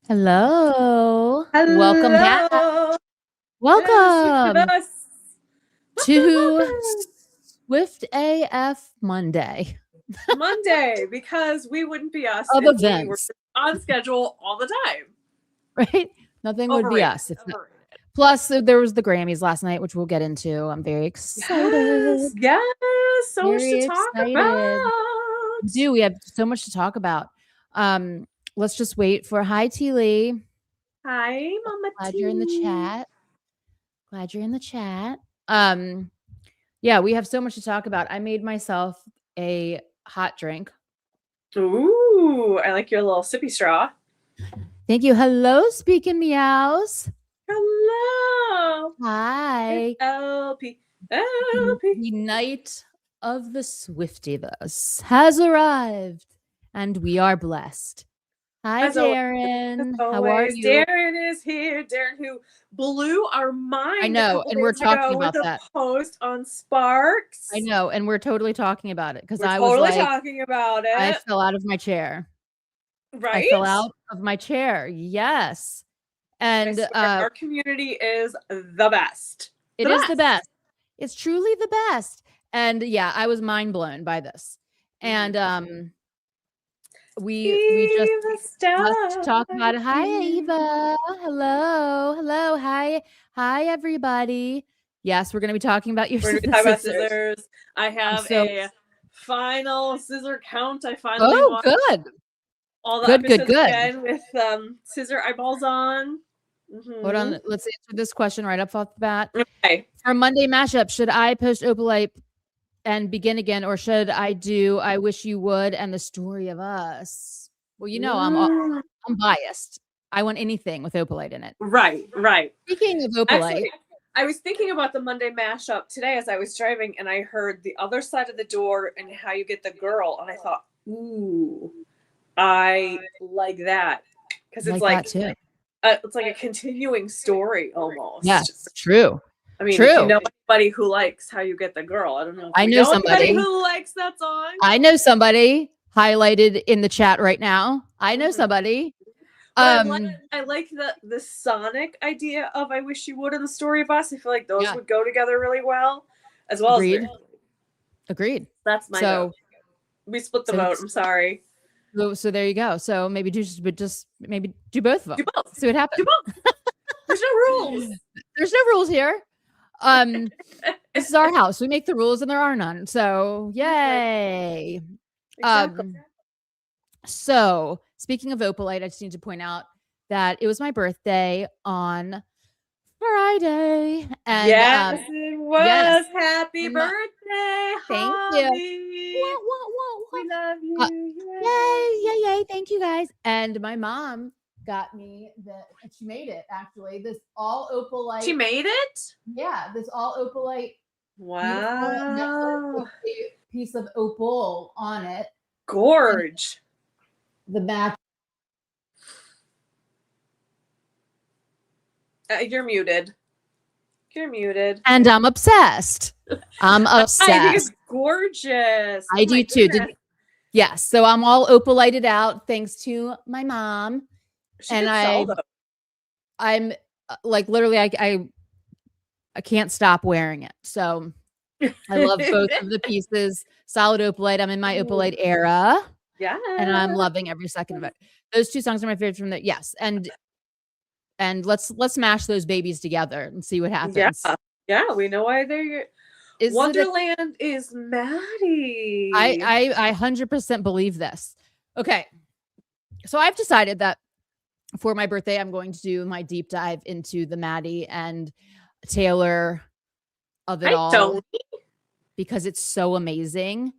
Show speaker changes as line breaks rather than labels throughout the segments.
Hello. Welcome back.
Hello.
Welcome
Yes.
to Swift AF Monday
Monday, because we wouldn't be us
of
if we were
events,
on schedule all the time.
right? Nothing would be
Overrated.
us.
Overrated.
Plus, there was the Grammys last night, which we'll get into. I'm very excited.
Yes. So much
Very
to talk
excited.
about.
We have so much to talk about. Let's just wait for hi T Lee.
Hi, Mama
Glad
T.
you're in the chat. Glad you're in the chat. Yeah, we have so much to talk about. I made myself a hot drink.
Ooh, I like your little sippy straw.
Thank you. Hello, Speaking Meows.
Hello.
Hi.
LP.
The night of the Swiftivus has arrived, and we are blessed. Hi,
As always,
Darren. How are you?
Darren is here. Darren, who blew our mind.
I know, and we're talking about
with
that.
A post on Sparks.
I know, and we're totally talking about it because I
was
totally
talking about it.
I fell out of my chair.
Right?
I fell out of my chair. Yes. And
our community is the best.
It is the best. It's truly the best. And yeah, I was mind blown by this. And we just talk about it. Hi, Eva. Hello. Hi, everybody. Yes, we're going to be talking about your
scissors. I have a final scissor count. I finally watched
good.
All the episodes again with scissor eyeballs on.
Hold on. Let's answer this question right up off the bat.
Okay.
For Monday mashup, should I post Opalite and begin again, or should I do I Wish You Would and The Story of Us? Well, you know, I'm biased. I want anything with Opalite in it.
Right.
Speaking of Opalite.
Actually, I was thinking about the Monday mashup today as I was driving, and I heard The Other Side of the Door and How You Get the Girl, and I thought, ooh, I like that. Because it's like
that too.
It's like a continuing story almost.
Yes, true.
I mean, if you know anybody who likes How You Get the Girl, I don't know.
I know somebody
who likes that song.
I know somebody highlighted in the chat right now. I know somebody.
I like the sonic idea of I Wish You Would and The Story of Us. I feel like those would go together really well, as well.
Agreed.
That's my vote. We split the vote. I'm sorry.
So there you go. So maybe just maybe do both of them.
Do both.
See what happens.
Do both. There's no rules.
There's no rules here. This is our house. We make the rules and there are none. So yay.
Exactly.
So speaking of Opalite, I just need to point out that it was my birthday on Friday. And
yes, it was. Yes. Happy birthday.
Thank you.
We love you.
Yay. Thank you guys. And my mom got me she made it actually. This all Opalite.
She made it?
Yeah, this all Opalite.
Wow.
Piece of opal on it.
Gorge.
The match.
You're muted.
And I'm obsessed. I think
it's gorgeous.
I do too. Yes. So I'm all opalited out thanks to my mom. I'm like literally I can't stop wearing it. So I love both of the pieces. Solid Opalite. I'm in my Opalite era.
Yeah.
And I'm loving every second of it. Those two songs are my favorite from the yes. And let's mash those babies together and see what happens.
Yeah, we know why they're Wonderland is Maddie.
I 100% believe this. Okay. So I've decided that for my birthday, I'm going to do my deep dive into the Maddie and Taylor of it all because it's so amazing.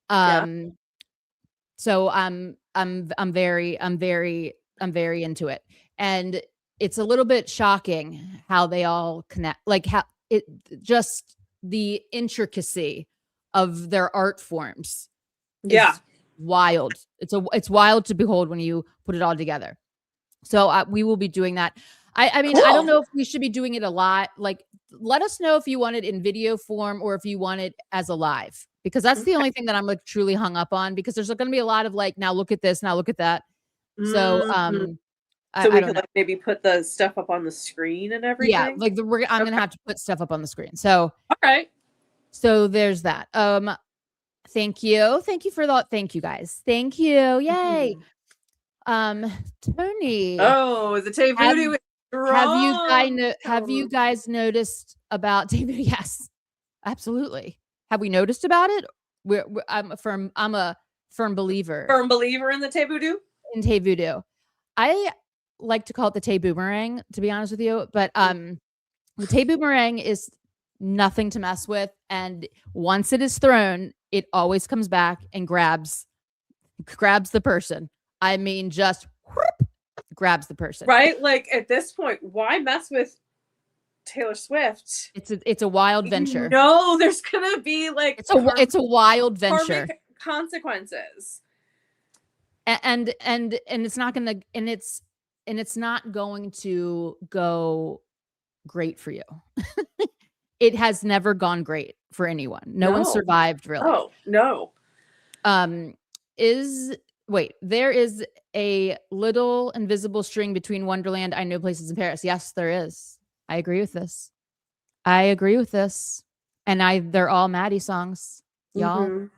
So I'm very into it. And it's a little bit shocking how they all connect, like how it just the intricacy of their art forms.
Yeah.
Wild. It's wild to behold when you put it all together. So we will be doing that. I mean, I don't know if we should be doing it a lot. Like, let us know if you want it in video form or if you want it as a live, because that's the only thing that I'm like truly hung up on, because there's going to be a lot of like, now look at this, now look at that. So
So we
I don't
could
know.
like maybe put the stuff up on the screen and
Yeah,
everything.
like I'm gonna have to put stuff up on the screen. So
All right.
so there's that. Thank you. Thank you for that. Thank you guys. Thank you. Yay. Tony,
Oh, the Tay
have
Voodoo is
have you guys noticed about David? Yes, absolutely. Have we noticed about it? I'm a firm believer
in the Tay Voodoo.
in Tay Voodoo. I like to call it the Tay Boomerang, to be honest with you, but the Tay Boomerang is nothing to mess with, and once it is thrown, it always comes back and grabs the person. I mean, just whoop, grabs the person.
Right? Like at this point, why mess with Taylor Swift?
It's a wild venture.
No, there's gonna be like
it's a wild venture.
Consequences.
And it's not gonna and it's not going to go great for you. It has never gone great for anyone. No one survived, really.
Oh, no.
There is a little invisible string between Wonderland, I Know Places in Paris. Yes, there is. I agree with this. And they're all Maddie songs, y'all.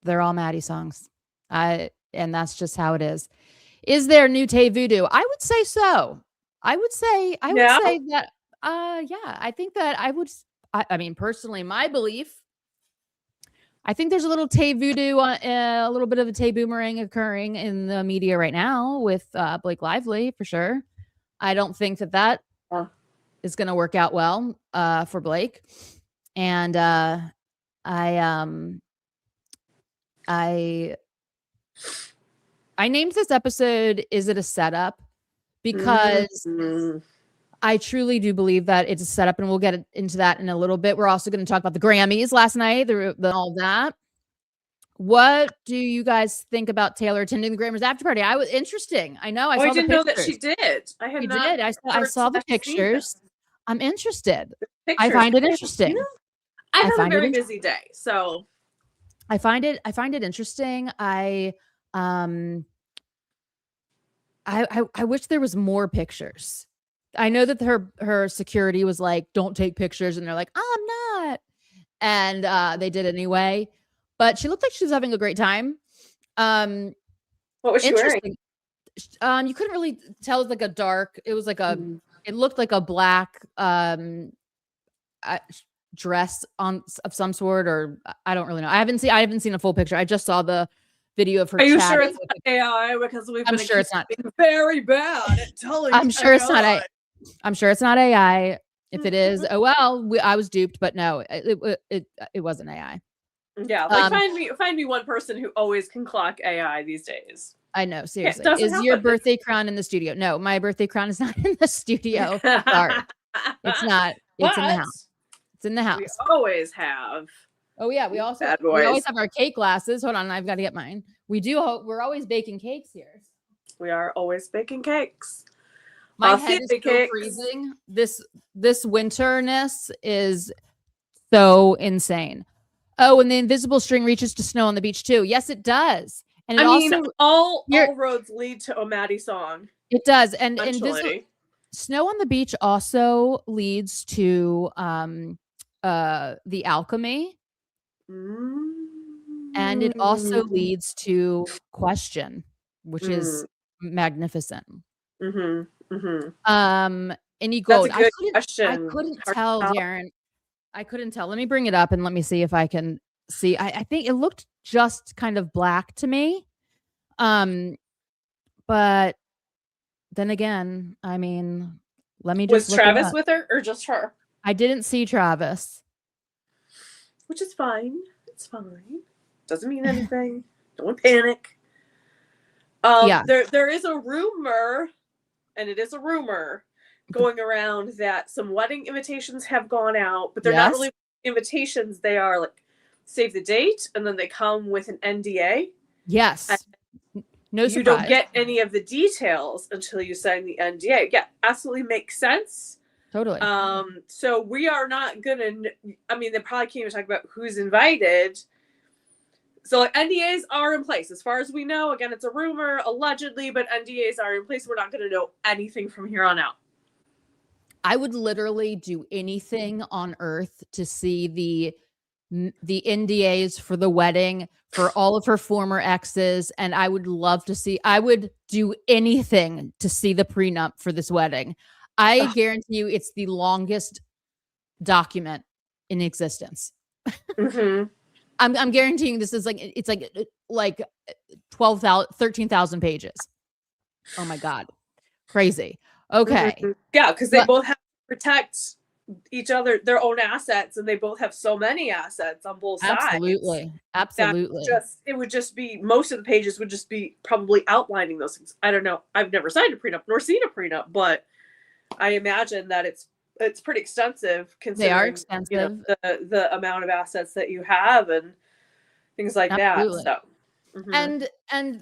They're all Maddie songs. And that's just how it is. Is there new Tay Voodoo? I would say so. I would say that yeah, I think that I mean, personally, my belief, I think there's a little Tay Voodoo, a little bit of a Tay Boomerang occurring in the media right now with Blake Lively, for sure. I don't think that is going to work out well for Blake. And I named this episode, Is It a Setup? Because I truly do believe that it's a setup, and we'll get into that in a little bit. We're also going to talk about the Grammys last night, all that. What do you guys think about Taylor attending the Grammys after party? I was interesting. I know. I
didn't know that she did.
I saw the pictures. I'm interested.
I
find it interesting.
I have a very busy day, so
I find it interesting. I wish there was more pictures. I know that her security was like, don't take pictures, and they're like, I'm not, and they did anyway. But she looked like she was having a great time.
What was she wearing?
You couldn't really tell. It was like a dark. It was like it looked like a black dress of some sort, or I don't really know. I haven't seen a full picture. I just saw the video of her.
Are you sure it's not AI? Because I'm sure it's not. Very bad at telling.
I'm sure it's not AI. I'm sure it's not AI. If it is, oh well, I was duped. But no, it wasn't AI.
Yeah, like find me one person who always can clock AI these days.
I know, seriously. Is your birthday crown in the studio? No, my birthday crown is not in the studio. Sorry, it's not. It's in the house. It's in the house.
We always have.
Oh yeah, we always have our cake glasses. Hold on, I've got to get mine. We're always baking cakes here.
We are always baking cakes.
My head is so freezing. This winterness is so insane. Oh, and the invisible string reaches to snow on the beach too. Yes, it does. And
all roads lead to a Maddie song.
It does. And snow on the beach also leads to the alchemy. And it also leads to question, which is magnificent. And you go,
That's a good question.
I couldn't tell, Darren. I couldn't tell. Let me bring it up and let me see if I can see. I think it looked just kind of black to me. But then again, I mean, let me just.
Was Travis with her or just her?
I didn't see Travis.
Which is fine. It's fine. Doesn't mean anything. Don't panic. There is a rumor, and it is a rumor going around that some wedding invitations have gone out, but they're not really invitations. They are like save the date, and then they come with an NDA.
Yes. No surprise.
You don't get any of the details until you sign the NDA. Yeah, absolutely makes sense.
Totally.
So we are not gonna. I mean, they probably can't even talk about who's invited. So like NDAs are in place as far as we know. Again, it's a rumor, allegedly, but NDAs are in place. We're not going to know anything from here on out.
I would literally do anything on earth to see the NDAs for the wedding for all of her former exes, and I would love to see. I would do anything to see the prenup for this wedding. I guarantee you, it's the longest document in existence.
Mm-hmm.
I'm guaranteeing this is it's like 12,000, 13,000 pages. Oh my God. Crazy. Okay.
Mm-hmm. Yeah, because they both have to protect each other, their own assets, and they both have so many assets on both sides.
Absolutely.
It would just be, most of the pages would just be probably outlining those things. I don't know. I've never signed a prenup nor seen a prenup, but I imagine that it's pretty extensive considering
they are extensive.
The amount of assets that you have and things like
Absolutely.
that. So
and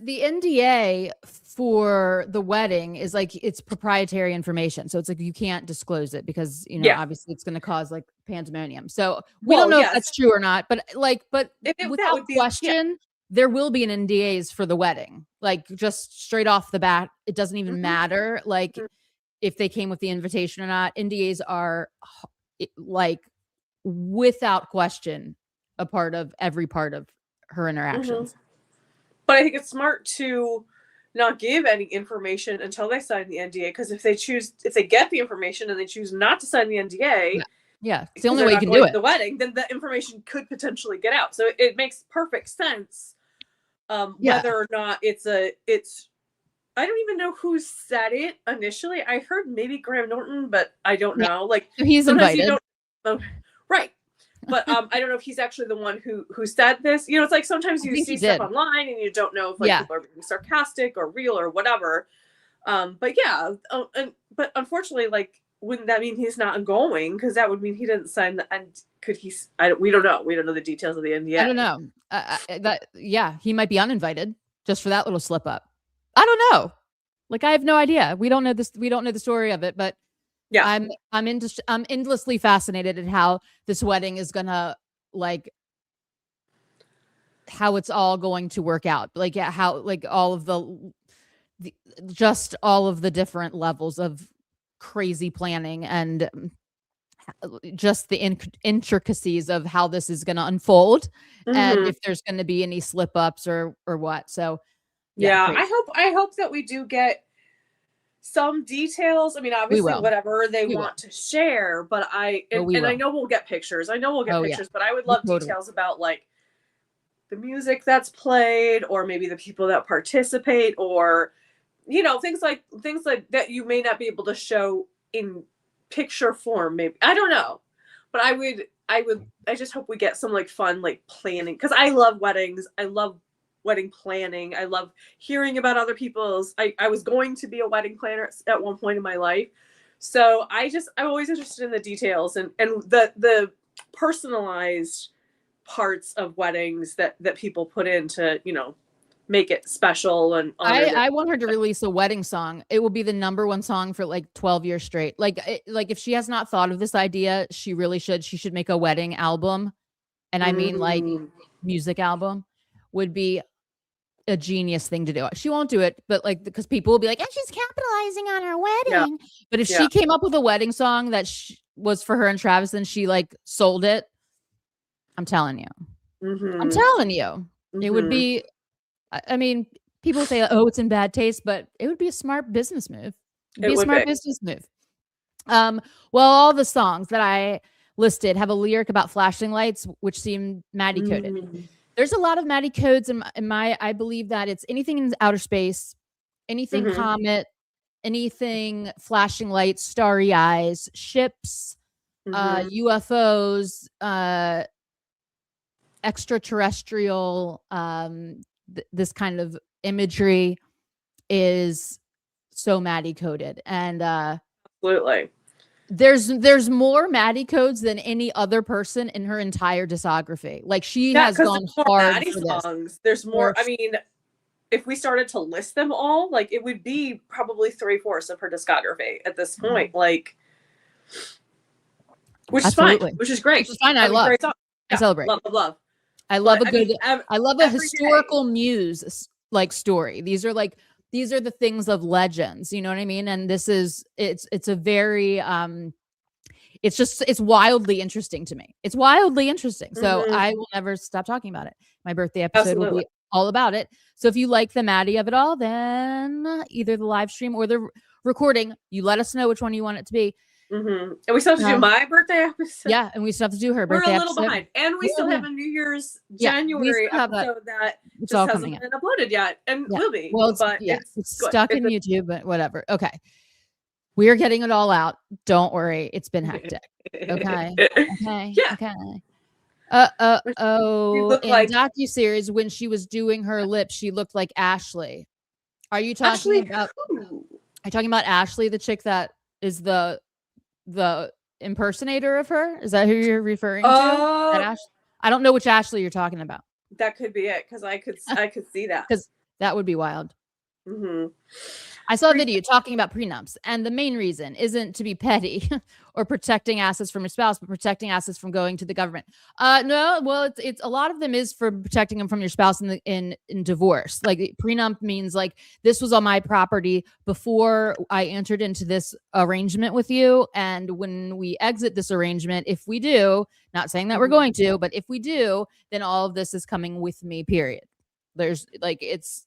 the NDA for the wedding is like, it's proprietary information. So it's like you can't disclose it because, obviously it's going to cause like pandemonium. So we don't know if that's true or not, but without question, there will be an NDAs for the wedding. Like just straight off the bat, it doesn't even matter. Like if they came with the invitation or not, NDAs are like without question a part of every part of her interactions.
But I think it's smart to not give any information until they sign the NDA, because if they get the information and they choose not to sign the NDA,
it's the only way you can do it.
The wedding, then the information could potentially get out. So it makes perfect sense. Whether or not it's I don't even know who said it initially. I heard maybe Graham Norton, but I don't know. Like
he's invited,
right? But I don't know if he's actually the one who said this. It's like sometimes you see stuff online and you don't know if people are being sarcastic or real or whatever. But unfortunately, like, wouldn't that mean he's not going? Because that would mean he didn't sign the end. Could he? We don't know. We don't know the details of the NDA.
I don't know. He might be uninvited just for that little slip up. I don't know. Like, I have no idea. We don't know this. We don't know the story of it, but I'm endlessly fascinated at how this wedding is gonna, like, how it's all going to work out. Like, how, like, all of all of the different levels of crazy planning and just the intricacies of how this is going to unfold, and if there's going to be any slip ups or what. So
I hope that we do get some details. I mean, obviously whatever they want to share, but I know we'll get pictures. But I would love details about, like, the music that's played, or maybe the people that participate, or things like that you may not be able to show in picture form. Maybe, I don't know, but I just hope we get some, like, fun, like, planning, because I love weddings. I love wedding planning. I love hearing about other people's. I was going to be a wedding planner at one point in my life, so I'm always interested in the details and the personalized parts of weddings that people put in to make it special. And
I want her to release a wedding song. It will be the #1 song for like 12 years straight. Like if she has not thought of this idea, she really should. She should make a wedding album, and I mean, like, music album would be a genius thing to do. She won't do it, but, like, because people will be like, "And she's capitalizing on her wedding." But if she came up with a wedding song that was for her and Travis, and she, like, sold it, I'm telling you, it would be. I mean, people say, "Oh, it's in bad taste," but it would be a smart business move. Business move. Well, all the songs that I listed have a lyric about flashing lights, which seem Maddie coded. There's a lot of Maddie codes in my. I believe that it's anything in outer space, anything comet, anything flashing lights, starry eyes, ships, UFOs, extraterrestrial. This kind of imagery is so Maddie coded, and
absolutely.
There's more Maddie codes than any other person in her entire discography. Like, she has gone hard
Maddie
for
songs.
this.
There's more. I mean, if we started to list them all, like, it would be probably 3/4 of her discography at this point. Like, which is fine, which is great.
Which is fine. I love. I celebrate.
Love.
I love
but,
a good, I love a historical
day.
muse like story. These are the things of legends, you know what I mean? And this is, it's a very, it's wildly interesting to me. It's wildly interesting. So
Mm-hmm.
I will never stop talking about it. My birthday episode will
Absolutely.
be all about it. So if you like the Maddie of it all, then either the live stream or the recording, you let us know which one you want it to be.
Mm-hmm. And we still have to do my birthday episode.
Yeah, and we still have to do her
We're
birthday
a little
episode.
behind. And we still have a New Year's January episode that
it's
just
all
hasn't been uploaded yet. And will be.
Well,
it's
stuck in YouTube, but whatever. Okay. We are getting it all out. Don't worry. It's been hectic. Okay. Okay.
Yeah.
Okay.
You
In
like
docuseries, when she was doing her lips, she looked like Ashley. Are you talking about? Are you talking about Ashley, the chick that is the impersonator of her? Is that who you're referring to? That I don't know which Ashley you're talking about.
That could be it, because I could see that.
Because that would be wild.
Mm-hmm.
I saw a video talking about prenups, and the main reason isn't to be petty or protecting assets from your spouse, but protecting assets from going to the government. No, well, it's a lot of them is for protecting them from your spouse in divorce. Like prenup means like this was on my property before I entered into this arrangement with you, and when we exit this arrangement, if we do, not saying that we're going to, but if we do, then all of this is coming with me. Period. There's like it's,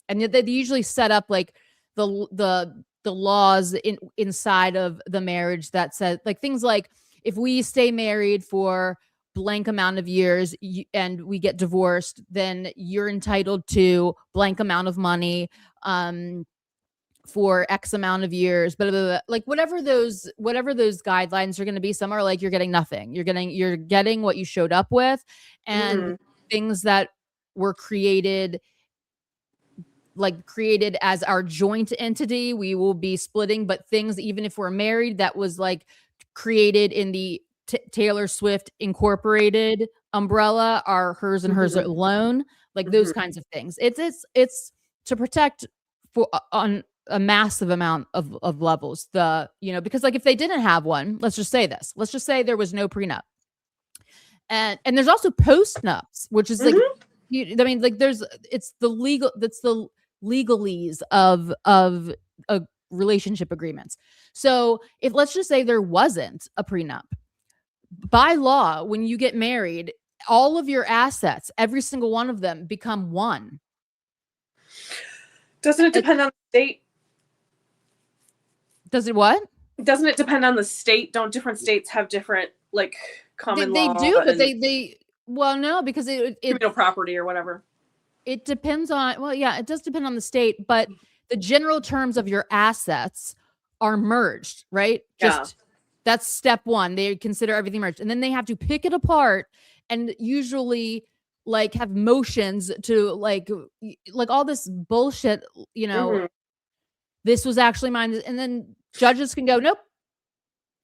and they usually set up like the laws inside of the marriage that says like things like if we stay married for blank amount of years and we get divorced, then you're entitled to blank amount of money for X amount of years, but like whatever those guidelines are going to be. Some are like you're getting nothing. You're getting what you showed up with, and things that were created as our joint entity, we will be splitting. But things, even if we're married, that was like created in the Taylor Swift Incorporated umbrella are hers and hers alone. Like those kinds of things. It's to protect for on a massive amount of levels. Because like if they didn't have one, let's just say there was no prenup, and there's also postnups, which is like I mean, like it's the legalese of relationship agreements. So if let's just say there wasn't a prenup, by law, when you get married, all of your assets, every single one of them, become one.
Doesn't it depend on the state?
Does it what?
Doesn't it depend on the state? Don't different states have different like common
law? They do, but they well, no, because it's
communal property or whatever.
It depends on, well, yeah, it does depend on the state, but the general terms of your assets are merged, right? That's step one. They consider everything merged, and then they have to pick it apart and usually like have motions to like all this bullshit, this was actually mine. And then judges can go, nope,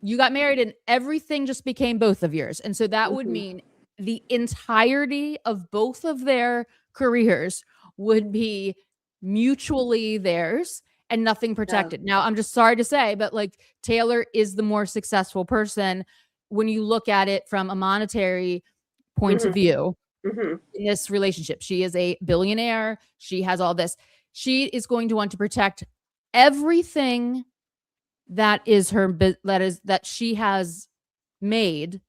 you got married and everything just became both of yours. And so that would mean the entirety of both of their careers would be mutually theirs and nothing protected. Now, I'm just sorry to say, but like Taylor is the more successful person when you look at it from a monetary point of view in this relationship. She is a billionaire. She has all this. She is going to want to protect everything that is that she has made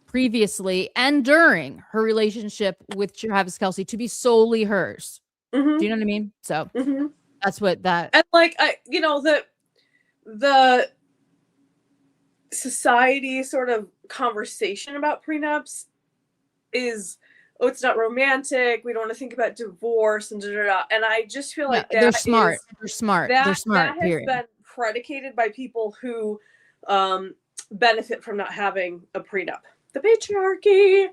previously and during her relationship with Travis Kelce to be solely hers. Do you know what I mean? So that's what that.
And like the society sort of conversation about prenups is, oh, it's not romantic. We don't want to think about divorce and And I just feel like
they're smart. They're smart. They're smart.
That has been predicated by people who benefit from not having a prenup. The patriarchy.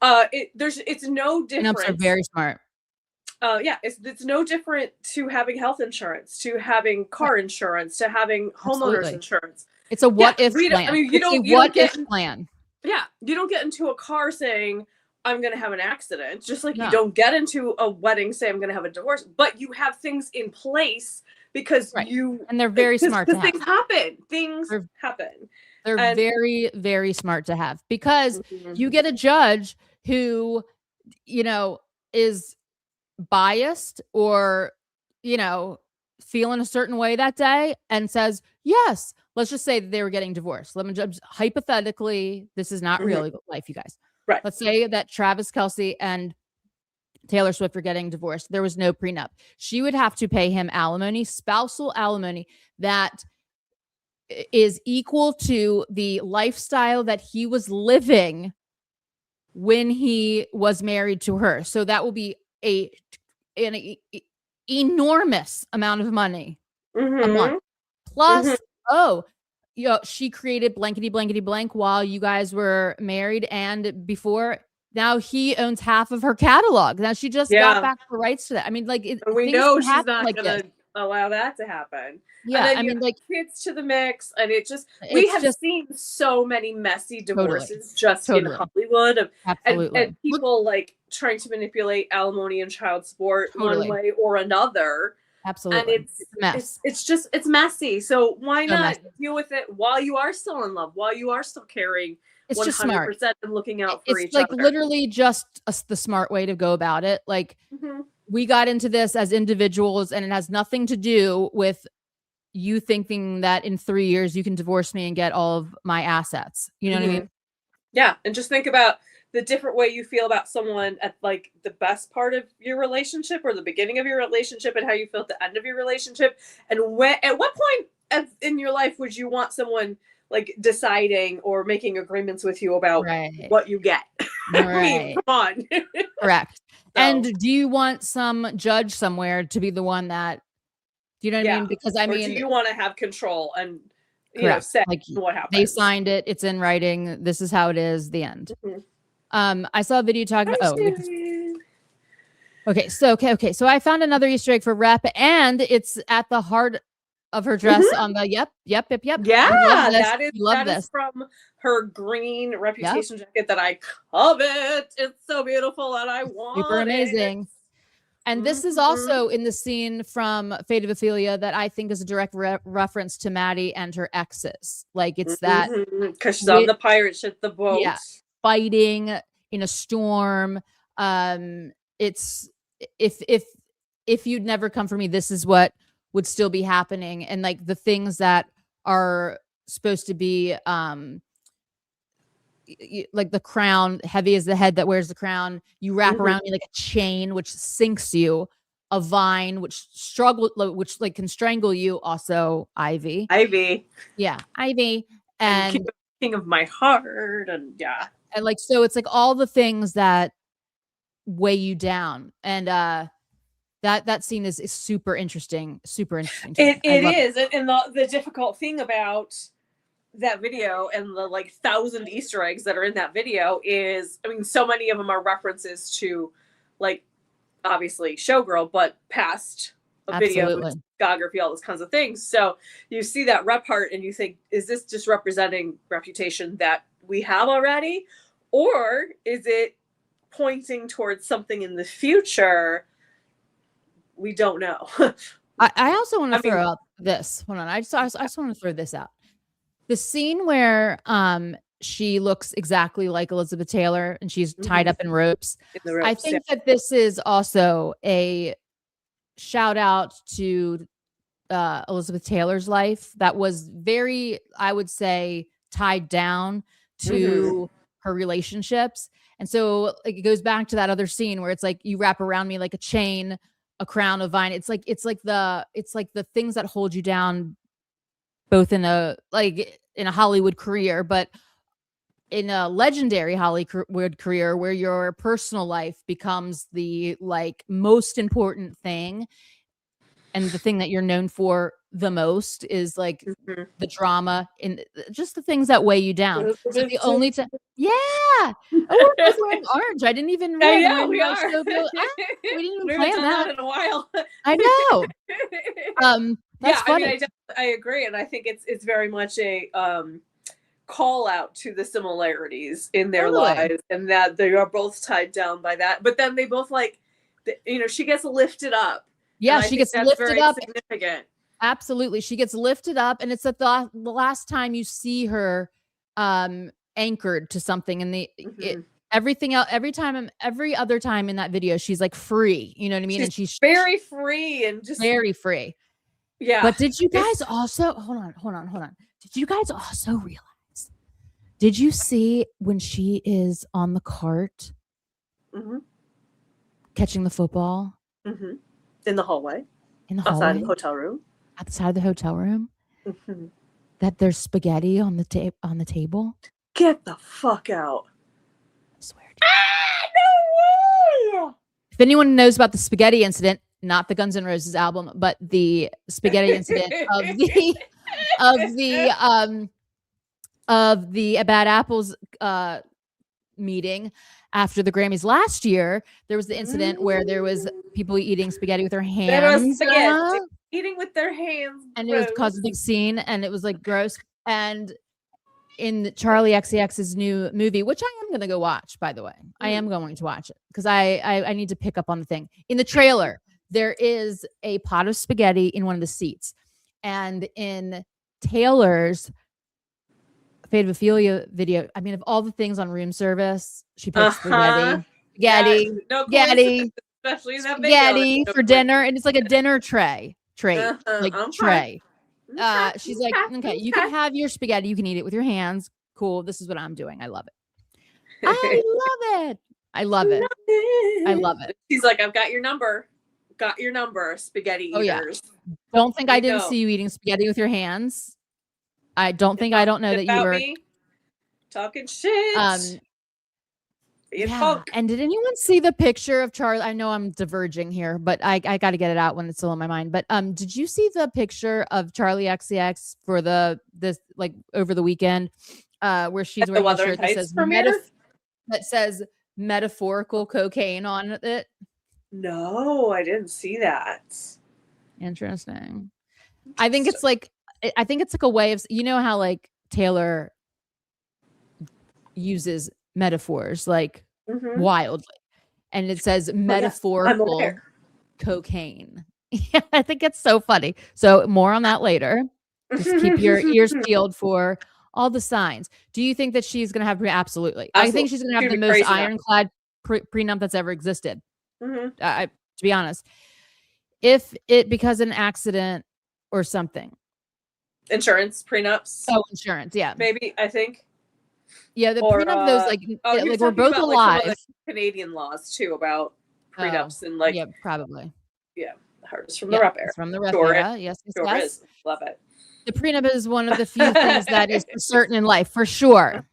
It's no different.
Prenups are very smart.
It's no different to having health insurance, to having car insurance, to having homeowners insurance.
It's a what if plan.
I mean, you don't
if plan.
Yeah, you don't get into a car saying I'm going to have an accident, just like you don't get into a wedding saying I'm going to have a divorce, but you have things in place because
and they're very smart to have.
Things happen.
They're very, very smart to have because you get a judge who, is biased or, feeling a certain way that day and says, yes, let's just say that they were getting divorced. Let me just hypothetically, this is not real life, you guys.
Right.
Let's say that Travis Kelce and Taylor Swift are getting divorced. There was no prenup. She would have to pay him alimony, spousal alimony that is equal to the lifestyle that he was living when he was married to her. So that will be an enormous amount of money a month. Plus, she created blankety blankety blank while you guys were married and before. Now he owns half of her catalog. Now she just got back the rights to that. I mean, like,
we know she's not like going to allow that to happen.
Yeah,
and then you like kids to the mix, and we have seen so many messy divorces in Hollywood and people like trying to manipulate alimony and child support one way or another.
Absolutely,
and it's a mess. It's messy. So why not deal with it while you are still in love, while you are still caring. It's 100% just smart and looking out for each other. It's like
literally just the smart way to go about it. Like we got into this as individuals, and it has nothing to do with you thinking that in 3 years you can divorce me and get all of my assets. You know what I mean?
Yeah, and just think about the different way you feel about someone at like the best part of your relationship or the beginning of your relationship, and how you feel at the end of your relationship, and at what point in your life would you want someone like deciding or making agreements with you about what you get.
Right.
I mean, come on.
Correct. So. And do you want some judge somewhere to be the one that, do you know what I mean? Because I mean,
do you want to have control and say like, what happens?
They signed it. It's in writing. This is how it is. The end. I saw a video talking about, okay. So I found another Easter egg for Rep, and it's at the heart of her dress on the yep.
Yeah, that is from her green Reputation jacket that I covet. It's so beautiful and I want
super amazing. It. And this is also in the scene from Fate of Ophelia that I think is a direct reference to Maddie and her exes. Like it's that
because she's on the pirate ship, the boat,
fighting in a storm. It's if you'd never come for me, this is what would still be happening. And like the things that are supposed to be like the crown, heavy as the head that wears the crown, you wrap around you like a chain which sinks you, a vine which like can strangle you, also ivy, yeah, ivy, and
king of my heart, and
and like so it's like all the things that weigh you down. And that scene is super interesting.
It is. And the difficult thing about that video and the like 1,000 Easter eggs that are in that video is, I mean, so many of them are references to like obviously Showgirl, but past a video, discography, all those kinds of things. So you see that rep part and you think, is this just representing Reputation that we have already? Or is it pointing towards something in the future? We don't know.
I also want to throw out this. Hold on. I just want to throw this out. The scene where she looks exactly like Elizabeth Taylor and she's tied up in ropes. I think that this is also a shout out to Elizabeth Taylor's life that was very, I would say, tied down to her relationships. And so like, it goes back to that other scene where it's like you wrap around me like a chain, a crown, a vine. It's like the things that hold you down, both in a Hollywood career, but in a legendary Hollywood career where your personal life becomes the like most important thing, and the thing that you're known for the most is like the drama and just the things that weigh you down. So the only time, oh, we're both wearing orange. I didn't even realize.
Yeah, we are.
We didn't even plan
that in a while.
I know. That's funny.
I mean, I agree, and I think it's very much a call out to the similarities in their lives, and that they are both tied down by that. But then they both she gets lifted up.
Yeah, she gets lifted up.
Significant.
Absolutely, she gets lifted up, and it's at the last time you see her anchored to something, and Everything else, every other time in that video, she's like free. You know what I mean?
She's
and she's
very free and just
very free.
Yeah.
But did you guys also hold on? Did you guys also realize? Did you see when she is on the cart catching the football?
In the hallway.
Outside
of the hotel room.
Outside of the hotel room. That there's spaghetti on the table.
Get the fuck out.
I swear to you.
No way!
If anyone knows about the spaghetti incident, not the Guns N' Roses album, but the spaghetti incident of the Bad Apples meeting after the Grammys last year, there was the incident where there was people eating spaghetti with their hands.
There was spaghetti eating with their hands.
And it was caused a big scene, and it was like gross. And in Charlie XCX's new movie, which I am going to go watch, by the way, I am going to watch it because I need to pick up on the thing. In the trailer, there is a pot of spaghetti in one of the seats. And in Taylor's Fate of Ophelia video, I mean, of all the things on room service, she put spaghetti,
especially in that
spaghetti for dinner, and it's like a dinner tray. She's like, okay, you can have your spaghetti, you can eat it with your hands. Cool, this is what I'm doing. I love it. I love it.
She's like, I've got your number. Spaghetti eaters.
Yeah. Don't think I didn't see you eating spaghetti with your hands. I don't think I don't know that you were
talking shit.
And did anyone see the picture of Charlie? I know I'm diverging here, but I got to get it out when it's still in my mind. But did you see the picture of Charlie XCX for this like over the weekend, where she's wearing a shirt that says metaphorical cocaine on it?
No, I didn't see that.
Interesting. I think it's like a way of, you know how like Taylor uses metaphors like wildly, and it says metaphorical cocaine. Yeah, I think it's so funny. So more on that later. Just keep your ears peeled for all the signs. Do you think that she's going to have absolutely? I think she's going to have the most ironclad prenup that's ever existed. To be honest, if it because an accident or something,
insurance prenups.
Oh, insurance, yeah,
maybe. I think.
Yeah, the prenup, those like we're both alive.
Like Canadian laws too about prenups and like
probably.
Yeah, hers from the rep era.
From the rep era, yes.
Love it.
The prenup is one of the few things that is for certain in life, for sure,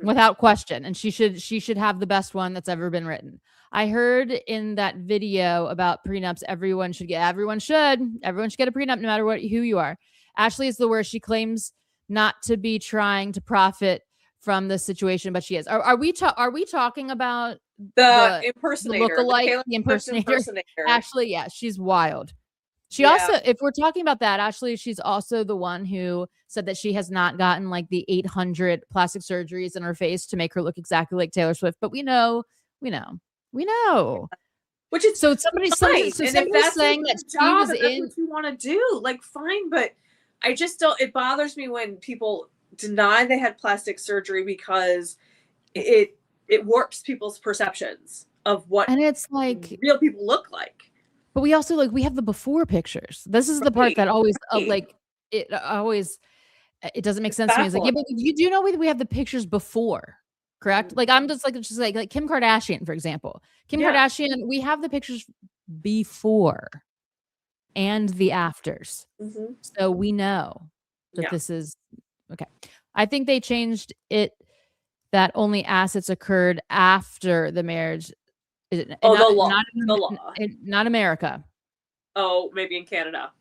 without question. And she should have the best one that's ever been written. I heard in that video about prenups, everyone should get a prenup no matter who you are. Ashley is the worst. She claims not to be trying to profit from the situation, but she is. Are we talking about
the impersonator,
the lookalike, the impersonator? Ashley, yeah, she's wild. She also, if we're talking about that, Ashley, she's also the one who said that she has not gotten like the 800 plastic surgeries in her face to make her look exactly like Taylor Swift. But we know.
Which is
so somebody's saying that she was in.
What you want to do, like, fine, but I just don't. It bothers me when people deny they had plastic surgery because it warps people's perceptions of what
and it's like
real people look like.
But we also we have the before pictures. This is the part that always it doesn't make sense to me. It's like, yeah, but you do know we have the pictures before, correct? Like I'm just like Kim Kardashian, for example. Kardashian, we have the pictures before and the afters. So we know that this is okay. I think they changed it that only assets occurred after the marriage.
The law.
Not America.
Oh, maybe in Canada.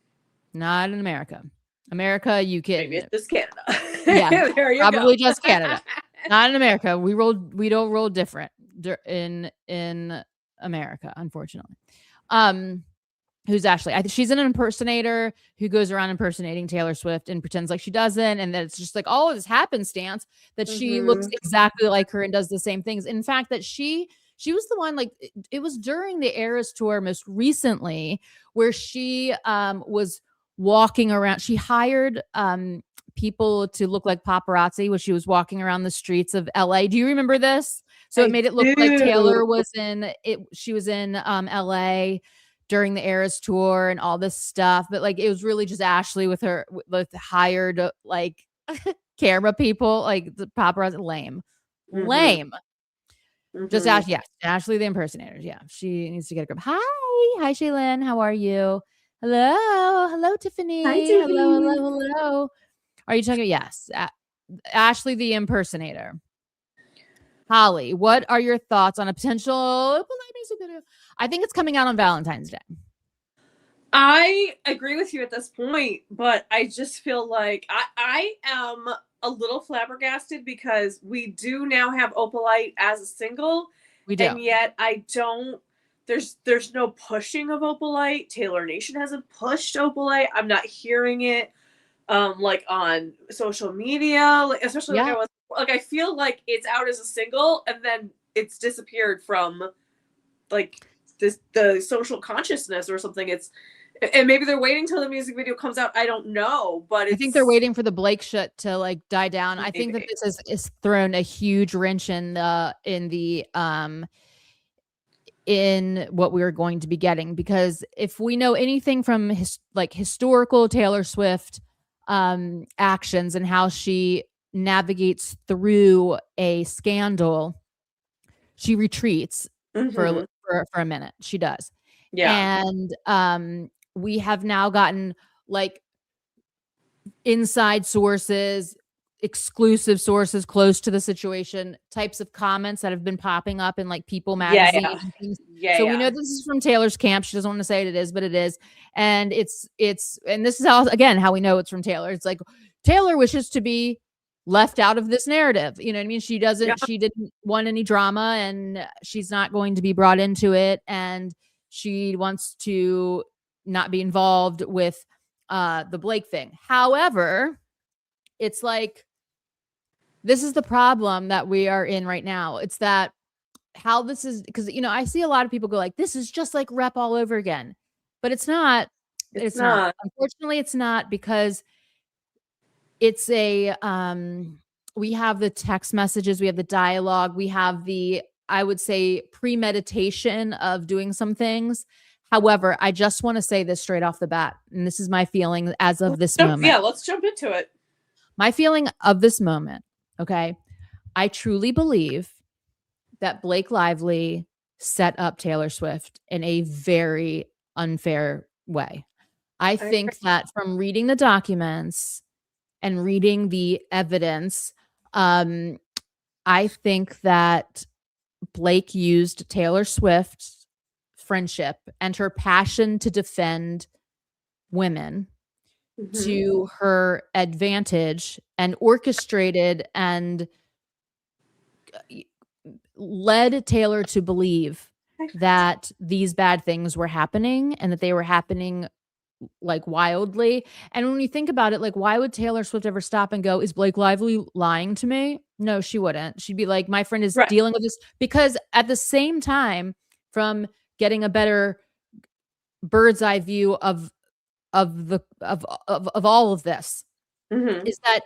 Not in America. America, you can.
Maybe it's just Canada.
Yeah,
there you
probably
go.
Just Canada. Not in America. We don't roll different in America, unfortunately. Who's Ashley? I think she's an impersonator who goes around impersonating Taylor Swift and pretends like she doesn't, and that it's just like all this happenstance that she looks exactly like her and does the same things. In fact, that she was the one, like, it was during the Eras tour most recently where she was walking around. She hired people to look like paparazzi when she was walking around the streets of LA. Do you remember this? So it
I
made it look like
do.
Taylor was in it. She was in LA during the Eras tour and all this stuff. But like, it was really just Ashley with her with hired like camera people, like the paparazzi. Lame,
Mm-hmm.
lame. Just
Mm-hmm.
Ash, yes, Ashley the impersonator. Yeah, she needs to get a grip. Hi, Shaylin. How are you? Hello,
Hi,
Tiffany.
Tiffany.
Hello. Are you talking? Yes, Ashley the impersonator. Holly, what are your thoughts on a potential Opalite music video? I think it's coming out on Valentine's Day.
I agree with you at this point, but I just feel like I am a little flabbergasted because we do now have Opalite as a single,
We do.
and yet I don't. There's no pushing of Opalite. Taylor Nation hasn't pushed Opalite. I'm not hearing it like on social media, like especially like
Yeah,
I feel like it's out as a single and then it's disappeared from like the social consciousness or something. It's and maybe they're waiting till the music video comes out. I don't know, but
I think they're
it's
waiting for the Blake shit to like die down. I think that
maybe.
this is thrown a huge wrench in what we're going to be getting, because if we know anything from historical Taylor Swift actions and how she navigates through a scandal, she retreats
Mm-hmm.
for a minute. She does.
Yeah.
And we have now gotten like inside sources, exclusive sources close to the situation, types of comments that have been popping up in like People
Yeah.
magazine
Yeah.
and things.
Yeah.
So we
Yeah.
know this is from Taylor's camp. She doesn't want to say it is, but it is. And and this is how, again, how we know it's from Taylor. It's like Taylor wishes to be left out of this narrative. You know what I mean?
Yeah.
She didn't want any drama, and she's not going to be brought into it. And she wants to not be involved with the Blake thing. However, it's like this is the problem that we are in right now. It's that how this is, because I see a lot of people go like, this is just like rep all over again. But it's not.
It's
It's not.
not.
Unfortunately, it's not, because it's a we have the text messages, we have the dialogue, we have the, I would say, premeditation of doing some things. However, I just want to say this straight off the bat, and this is my feeling as of this moment.
Yeah, let's jump into it.
My feeling of this moment, okay? I truly believe that Blake Lively set up Taylor Swift in a very unfair way. I think that from reading the documents and reading the evidence, I think that Blake used Taylor Swift's friendship and her passion to defend women
Mm-hmm.
to her advantage, and orchestrated and led Taylor to believe that these bad things were happening, and that they were happening like wildly. And when you think about it, like, why would Taylor Swift ever stop and go, is Blake Lively lying to me? No, she wouldn't. She'd be like, my friend is
Right.
dealing with this. Because at the same time, from getting a better bird's eye view of all of this,
Mm-hmm.
is that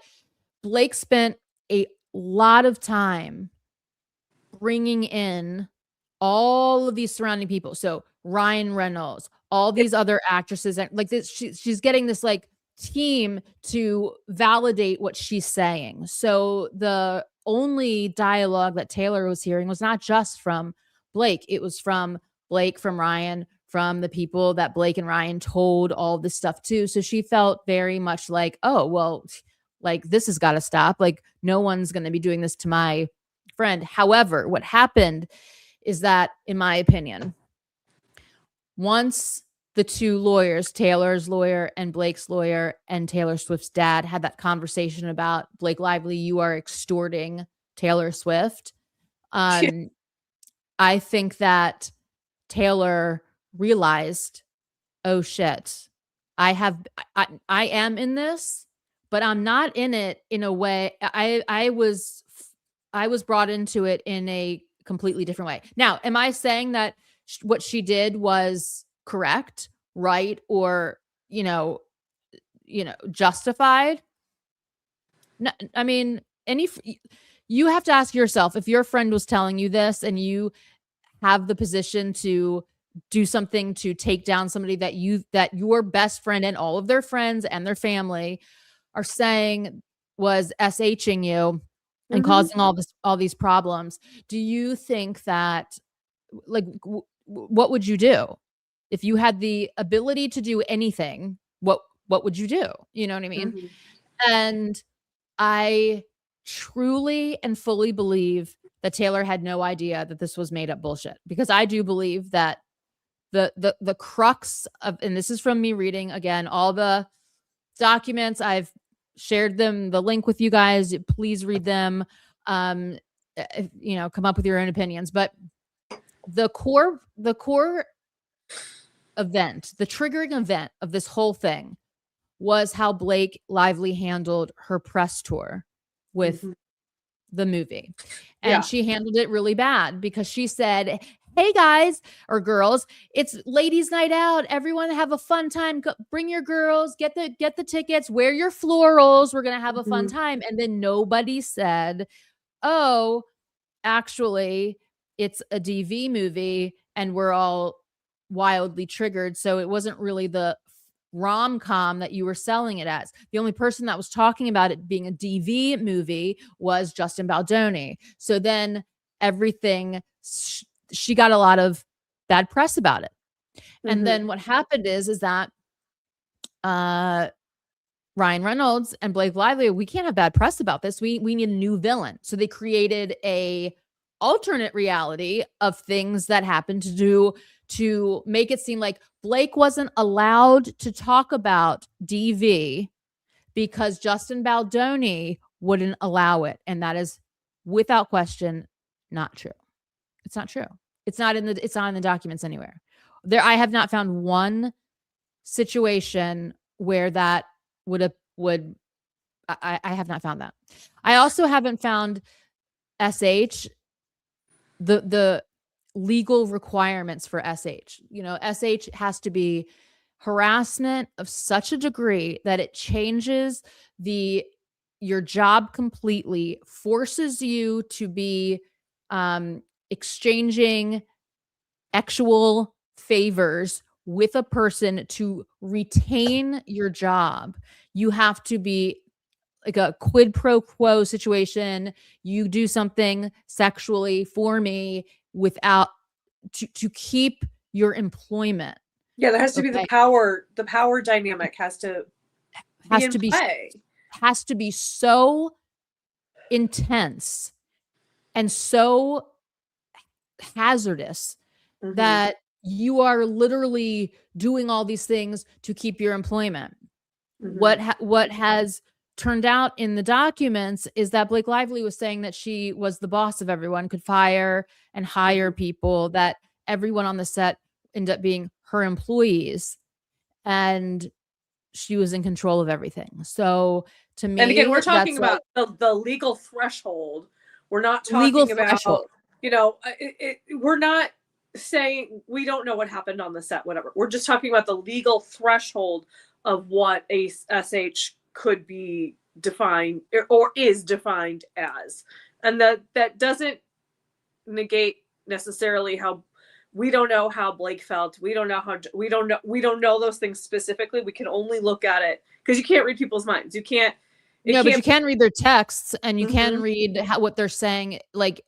Blake spent a lot of time bringing in all of these surrounding people. So Ryan Reynolds, all these other actresses, and like this, she's getting this like team to validate what she's saying. So the only dialogue that Taylor was hearing was not just from Blake, it was from Blake, from Ryan, from the people that Blake and Ryan told all this stuff to. So she felt very much like, oh, well, like this has got to stop. Like no one's going to be doing this to my friend. However, what happened is that, in my opinion, once the two lawyers, Taylor's lawyer and Blake's lawyer, and Taylor Swift's dad had that conversation about, Blake Lively, you are extorting Taylor Swift. I think that Taylor realized, oh shit, I am in this, but I'm not in it in a way. I was brought into it in a completely different way. Now, am I saying that what she did was correct, right, or justified. No, I mean, you have to ask yourself, if your friend was telling you this and you have the position to do something to take down somebody that your best friend and all of their friends and their family are saying was SHing you and causing all these problems. Do you think that, like, what would you do if you had the ability to do anything? What would you do? You know what I mean? And I truly and fully believe that Taylor had no idea that this was made up bullshit, because I do believe that the crux of, and this is from me reading again all the documents, I've shared the link with you guys, please read them, come up with your own opinions, but the core event, the triggering event of this whole thing was how Blake Lively handled her press tour with the movie. And she handled it really bad, because she said, hey guys or girls, it's ladies night out, everyone have a fun time, bring your girls, get the tickets, wear your florals, we're gonna have a fun time. And then nobody said, oh, actually it's a DV movie and we're all wildly triggered, so it wasn't really the rom-com that you were selling it as. The only person that was talking about it being a DV movie was Justin Baldoni. So then everything, she got a lot of bad press about it. And then what happened is that Ryan Reynolds and Blake Lively, we can't have bad press about this. We need a new villain. So they created a alternate reality of things that happened to make it seem like Blake wasn't allowed to talk about DV because Justin Baldoni wouldn't allow it. And that is without question not true. It's not true. It's not in the documents anywhere. I have not found one situation where that I have not found that. I also haven't found SH the legal requirements for SH. SH has to be harassment of such a degree that it changes your job completely, forces you to be exchanging actual favors with a person to retain your job. You have to be like a quid pro quo situation. You do something sexually for me without to keep your employment.
Yeah, there has to be the power dynamic has to
be so intense and so hazardous that you are literally doing all these things to keep your employment. What has turned out in the documents is that Blake Lively was saying that she was the boss of everyone, could fire and hire people, that everyone on the set ended up being her employees, and she was in control of everything. So to me,
and again, we're talking about the legal threshold. We're not talking about, we're not saying we don't know what happened on the set, whatever. We're just talking about the legal threshold of what a SH could be defined or is defined as. And that doesn't negate necessarily how we don't know how Blake felt. We don't know those things specifically. We can only look at it because you can't read people's minds. But you can read their texts, and you can read what they're saying, like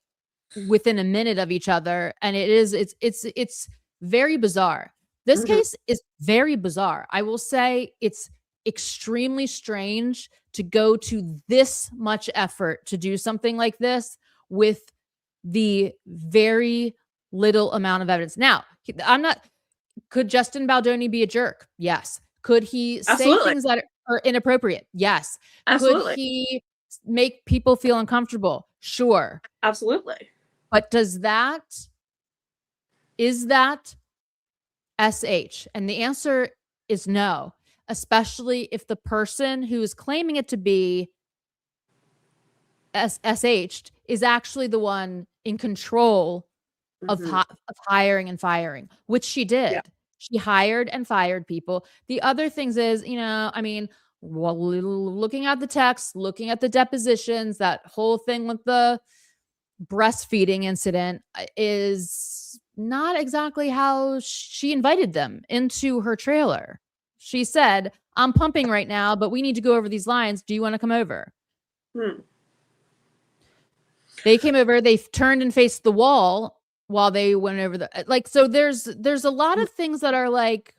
within a minute of each other. And it's very bizarre. This case is very bizarre. I will say it's extremely strange to go to this much effort to do something like this with the very little amount of evidence. Now, could Justin Baldoni be a jerk? Yes. Could he say things that are inappropriate? Yes. Absolutely.
Could he make people feel uncomfortable? Sure.
Absolutely.
But is that SH? And the answer is no, especially if the person who is claiming it to be SH is actually the one in control of hiring and firing, which she did. Yeah. She hired and fired people. The other things is, looking at the text, looking at the depositions, that whole thing with the breastfeeding incident is not exactly how she invited them into her trailer. She said, I'm pumping right now, but we need to go over these lines. Do you want to come over? They came over, they turned and faced the wall while they went over the, like, so there's a lot of things that are like,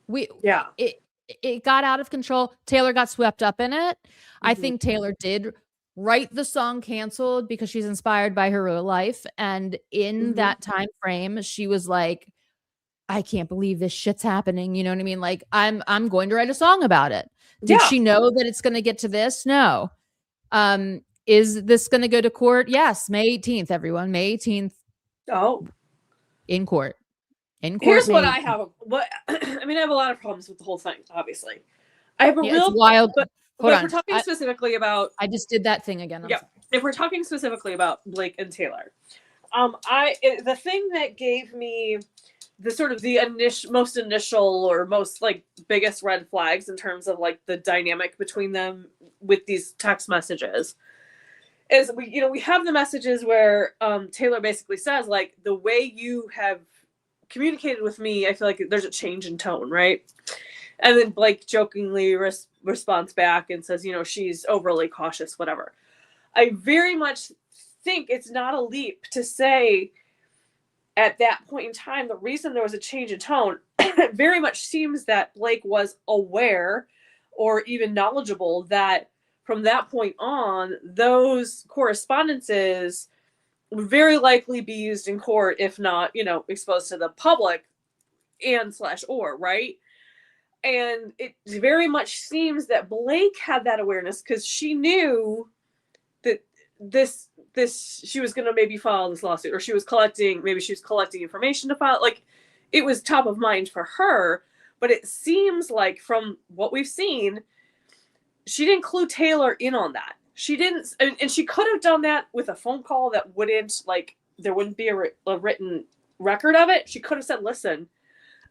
it got out of control. Taylor got swept up in it. I think Taylor did write the song Canceled because she's inspired by her real life. And in that time frame, she was like, I can't believe this shit's happening. You know what I mean? Like, I'm going to write a song about it. Did she know that it's going to get to this? No. Is this going to go to court? Yes. May 18th, everyone. May 18th.
Oh.
In court.
Here's what I have. I mean, I have a lot of problems with the whole thing, obviously. I have a real
wild.
But if we're talking specifically about,
I just did that thing again.
If we're talking specifically about Blake and Taylor, the thing that gave me the sort of the most initial or most like biggest red flags in terms of like the dynamic between them with these text messages is we have the messages where Taylor basically says, like, the way you have communicated with me, I feel like there's a change in tone, right? And then Blake jokingly responds back and says, she's overly cautious, whatever. I very much think it's not a leap to say at that point in time, the reason there was a change in tone, it very much seems that Blake was aware or even knowledgeable that from that point on, those correspondences would very likely be used in court, if not, exposed to the public /or, right? And it very much seems that Blake had that awareness because she knew that she was going to maybe file this lawsuit, or she was collecting information to file. Like, it was top of mind for her, but it seems like from what we've seen, she didn't clue Taylor in on that. She didn't, and she could have done that with a phone call that wouldn't, like, there wouldn't be a written record of it. She could have said, listen,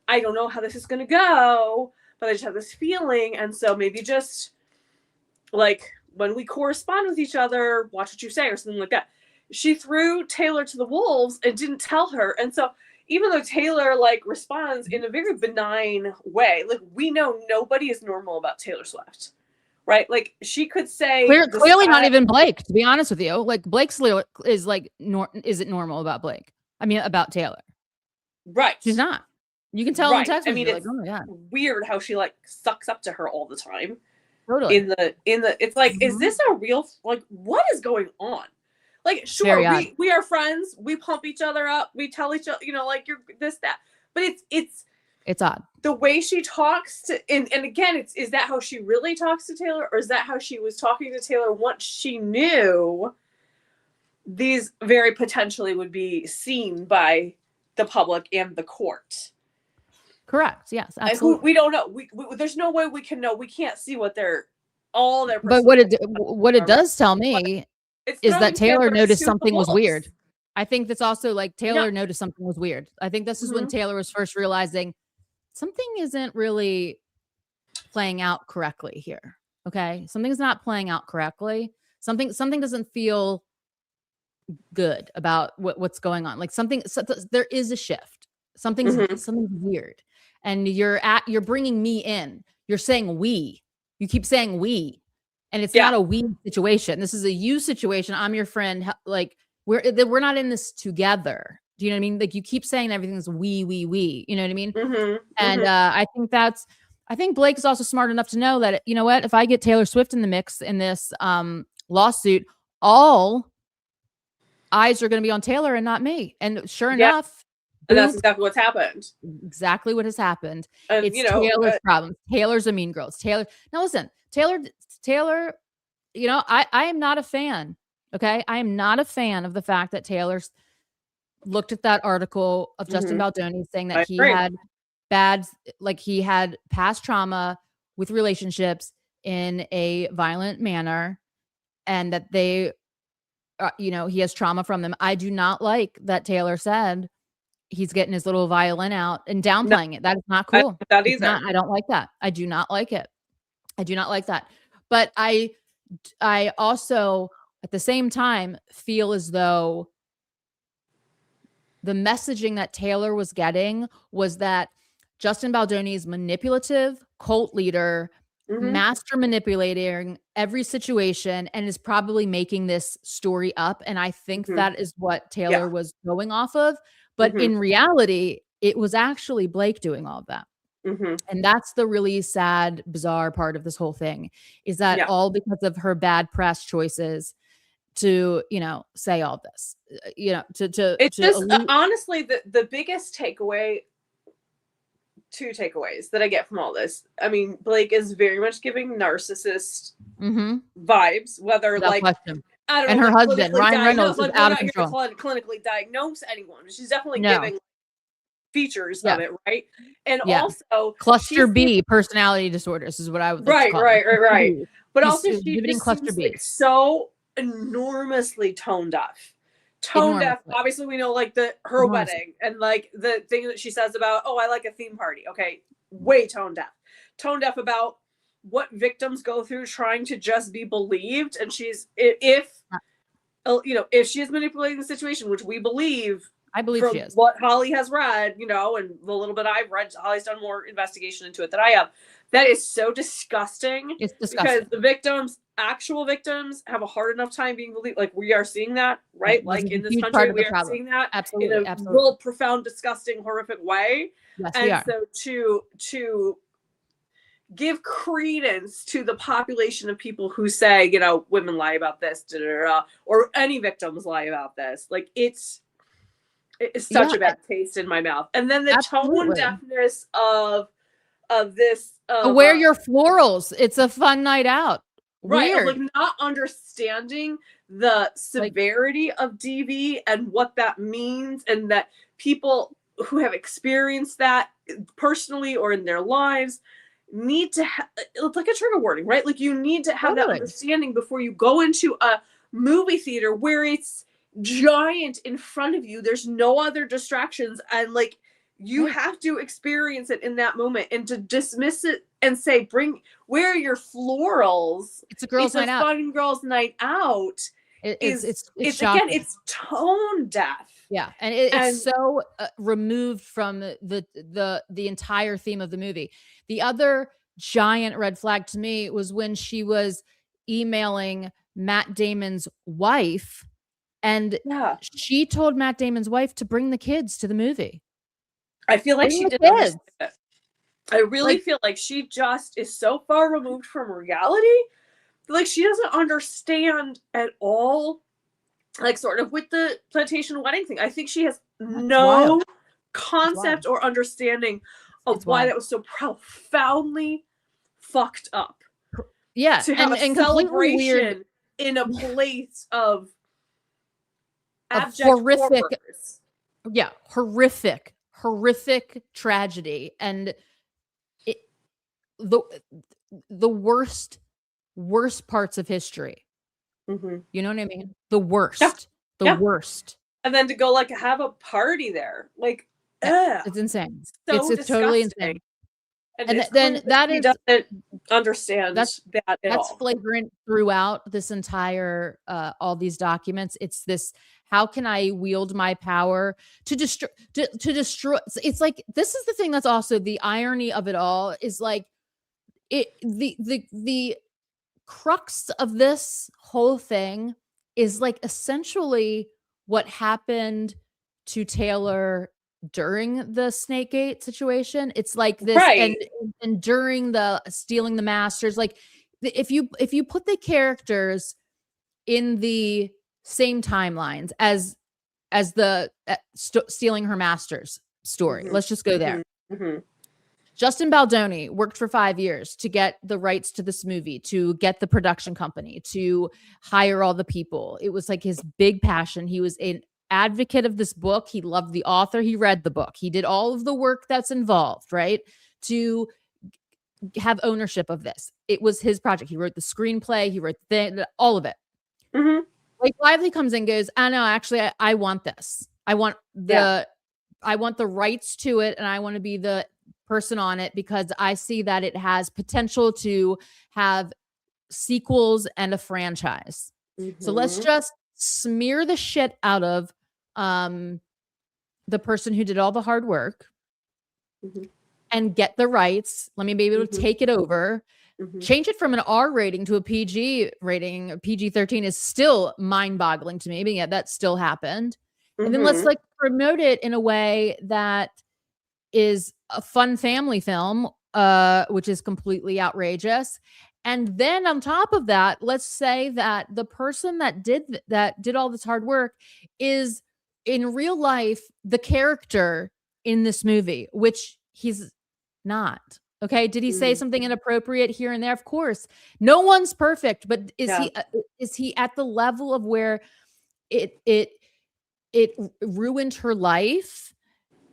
I don't know how this is going to go, but I just have this feeling. And so maybe just like when we correspond with each other, watch what you say or something like that. She threw Taylor to the wolves and didn't tell her. And so even though Taylor like responds in a very benign way, like, we know nobody is normal about Taylor Swift. Right? Like, she could say
clearly not even Blake, to be honest with you. Like, Blake's is like, isn't normal about Blake. I mean, about Taylor.
Right.
She's not. You can tell in text.
I mean, it's
like, oh my God.
Weird how she like sucks up to her all the time.
Totally.
In the it's like, is this a real, like, what is going on? Like, sure, we are friends, we pump each other up, we tell each other, like, you're this, that. But it's
odd.
The way she talks to, and again, is that how she really talks to Taylor, or is that how she was talking to Taylor once she knew these very potentially would be seen by the public and the court?
Correct. Yes, absolutely.
We don't know. We there's no way we can know. We can't see what all their.
But what it does tell me is that Taylor noticed something was weird. I think that's also like Taylor noticed something was weird. I think this is when Taylor was first realizing something isn't really playing out correctly here. Okay. Something's not playing out correctly. Something doesn't feel good about what's going on. Like there is a shift. Something's weird. And you're bringing me in. You're saying we. You keep saying we. And it's not a we situation. This is a you situation. I'm your friend. Like, we're not in this together. Do you know what I mean? Like, you keep saying everything's we. You know what I mean? And I think Blake is also smart enough to know that, you know what, if I get Taylor Swift in the mix in this lawsuit, all eyes are going to be on Taylor and not me. And sure enough,
and that's exactly what's happened.
Exactly what has happened. And, it's Taylor's problem. Taylor's a mean girl. It's Taylor. Now listen, Taylor, I am not a fan. Okay. I am not a fan of the fact that Taylor's looked at that article of Justin Baldoni saying that he had past trauma with relationships in a violent manner, and that they, he has trauma from them. I do not like that Taylor said he's getting his little violin out and downplaying it. That is not cool.
That either.
I don't like that. I do not like it. I do not like that. But I also at the same time feel as though the messaging that Taylor was getting was that Justin Baldoni is manipulative, cult leader, master manipulating every situation, and is probably making this story up. And I think that is what Taylor was going off of. But in reality, it was actually Blake doing all of that. And that's the really sad, bizarre part of this whole thing, is that all because of her bad press choices to, you know, say all this, you know,
it's just honestly the biggest takeaway, two takeaways that I get from all this. I mean, Blake is very much giving narcissist vibes, whether
without
like
question.
I don't
and
know,
her
like,
husband Ryan Reynolds is
like,
out
we're
of
not
control.
here to clinically diagnose anyone. She's definitely giving features of it, right? And also
cluster B personality disorders is what I would like to call
right. But
she's
also she
exhibiting
just
cluster
seems
B.
like so enormously tone deaf. Tone deaf. Obviously, we know like her wedding and like the thing that she says about, oh, I like a theme party. Okay, way tone deaf. Tone deaf about what victims go through trying to just be believed. And she's if she is manipulating the situation, which we believe.
I believe she is.
What Holly has read, you know, and the little bit I've read, Holly's done more investigation into it than I have. That is so disgusting.
It's disgusting.
Because the victims, actual victims, have a hard enough time being believed. Like, we are seeing that, right? Like, in this country, we are seeing that in a real profound, disgusting, horrific way.
Yes,
and
we are.
So to give credence to the population of people who say, you know, women lie about this, or any victims lie about this. Like, it's such a bad taste in my mouth. And then the tone deafness of this
wear your florals, it's a fun night out.
Weird. Like not understanding the severity of DV and what that means, and that people who have experienced that personally or in their lives need to it's like a trigger warning, right? Like you need to have that understanding before you go into a movie theater where it's giant in front of you. There's no other distractions, and like you have to experience it in that moment. And to dismiss it and say, wear your florals,
it's a girls' night out,
fun girls' night out,
it's
again, it's tone deaf.
Yeah, and it's so removed from the entire theme of the movie. The other giant red flag to me was when she was emailing Matt Damon's wife, and she told Matt Damon's wife to bring the kids to the movie.
I feel like she didn't understand it. I really feel like she just is so far removed from reality. Like she doesn't understand at all. Like sort of with the plantation wedding thing. I think she has no concept or understanding of why that was so profoundly fucked up.
Yeah.
To have a celebration in a place of abject
horrific
horrors.
Yeah, horrific tragedy, and the worst parts of history. You know what I mean? The worst. Worst.
And then to go like have a party there, like
it's insane.
So
it's totally insane.
And then that is doesn't understand that at
that's
all.
Flagrant throughout this entire all these documents. It's this: how can I wield my power to destroy? To destroy? It's like, this is the thing that's also the irony of it all, is like the crux of this whole thing is like essentially what happened to Taylor during the Snakegate situation. It's like this, and during the stealing the masters, like if you put the characters in the same timelines as the stealing her masters story, let's just go there. Justin Baldoni worked for 5 years to get the rights to this movie, to get the production company, to hire all the people. It was like his big passion. He was an advocate of this book. He loved the author. He read the book. He did all of the work that's involved, right? To have ownership of this. It was his project. He wrote the screenplay. He wrote all of it. Like Lively comes in and goes, "I know, actually, I want this. I want the rights to it, and I want to be the person on it because I see that it has potential to have sequels and a franchise. So let's just smear the shit out of the person who did all the hard work and get the rights. Let me be able to take it over. Change it from an R rating to a PG rating. A PG-13 is still mind-boggling to me, but yet that still happened. And then let's like promote it in a way that is a fun family film, which is completely outrageous. And then on top of that, let's say that the person that did all this hard work is in real life the character in this movie, which he's not. Okay. Did he say something inappropriate here and there? Of course. No one's perfect, but is he at the level of where it ruined her life?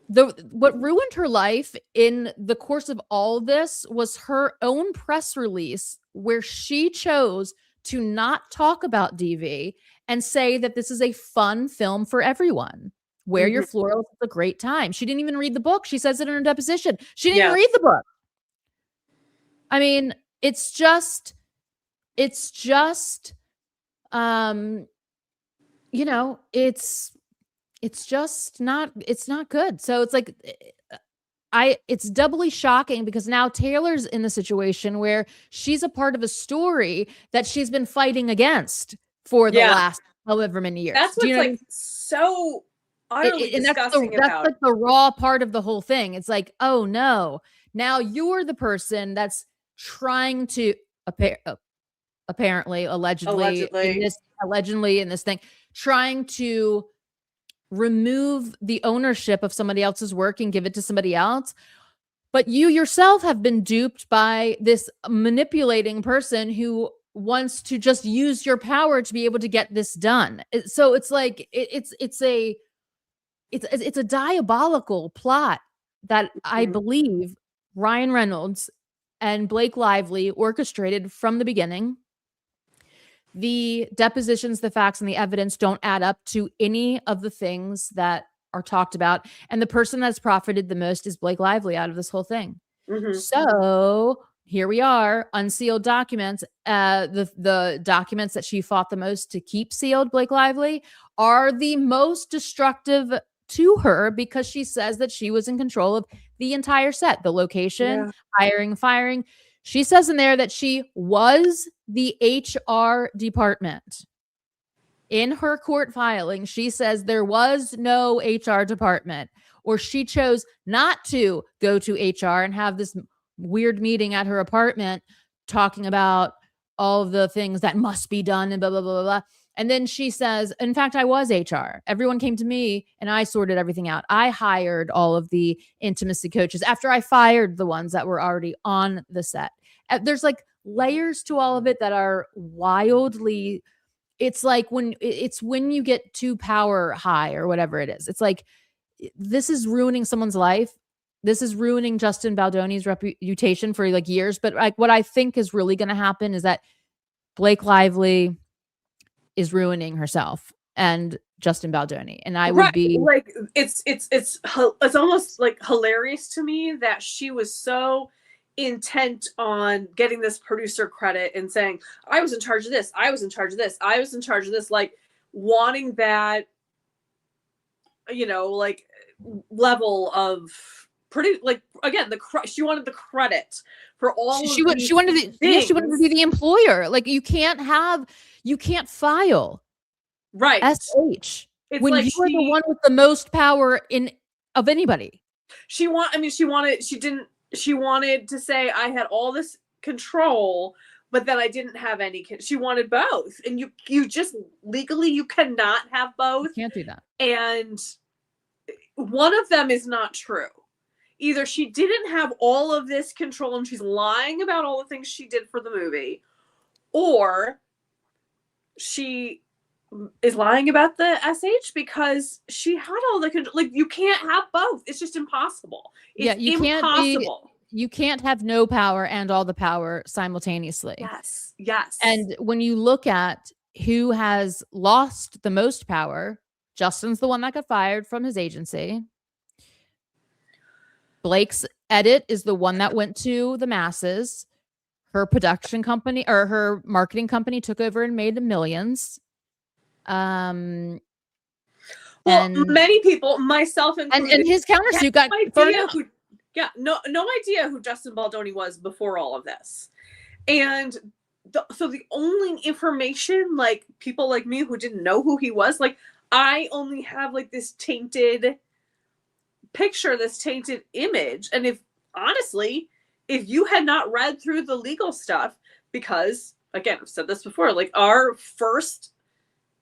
What ruined her life in the course of all this was her own press release where she chose to not talk about DV and say that this is a fun film for everyone. Wear your florals. It's a great time. She didn't even read the book. She says it in her deposition. She didn't even read the book. I mean, it's just, you know, it's just not, it's not good. So it's like, it's doubly shocking because now Taylor's in the situation where she's a part of a story that she's been fighting against for the last however many years.
That's what's like so utterly disgusting about.
That's like the raw part of the whole thing. It's like, oh no, now you're the person that's trying to allegedly in this thing, trying to remove the ownership of somebody else's work and give it to somebody else. But you yourself have been duped by this manipulating person who wants to just use your power to be able to get this done. So it's like, it's a diabolical plot that I believe Ryan Reynolds and Blake Lively orchestrated from the beginning. The depositions, the facts, and the evidence don't add up to any of the things that are talked about. And the person that's profited the most is Blake Lively out of this whole thing. So here we are, unsealed documents. The documents that she fought the most to keep sealed, Blake Lively, are the most destructive to her because she says that she was in control of the entire set, the location, hiring, firing. She says in there that she was the HR department. In her court filing, she says there was no HR department, or she chose not to go to HR and have this weird meeting at her apartment talking about all of the things that must be done and blah, blah, blah, blah, blah. And then she says, in fact, I was HR. Everyone came to me and I sorted everything out. I hired all of the intimacy coaches after I fired the ones that were already on the set. There's like layers to all of it that are wildly, it's like when you get too power high or whatever it is. It's like, this is ruining someone's life. This is ruining Justin Baldoni's reputation for like years. But like what I think is really going to happen is that Blake Lively is ruining herself and Justin Baldoni. And I would be
like, it's almost like hilarious to me that she was so intent on getting this producer credit and saying, I was in charge of this. I was in charge of this. I was in charge of this. Like wanting that, you know, like level of pretty, like, again, she wanted the credit for all
she wanted to be the employer. Like you can't file SH when like you are the one with the most power of anybody.
She wanted to say I had all this control, but then I didn't have any. She wanted both, and you just legally you cannot have both.
You can't do that.
And one of them is not true. Either she didn't have all of this control and she's lying about all the things she did for the movie, or she is lying about the SH because she had all the control. Like you can't have both. It's just impossible. It's impossible.
You can't have no power and all the power simultaneously.
Yes.
And when you look at who has lost the most power, Justin's the one that got fired from his agency. Blake's edit is the one that went to the masses. Her production company or her marketing company took over and made millions.
Well,
And
many people, myself included,
and his countersuit got thrown out.
No idea who Justin Baldoni was before all of this. And so the only information, like people like me who didn't know who he was, like I only have like this tainted picture, this tainted image. And if honestly, if you had not read through the legal stuff, because again, I've said this before, like our first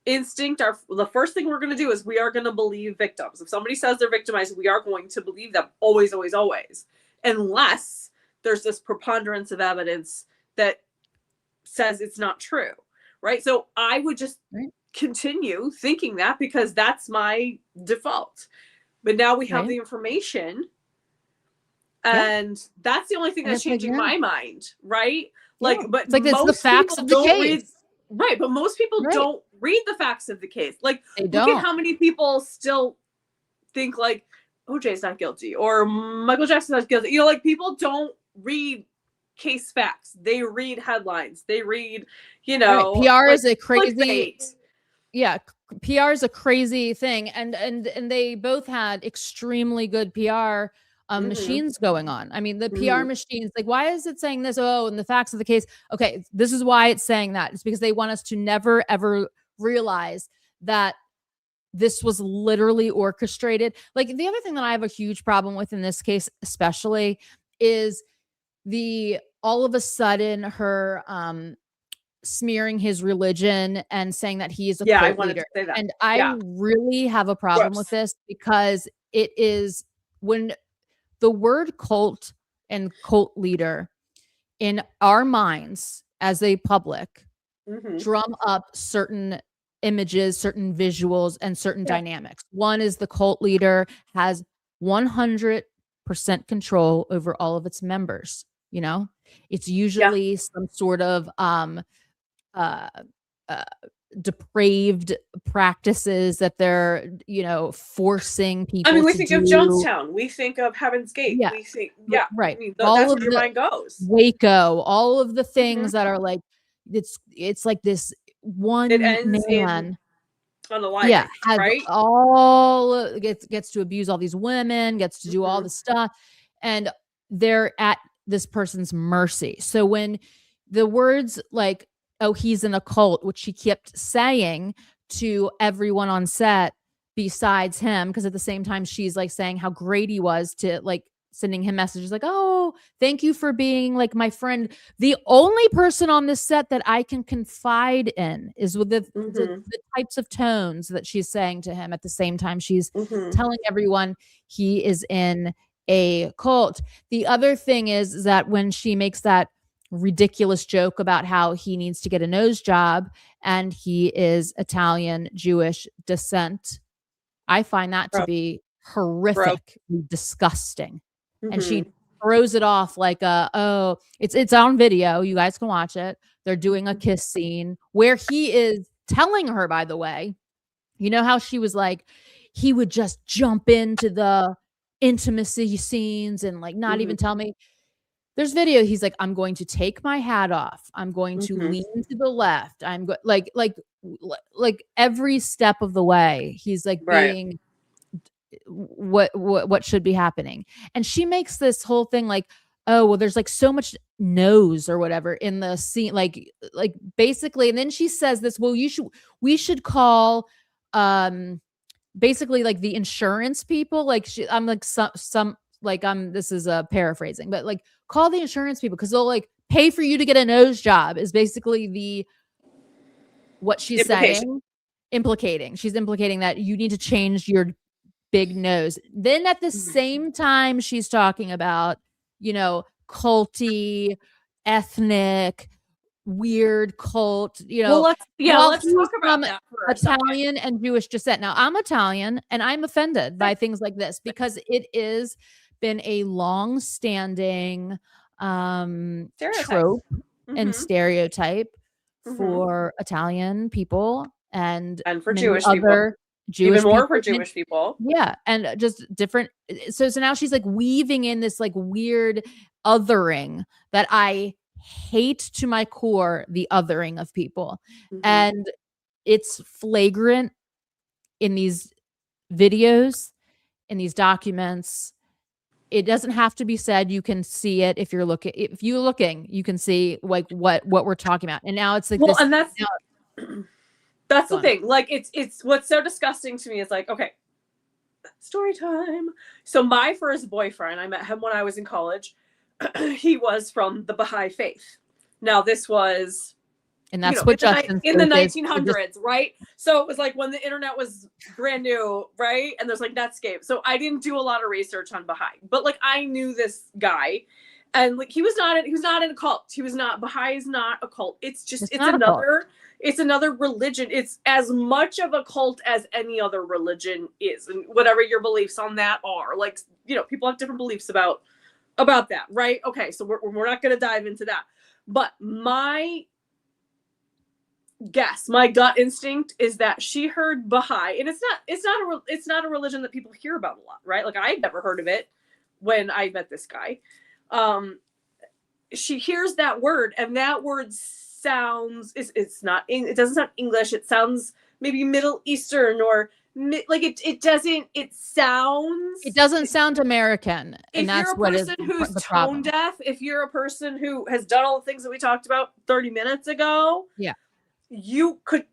instinct, the first thing we're going to do is we are going to believe victims. If somebody says they're victimized, we are going to believe them always, always, always, unless there's this preponderance of evidence that says it's not true, right? So I would just continue thinking that because that's my default. But now we have the information, and that's the only thing that's changing my mind, right? Like, but
it's like it's the facts of the case.
Right, but most people don't read the facts of the case. Like,
look
at how many people still think like OJ's not guilty or Michael Jackson's not guilty. You know, like people don't read case facts. They read headlines. They read, you know,
PR
like,
is a crazy.
clickbait.
Yeah, PR is a crazy thing, and they both had extremely good PR machines going on. I mean, the PR machines, like, why is it saying this? Oh, and the facts of the case. Okay, this is why it's saying that. It's because they want us to never ever realize that this was literally orchestrated. Like, the other thing that I have a huge problem with in this case, especially, is all of a sudden her smearing his religion and saying that he is a cult leader. And I really have a problem with this because it is when the word cult and cult leader in our minds as a public drum up certain images, certain visuals, and certain dynamics. One is the cult leader has 100% control over all of its members. You know, it's usually some sort of depraved practices that they're, you know, forcing people.
I mean, we think of Jonestown, we think of Heaven's Gate, we think,
right.
I mean, that's where your mind goes.
Waco, all of the things that are like, it's like this one
it ends
man
on the line, right?
All gets to abuse all these women, gets to do all the stuff, and they're at this person's mercy. So when the words like, oh, he's in a cult, which she kept saying to everyone on set besides him, because at the same time she's like saying how great he was, to like sending him messages like, oh, thank you for being like my friend. The only person on this set that I can confide in is with the types of tones that she's saying to him at the same time she's telling everyone he is in a cult. The other thing is that when she makes that ridiculous joke about how he needs to get a nose job and he is Italian Jewish descent, I find that to be horrifically disgusting. And she throws it off like oh, it's on video, you guys can watch it. They're doing a kiss scene where he is telling her, by the way, you know how she was like, he would just jump into the intimacy scenes and like not even tell me. There's video. He's like, I'm going to take my hat off. I'm going to lean to the left. I'm like every step of the way. He's like being what should be happening. And she makes this whole thing like, oh, well, there's like so much nose or whatever in the scene, like basically. And then she says this, well, we should call basically like the insurance people. Like I'm like some like this is a paraphrasing, but like call the insurance people because they'll like pay for you to get a nose job is basically what she's saying. She's implicating that you need to change your big nose. Then at the same time, she's talking about, you know, culty, ethnic, weird cult, you know.
Well, let's talk about that for
Italian and Jewish descent. Now, I'm Italian and I'm offended by things like this because it is been a long-standing trope and stereotype for Italian people and
for Jewish people,
Jewish
more
people.
for Jewish people.
Yeah, and just different. So now she's like weaving in this like weird othering that I hate to my core, the othering of people. And it's flagrant in these videos, in these documents. It doesn't have to be said. You can see it if you're looking. If you're looking, you can see like what we're talking about. And now it's like this.
And that's
now,
that's the thing. Like it's what's so disgusting to me is like, okay, story time. So my first boyfriend, I met him when I was in college. He was from the Baha'i faith. Now this was,
and that's what Justin
in the 1900s, right? So it was like when the internet was brand new, right? And there's like Netscape. So I didn't do a lot of research on Baha'i, but like I knew this guy, and like he was not in a cult. He was not. Baha'i is not a cult. It's another religion. It's as much of a cult as any other religion is, and whatever your beliefs on that are. Like, people have different beliefs about that, right? Okay, so we're not going to dive into that. But my guess, my gut instinct is that she heard Baha'i, and it's not a religion that people hear about a lot, right? Like I had never heard of it when I met this guy. She hears that word, and that word sounds it doesn't sound English. It sounds maybe Middle Eastern or like it doesn't
sound American. And that's what is
the person who's tone deaf, if you're a person who has done all the things that we talked about 30 minutes ago,
yeah,
you're going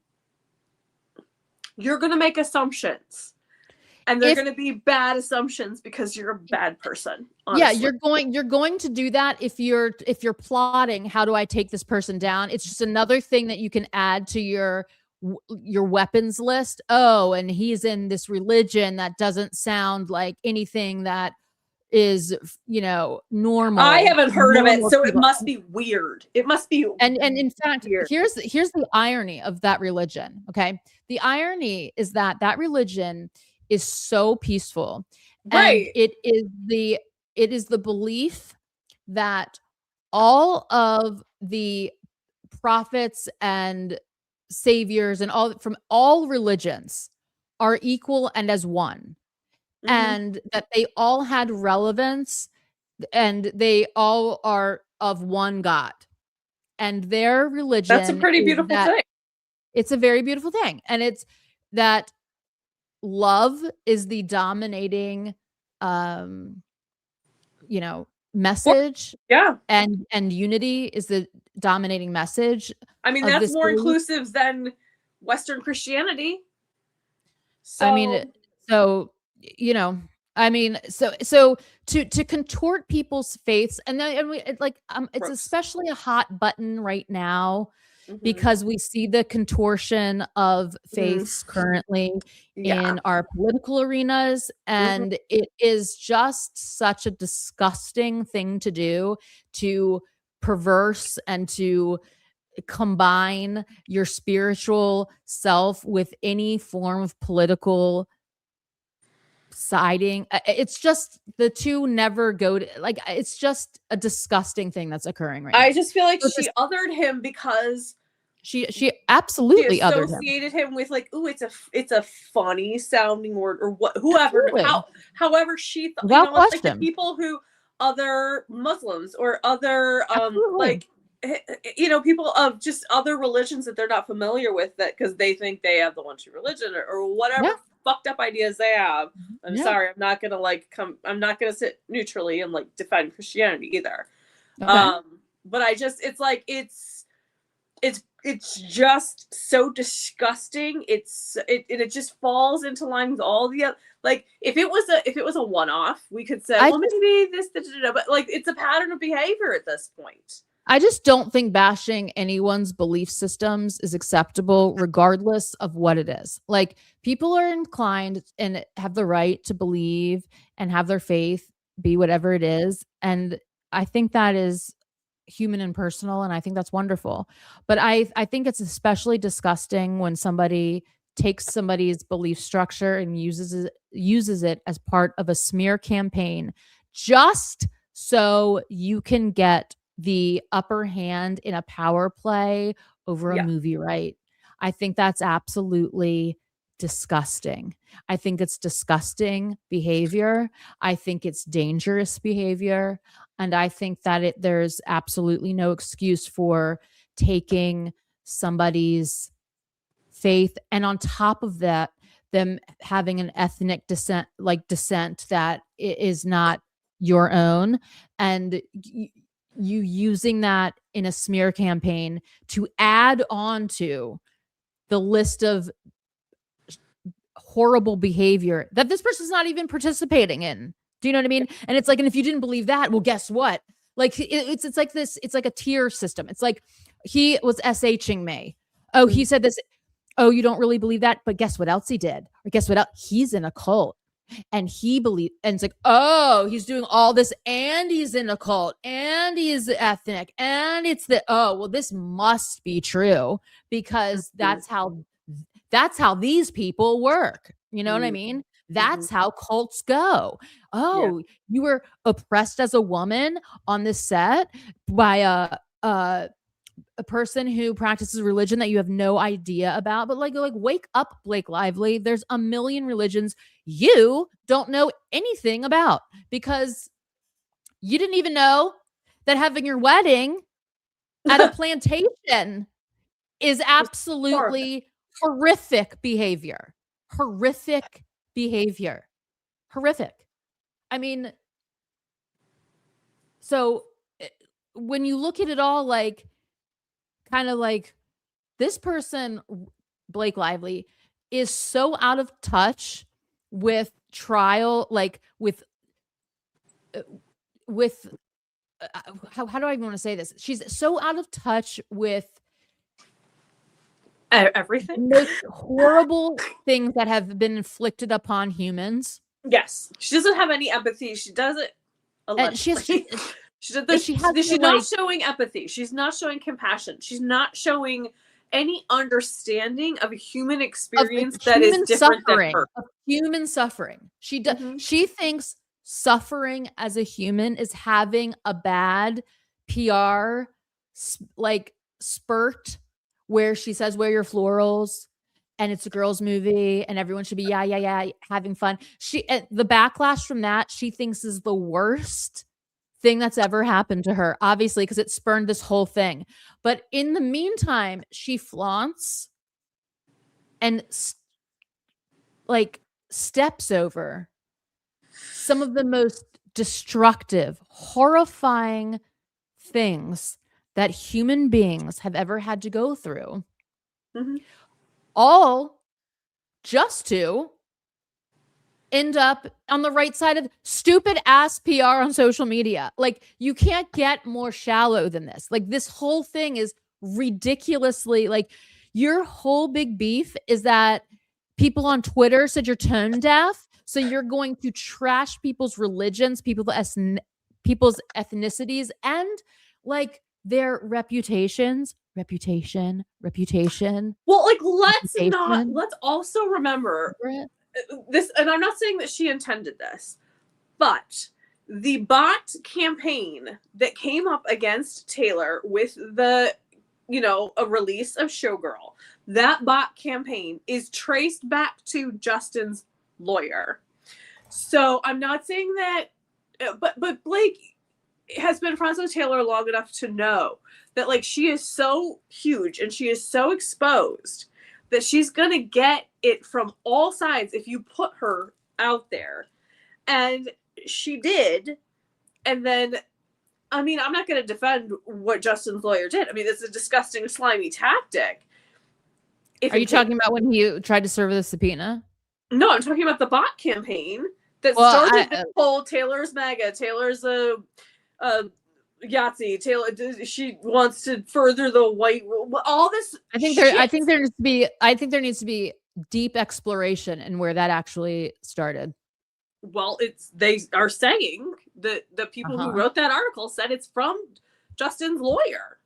to make assumptions, and they're going to be bad assumptions because you're a bad person. Honestly.
Yeah, you're going to do that if you're plotting, how do I take this person down? It's just another thing that you can add to your weapons list. Oh, and he's in this religion that doesn't sound like anything that is, normal.
I haven't heard of it, so it must be weird. It must be
and in fact, here's the irony of that religion. Okay, the irony is that religion is so peaceful,
right?
And it is the belief that all of the prophets and saviors and all from all religions are equal and as one, and that they all had relevance, and they all are of one God, and their religion.
That's a pretty beautiful thing.
It's a very beautiful thing, and it's that love is the dominating message.
Yeah.
And unity is the dominating message.
I mean, that's more inclusive than Western Christianity.
So, so to contort people's faiths, and it's especially a hot button right now, because we see the contortion of faiths currently in our political arenas, and it is just such a disgusting thing to do, to perverse and to combine your spiritual self with any form of political siding. It's just the two never go to, like, it's just a disgusting thing that's occurring right now.
I just feel like she othered him because
she absolutely
associated him with like, ooh, it's a funny sounding word, or whoever, however she thought, like the people who, other Muslims or other people of just other religions that they're not familiar with, that because they think they have the one true religion, or whatever fucked up ideas they have. I'm sorry, I'm not gonna sit neutrally and like defend Christianity either. Okay. But it's just so disgusting. It just falls into line with all the other, like if it was a one-off, we could say, maybe this, but like it's a pattern of behavior at this point.
I just don't think bashing anyone's belief systems is acceptable, regardless of what it is. Like, people are inclined and have the right to believe and have their faith be whatever it is. And I think that is human and personal, and I think that's wonderful. But I think it's especially disgusting when somebody takes somebody's belief structure and uses it as part of a smear campaign, just so you can get the upper hand in a power play over a movie, right? I think that's absolutely disgusting. I think it's disgusting behavior. I think it's dangerous behavior. And I think that there's absolutely no excuse for taking somebody's faith, and on top of that, them having an ethnic descent that is not your own, and you using that in a smear campaign to add on to the list of horrible behavior that this person's not even participating in. Do you know what I mean? And it's like, and if you didn't believe that, well, guess what? Like it's like this, it's like a tier system. It's like he was SHing me. Oh, he said this. Oh, you don't really believe that? But guess what else he did? Or guess what else? He's in a cult. And he believed, and it's like, oh, he's doing all this, and he's in a cult, and he's ethnic, and it's well, this must be true because that's how these people work. You know what I mean? That's how cults go. Oh, you were oppressed as a woman on this set by a person who practices religion that you have no idea about. But like wake up, Blake Lively. There's a million religions you don't know anything about because you didn't even know that having your wedding at a plantation is absolutely horrific behavior. Horrific behavior. Horrific. I mean, so when you look at it all, like, kind of like this person, Blake Lively, is so out of touch with trial, like with how do I even want to say this? She's so out of touch with
everything.
Most horrible things that have been inflicted upon humans.
Yes, she doesn't have any empathy. She doesn't. She's not showing empathy. She's not showing compassion. She's not showing any understanding of a human experience that is different than her.
Of human suffering. She does. She thinks suffering as a human is having a bad PR like spurt where she says, "Wear your florals," and it's a girls' movie, and everyone should be yeah having fun. The backlash from that she thinks is the worst thing that's ever happened to her, obviously, because it spurned this whole thing. But in the meantime, she flaunts and steps over some of the most destructive, horrifying things that human beings have ever had to go through. All just to end up on the right side of stupid ass PR on social media. Like, you can't get more shallow than this. Like, this whole thing is ridiculously, like, your whole big beef is that people on Twitter said you're tone deaf, so you're going to trash people's religions, people's ethnicities, and like their reputation.
Well, like, let's also remember this, and I'm not saying that she intended this, but the bot campaign that came up against Taylor with a release of Showgirl, that bot campaign is traced back to Justin's lawyer. So I'm not saying that, but Blake has been friends with Taylor long enough to know that, like, she is so huge and she is so exposed that she's going to get it from all sides if you put her out there. And she did. And then, I mean, I'm not going to defend what Justin's lawyer did. I mean, it's a disgusting, slimy tactic.
Are you talking about when he tried to serve the subpoena?
No, I'm talking about the bot campaign that started this whole Taylor's MAGA, Taylor's Yahtzee, Taylor, she wants to further the white, all this. I think
there needs to be deep exploration in where that actually started.
Well, they are saying that the people who wrote that article said it's from Justin's lawyer.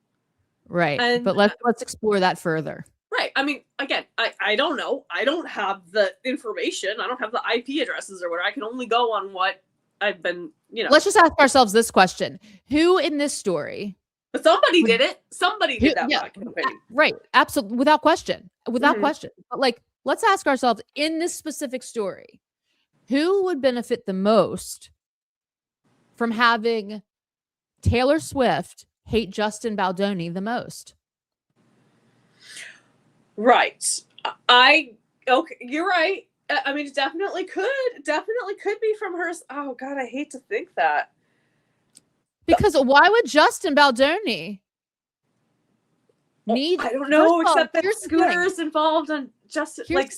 Right. And, but let's explore that further.
Right. I mean, again, I don't know. I don't have the information. I don't have the IP addresses or whatever. I can only go on what I've been,
Let's just ask ourselves this question. Who in this story?
But somebody did it. Somebody did that campaign.
Right. Absolutely. Without question. But like, let's ask ourselves in this specific story, who would benefit the most from having Taylor Swift hate Justin Baldoni the most?
Right. Okay, you're right. I mean, it definitely could be from her. Oh God, I hate to think that.
Because why would Justin Baldoni need?
I don't know, except that
here's the
Scooter's involved on Justin. Like,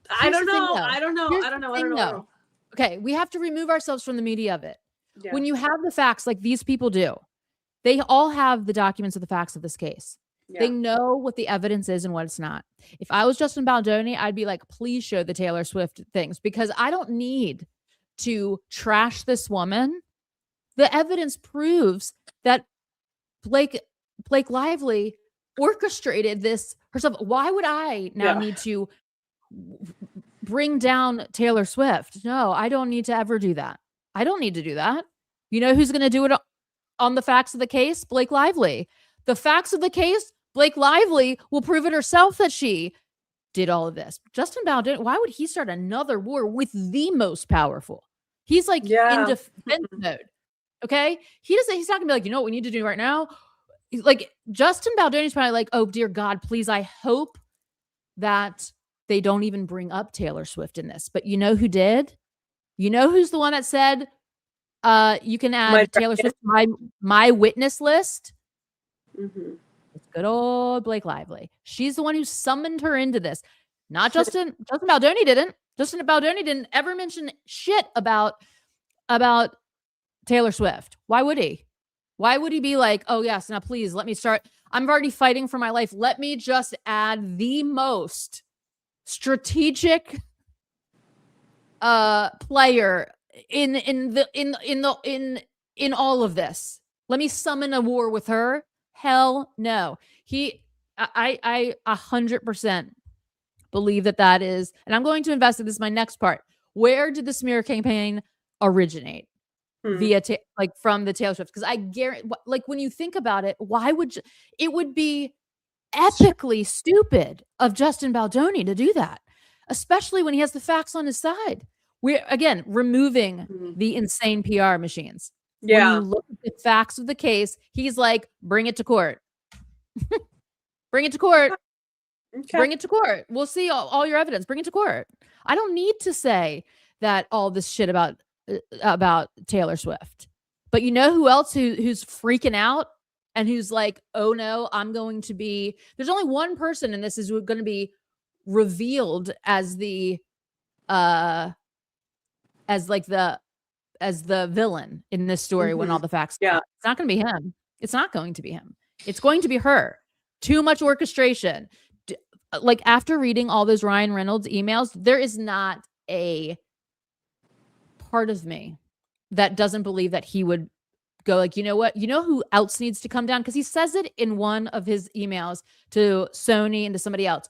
I don't know. I don't know.
Okay, we have to remove ourselves from the media of it.
Yeah.
When you have the facts like these people do, they all have the documents of the facts of this case.
Yeah.
They know what the evidence is and what it's not. If I was Justin Baldoni, I'd be like, please show the Taylor Swift things, because I don't need to trash this woman. The evidence proves that Blake Lively orchestrated this herself. Why would I now need to bring down Taylor Swift? No, I don't need to ever do that. I don't need to do that. You know who's going to do it on the facts of the case? Blake Lively. The facts of the case, Blake Lively will prove it herself that she did all of this. Justin Baldoni, why would he start another war with the most powerful? He's like in defense mode. Okay. He's not gonna be like, you know what we need to do right now? Like, Justin Baldoni's probably like, oh dear God, please, I hope that they don't even bring up Taylor Swift in this. But you know who did? You know who's the one that said, you can add Taylor Swift to my witness list?
Mm-hmm.
It's good old Blake Lively. She's the one who summoned her into this. Not Justin. Justin Baldoni didn't. Justin Baldoni didn't ever mention shit about Taylor Swift. Why would he? Why would he be like, oh yes, now please let me start. I'm already fighting for my life. Let me just add the most strategic player in all of this. Let me summon a war with her. Hell no. I 100% believe that is, and I'm going to invest in this. My next part. Where did the smear campaign originate? Via from the Taylor Swift? Because I guarantee, like, when you think about it, why would it would be epically stupid of Justin Baldoni to do that, especially when he has the facts on his side. We're again removing the insane PR machines.
Yeah.
When you look at the facts of the case, he's like, bring it to court. Bring it to court. Okay. Bring it to court. We'll see all your evidence. Bring it to court. I don't need to say that all this shit about Taylor Swift. But you know who else who's freaking out and who's like, oh no, I'm going to be, there's only one person, and this is going to be revealed as the villain in this story when all the facts come out. It's not going to be him. It's not going to be him. It's going to be her. Too much orchestration. Like, after reading all those Ryan Reynolds emails, there is not a part of me that doesn't believe that he would go like, you know what? You know who else needs to come down? Because he says it in one of his emails to Sony and to somebody else.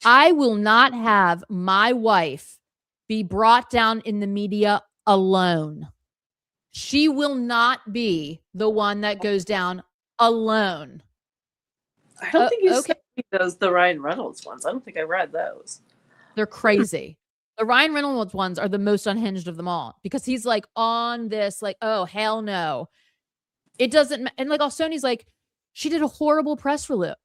I will not have my wife be brought down in the media alone. She will not be the one that goes down alone.
I don't think you sent me the Ryan Reynolds ones. I don't think I read those.
They're crazy. The Ryan Reynolds ones are the most unhinged of them all, because he's like on this, like, oh, hell no. It doesn't. And like, all Sony's like, she did a horrible press press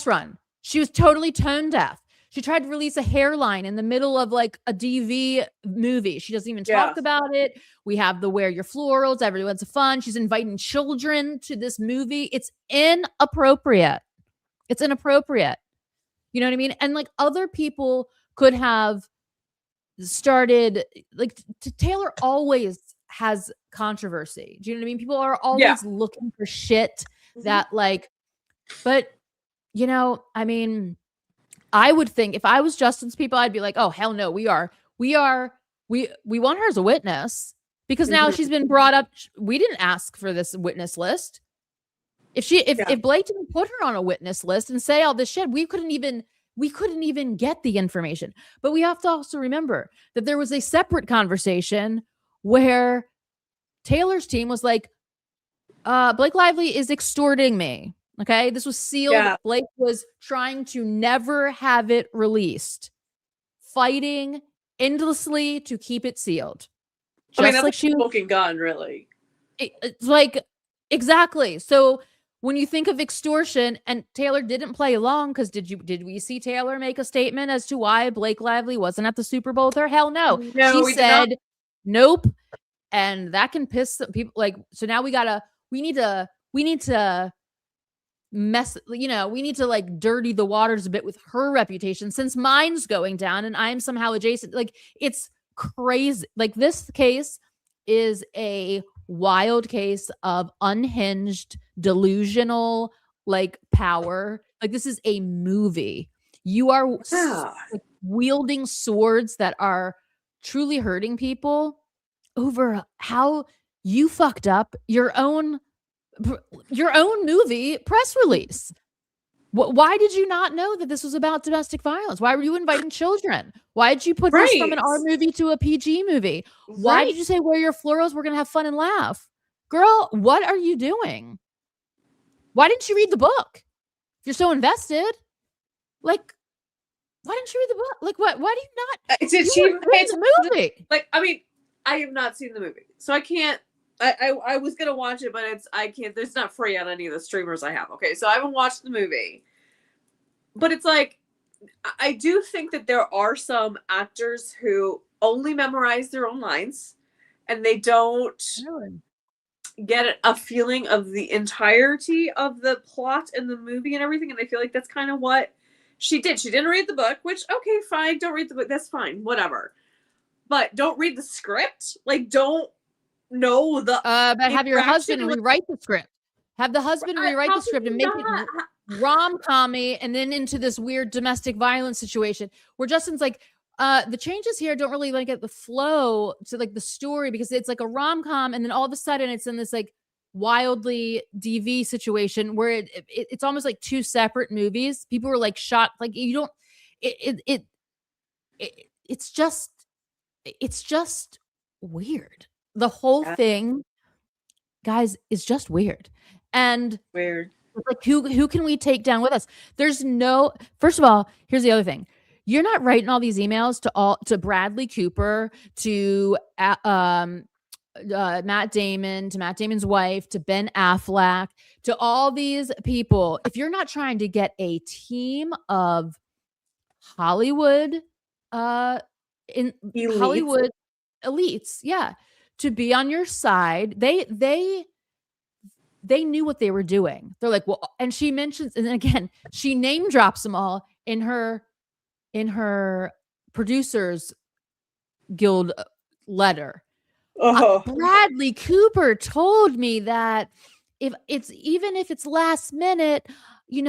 run. She was totally tone deaf. She tried to release a hairline in the middle of like a DV movie. She doesn't even talk about it. We have the wear your florals. Everyone's fun. She's inviting children to this movie. It's inappropriate. It's inappropriate. You know what I mean? And like, other people could have started, like, Taylor always has controversy. Do you know what I mean? People are always looking for shit that like, but you know, I mean, I would think if I was Justin's people, I'd be like, oh, hell no, we want her as a witness, because now she's been brought up. We didn't ask for this witness list. If Blake didn't put her on a witness list and say all this shit, we couldn't even get the information. But we have to also remember that there was a separate conversation where Taylor's team was like, Blake Lively is extorting me. Okay, this was sealed.
Yeah.
Blake was trying to never have it released, fighting endlessly to keep it sealed.
I mean,
Just
that's
like
like
she
a
was,
smoking gun, really.
it's like exactly. So when you think of extortion, and Taylor didn't play along, because did we see Taylor make a statement as to why Blake Lively wasn't at the Super Bowl with her? Hell no.
No,
She
we did not.
said nope, and that can piss some people. Like, so now we need to mess, we need to like dirty the waters a bit with her reputation, since mine's going down and I'm somehow adjacent. Like, it's crazy. Like, this case is a wild case of unhinged, delusional, like, power. Like, this is a movie. You are
Yeah.
wielding swords that are truly hurting people over how you fucked up your own movie press release. Why did you not know that this was about domestic violence? Why were you inviting children? Why did you put this from an R movie to a PG movie? Why did you say wear your florals? We're going to have fun and laugh. Girl, what are you doing? Why didn't you read the book? If you're so invested, like, why didn't you read the book? Like, what? Why do you not?
Did she even pay
the movie?
Like, I mean, I have not seen the movie, so I can't. I was gonna watch it, but I can't. It's not free on any of the streamers I have. Okay, so I haven't watched the movie, but it's like, I do think that there are some actors who only memorize their own lines, and they don't get a feeling of the entirety of the plot and the movie and everything. And I feel like that's kind of what she did. She didn't read the book, which, okay, fine. Don't read the book. That's fine. Whatever. But don't read the script. Like, don't know the
but have your husband rewrite the script. Have the husband rewrite the script and make it rom-commy, and then into this weird domestic violence situation where Justin's like, the changes here don't really like get the flow to like the story, because it's like a rom-com, and then all of a sudden it's in this like wildly DV situation where it's almost like two separate movies. People were like shocked, like, you don't it's just weird. The whole thing, guys, is just weird. And
weird.
Like, who can we take down with us? There's no. First of all, here's the other thing. You're not writing all these emails to Bradley Cooper, to Matt Damon, to Matt Damon's wife, to Ben Affleck, to all these people. If you're not trying to get a team of Hollywood, Hollywood elites, yeah, to be on your side, they knew what they were doing. They're like, well, and she mentions, and again, she name drops them all in her producers guild letter. Bradley Cooper told me that if it's last minute, he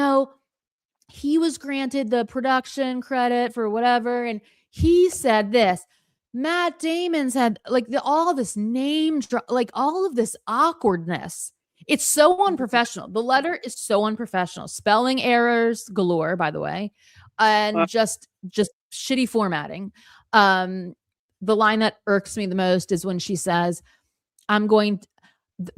was granted the production credit for whatever, and he said this. Matt Damon said, like, all this name drop, like all of this awkwardness. It's so unprofessional. The letter is so unprofessional. Spelling errors galore, by the way, and just shitty formatting. The line that irks me the most is when she says,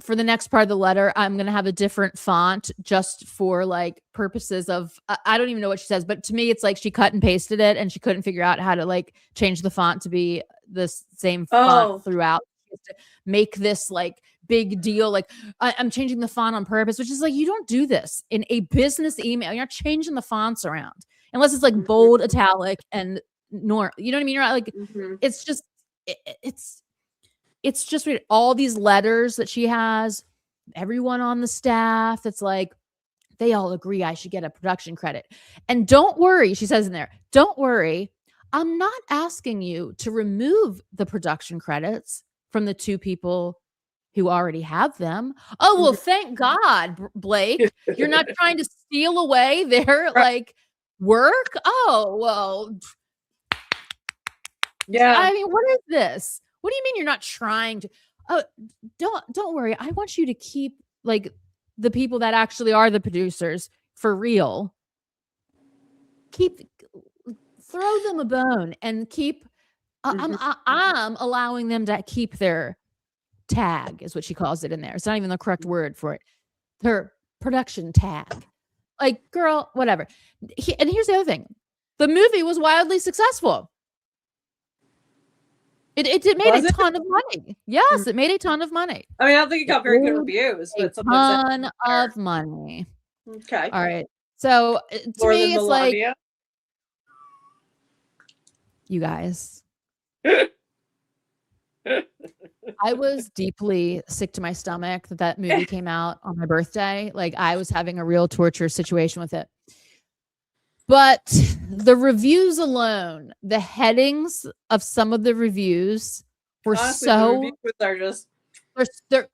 for the next part of the letter, I'm going to have a different font just for like purposes of, I don't even know what she says, but to me, it's like she cut and pasted it and she couldn't figure out how to like change the font to be the same font throughout. She has to make this like big deal. Like, I'm changing the font on purpose, which is like, you don't do this in a business email. You're not changing the fonts around unless it's like bold, italic, and you know what I mean? You're not like, it's just, it's just weird. All these letters that she has, everyone on the staff, it's like, they all agree I should get a production credit. And don't worry, she says in there, don't worry, I'm not asking you to remove the production credits from the two people who already have them. Oh, well, thank God, Blake. You're not trying to steal away their like work. Oh, well.
Yeah.
I mean, what is this? What do you mean you're not trying to? Oh, don't worry. I want you to keep like the people that actually are the producers for real. Throw them a bone and keep. I'm allowing them to keep their tag, is what she calls it in there. It's not even the correct word for it. Their production tag. Like, girl, whatever. And here's the other thing. The movie was wildly successful. It made a ton of money. Yes, it made a ton of money.
I mean, I don't think it got very good reviews, but
a ton of money.
Okay.
All right. So to me, it's like, you guys, I was deeply sick to my stomach that movie came out on my birthday. Like, I was having a real torture situation with it. But the reviews alone, the headings of some of the reviews were so they're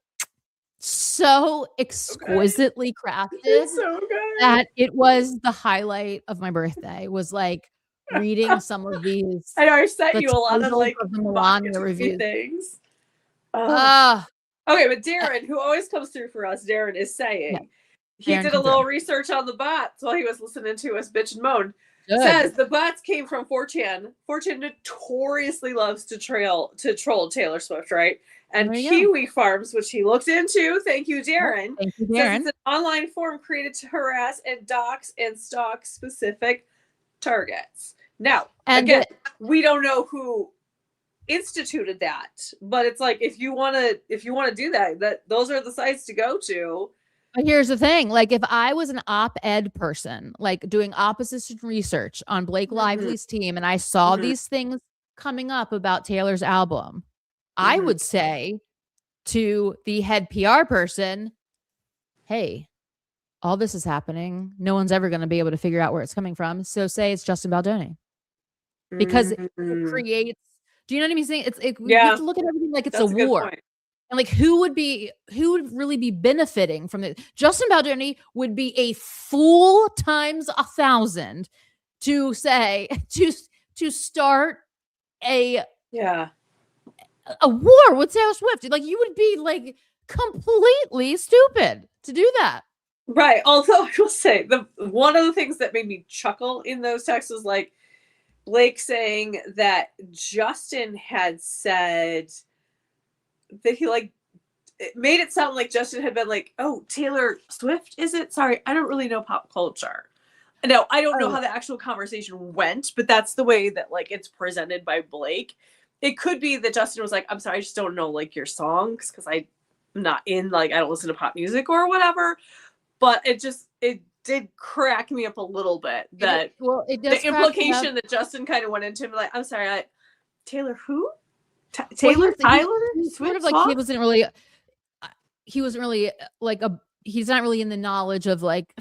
so exquisitely crafted that it was the highlight of my birthday. Was like reading some of these.
I know I sent you a lot of like
the Melania reviews.
Things. Okay, but Darren, who always comes through for us, Darren is saying he did a little research on the bots while he was listening to us bitch and moan. Says the bots came from 4chan. 4chan notoriously loves to troll Taylor Swift, right? And Kiwi Farms, which he looked into, thank you, Darren.
Thank you, Darren.
Says it's an online forum created to harass and dox and stalk specific targets. Now, again, we don't know who instituted that, but it's like if you want to do that those are the sites to go to.
But here's the thing, like if I was an op-ed person, like doing opposition research on Blake Lively's team, and I saw these things coming up about Taylor's album, I would say to the head PR person, hey, all this is happening. No one's ever going to be able to figure out where it's coming from. So say it's Justin Baldoni. Because it creates, do you know what I mean? Saying we have to look at everything like it's a war. And like who would really be benefiting from it? Justin Baldoni would be a fool times 1,000 to say to start a war with Taylor Swift. Like you would be like completely stupid to do that.
Right. Although I will say one of the things that made me chuckle in those texts was like Blake saying that Justin had said that he like it made it sound like Justin had been like, oh, Taylor Swift, is it? Sorry, I don't really know pop culture. No, I don't know how the actual conversation went, but that's the way that like it's presented by Blake. It could be that Justin was like, I'm sorry, I just don't know like your songs because I'm not in like I don't listen to pop music or whatever. But it did crack me up a little bit that the implication that Justin kind of went into like, I'm sorry, Taylor who? Taylor Swift?
Sort of like he wasn't really like he's not really in the knowledge of like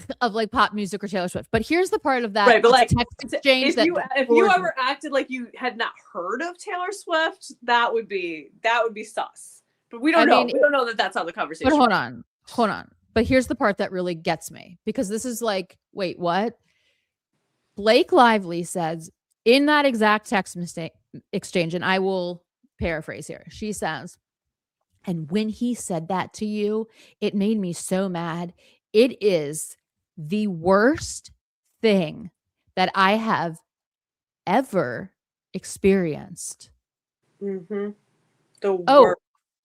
pop music or Taylor Swift. But here's the part of that
right, but like
text exchange
if you ever acted like you had not heard of Taylor Swift, that would be sus. But we don't know. We don't know that that's how the conversation.
But hold on. But here's the part that really gets me because this is like, wait, what? Blake Lively says in that exact text exchange, and I will paraphrase here. She says, and when he said that to you, it made me so mad. It is the worst thing that I have ever experienced.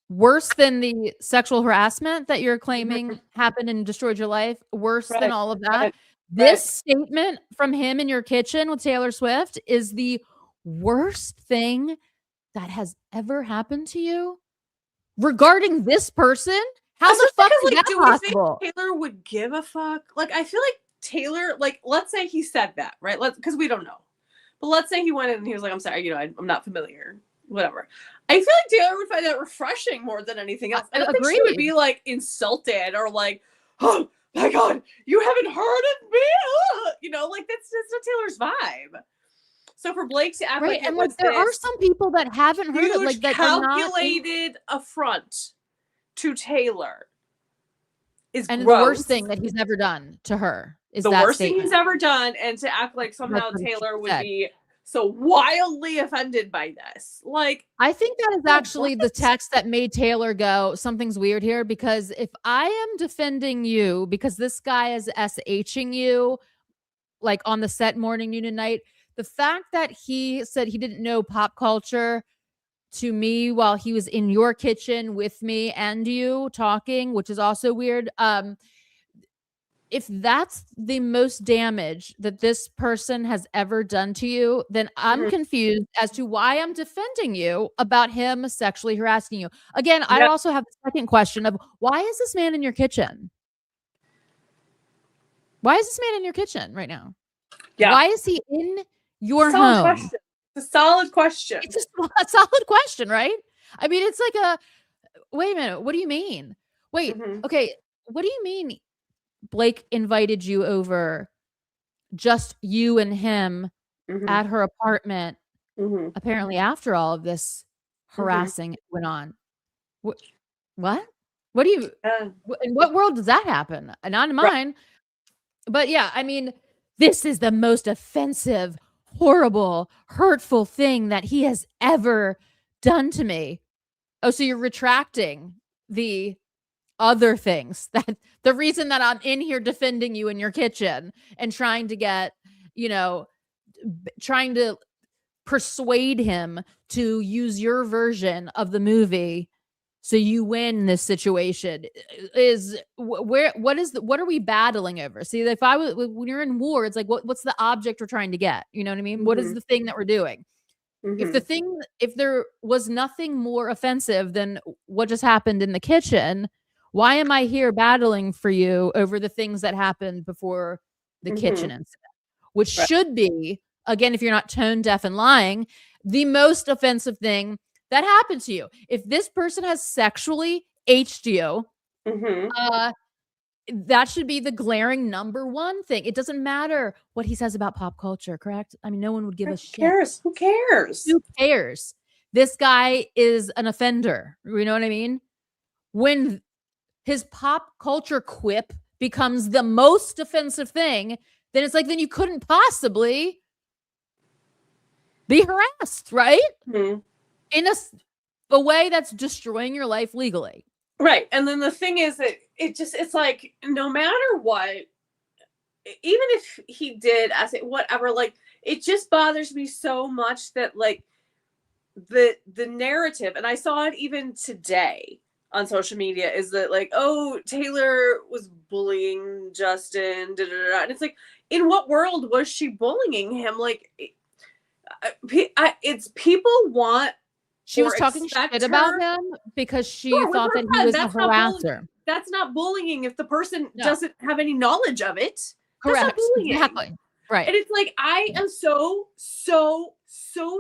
Worse than the sexual harassment that you're claiming happened and destroyed your life? Worse than all of that? This statement from him in your kitchen with Taylor Swift is the worst thing that has ever happened to you? Regarding this person? How the fuck is that possible?
Do you think Taylor would give a fuck? Like, I feel like Taylor, like, let's say he said that, right? Because we don't know. But let's say he went in and he was like, I'm sorry, I'm not familiar. Whatever. I feel like Taylor would find that refreshing more than anything else. I don't think she would be like insulted or like, oh my God, you haven't heard of me? You know, like that's not Taylor's vibe. So for Blake to act like
and like there are some people that haven't heard it, like that
calculated affront to Taylor is
and
gross.
The worst thing that he's ever done to her is
the
that
worst
statement.
thing he's ever done, and to act like somehow Taylor would be so wildly offended by this. Like,
I think that is actually the text that made Taylor go, something's weird here, because if I am defending you because this guy is SHing you like on the set morning, noon, and night, the fact that he said he didn't know pop culture to me while he was in your kitchen with me and you talking, which is also weird. if that's the most damage that this person has ever done to you, then I'm
Mhm.
confused as to why I'm defending you about him sexually harassing you. Again, I
Yep.
also have the second question of why is this man in your kitchen? Why is this man in your kitchen right now?
Yeah.
Why is he in your
Solid
home?
question. It's a solid question.
It's just a solid question, right? I mean, it's like a wait a minute, what do you mean? Wait,
Hmm.
okay, what do you mean Blake invited you over, just you and him
Hmm.
at her apartment,
Hmm.
apparently after all of this
Hmm.
harassing went on? What? What? What do you
Uh,
in what world does that happen? Not in
right.
mine. But yeah, I mean, this is the most offensive, horrible, hurtful thing that he has ever done to me. Oh, so you're retracting the other things that the reason that I'm in here defending you in your kitchen and trying to get, you know, trying to persuade him to use your version of the movie so you win this situation is where what are we battling over? See, if I was when you're in war, it's like what's the object we're trying to get? You know what I mean? What is
Hmm.
the thing that we're doing?
Hmm.
If there was nothing more offensive than what just happened in the kitchen, why am I here battling for you over the things that happened before the
Hmm.
kitchen incident? Which
Right.
should be, again, if you're not tone deaf and lying, the most offensive thing that happened to you. If this person has sexually H'd you,
Hmm.
uh, that should be the glaring number one thing. It doesn't matter what he says about pop culture, correct? I mean, no one would give
Who
a shit.
cares? Who cares?
Who cares? This guy is an offender. You know what I mean? When his pop culture quip becomes the most offensive thing, then it's like, then you couldn't possibly be harassed, right?
Hmm.
In a way that's destroying your life legally.
Right. And then the thing is that it's like no matter what, even if he did, I say whatever, like it just bothers me so much that like the narrative, and I saw it even today on social media, is that like, oh, Taylor was bullying Justin, da, da, da, and it's like, in what world was she bullying him? Like, it's people want
She was
or
talking shit
expect
about
her.
him because she
Sure, with
thought
her
that he
friend,
was a harasser.
that's not bullying if the person
No,
doesn't have any knowledge of it. That's not
correct.
bullying.
Exactly. Right.
And it's like, I am so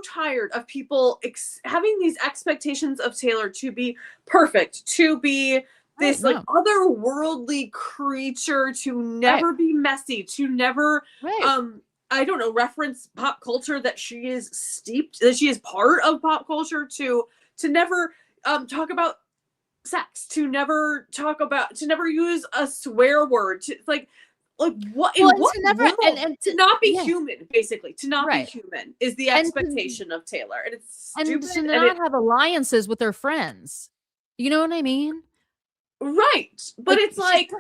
tired of people having these expectations of Taylor to be perfect, to be
Right.
this like
No.
otherworldly creature, to
Right.
never be messy, to never,
Right.
um, I don't know, reference pop culture that she is steeped, that she is part of pop culture, to never talk about sex, to never talk about, to never use a swear word, to like what,
Well,
in
and
what
to never
world,
and
to
to
not be
yeah.
human, basically to not be
Right.
human is the
And to
expectation of Taylor, and it's
and to
stupid, and
not
it
have alliances with her friends. You know what I mean?
right, but
Like
it's like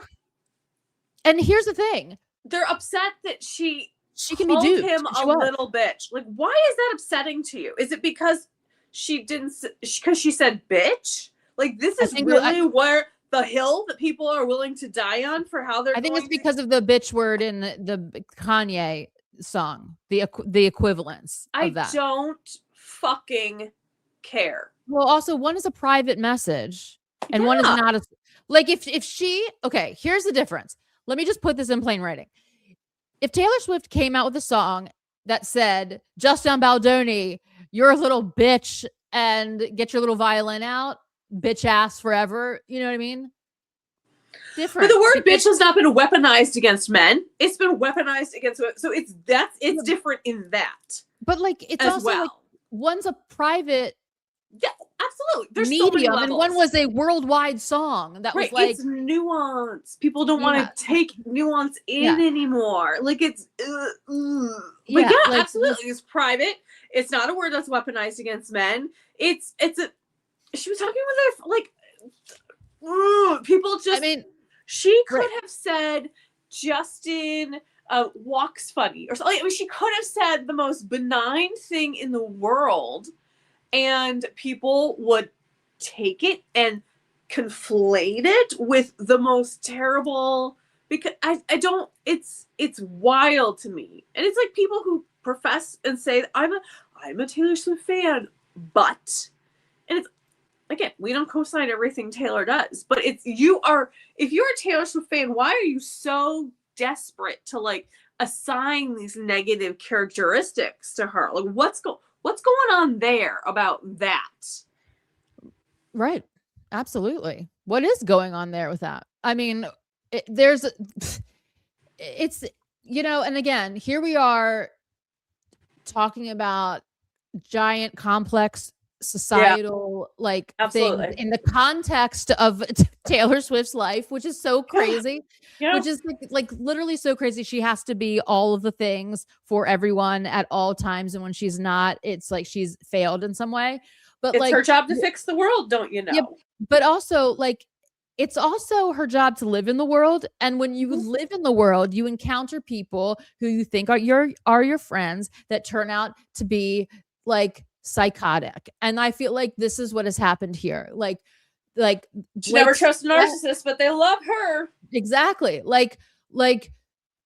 and here's the thing.
they're upset that she
She can be
called
duped.
him
And
a
she was.
little bitch. Like, why is that upsetting to you? Is it because she didn't, because she said bitch? Like, this
I
is
think
really where the hill that people are willing to die on for how they're
I think it's
going to.
because of the bitch word in the Kanye song, the equivalence of
I
that.
don't fucking care.
Well, also one is a private message and one is
Yeah.
not a like if she okay, here's the difference. Let me just put this in plain writing. If Taylor Swift came out with a song that said, Justin Baldoni, you're a little bitch and get your little violin out, bitch ass forever, you know what I mean?
But
Different
the word
because
bitch has not been weaponized against men. It's been weaponized against women. So it's different in that
but like it's
as
also like
well.
one's a private
Yeah, absolutely. There's so many
medium and one
levels.
was a worldwide song that was
Right.
like
It's nuance. People don't
yeah,
want to take nuance in
yeah,
anymore. Like it's but
yeah,
yeah,
like just
absolutely. It's private. It's not a word that's weaponized against men. It's a she was talking with her like people
I
just
mean,
she could
right.
have said Justin walks funny or something. I mean, she could have said the most benign thing in the world, and people would take it and conflate it with the most terrible because I don't, it's wild to me. And it's like people who profess and say I'm a Taylor Swift fan, but, and it's, again, we don't co-sign everything Taylor does, but it's, if you're a Taylor Swift fan, why are you so desperate to like assign these negative characteristics to her? Like what's going on there about that?
Right. Absolutely. What is going on there with that? I mean, it's, you know, and again, here we are talking about giant complex societal like things in the context of Taylor Swift's life, which is so crazy. Which is like literally so crazy. She has to be all of the things for everyone at all times, and when she's not, it's like she's failed in some way. But
it's
like
her job to fix the world, don't you know?
Yeah, but also like it's also her job to live in the world, and when you live in the world, you encounter people who you think are your friends that turn out to be like psychotic. And I feel like this is what has happened here. Like
she never trusts a narcissist, but they love her.
Exactly. Like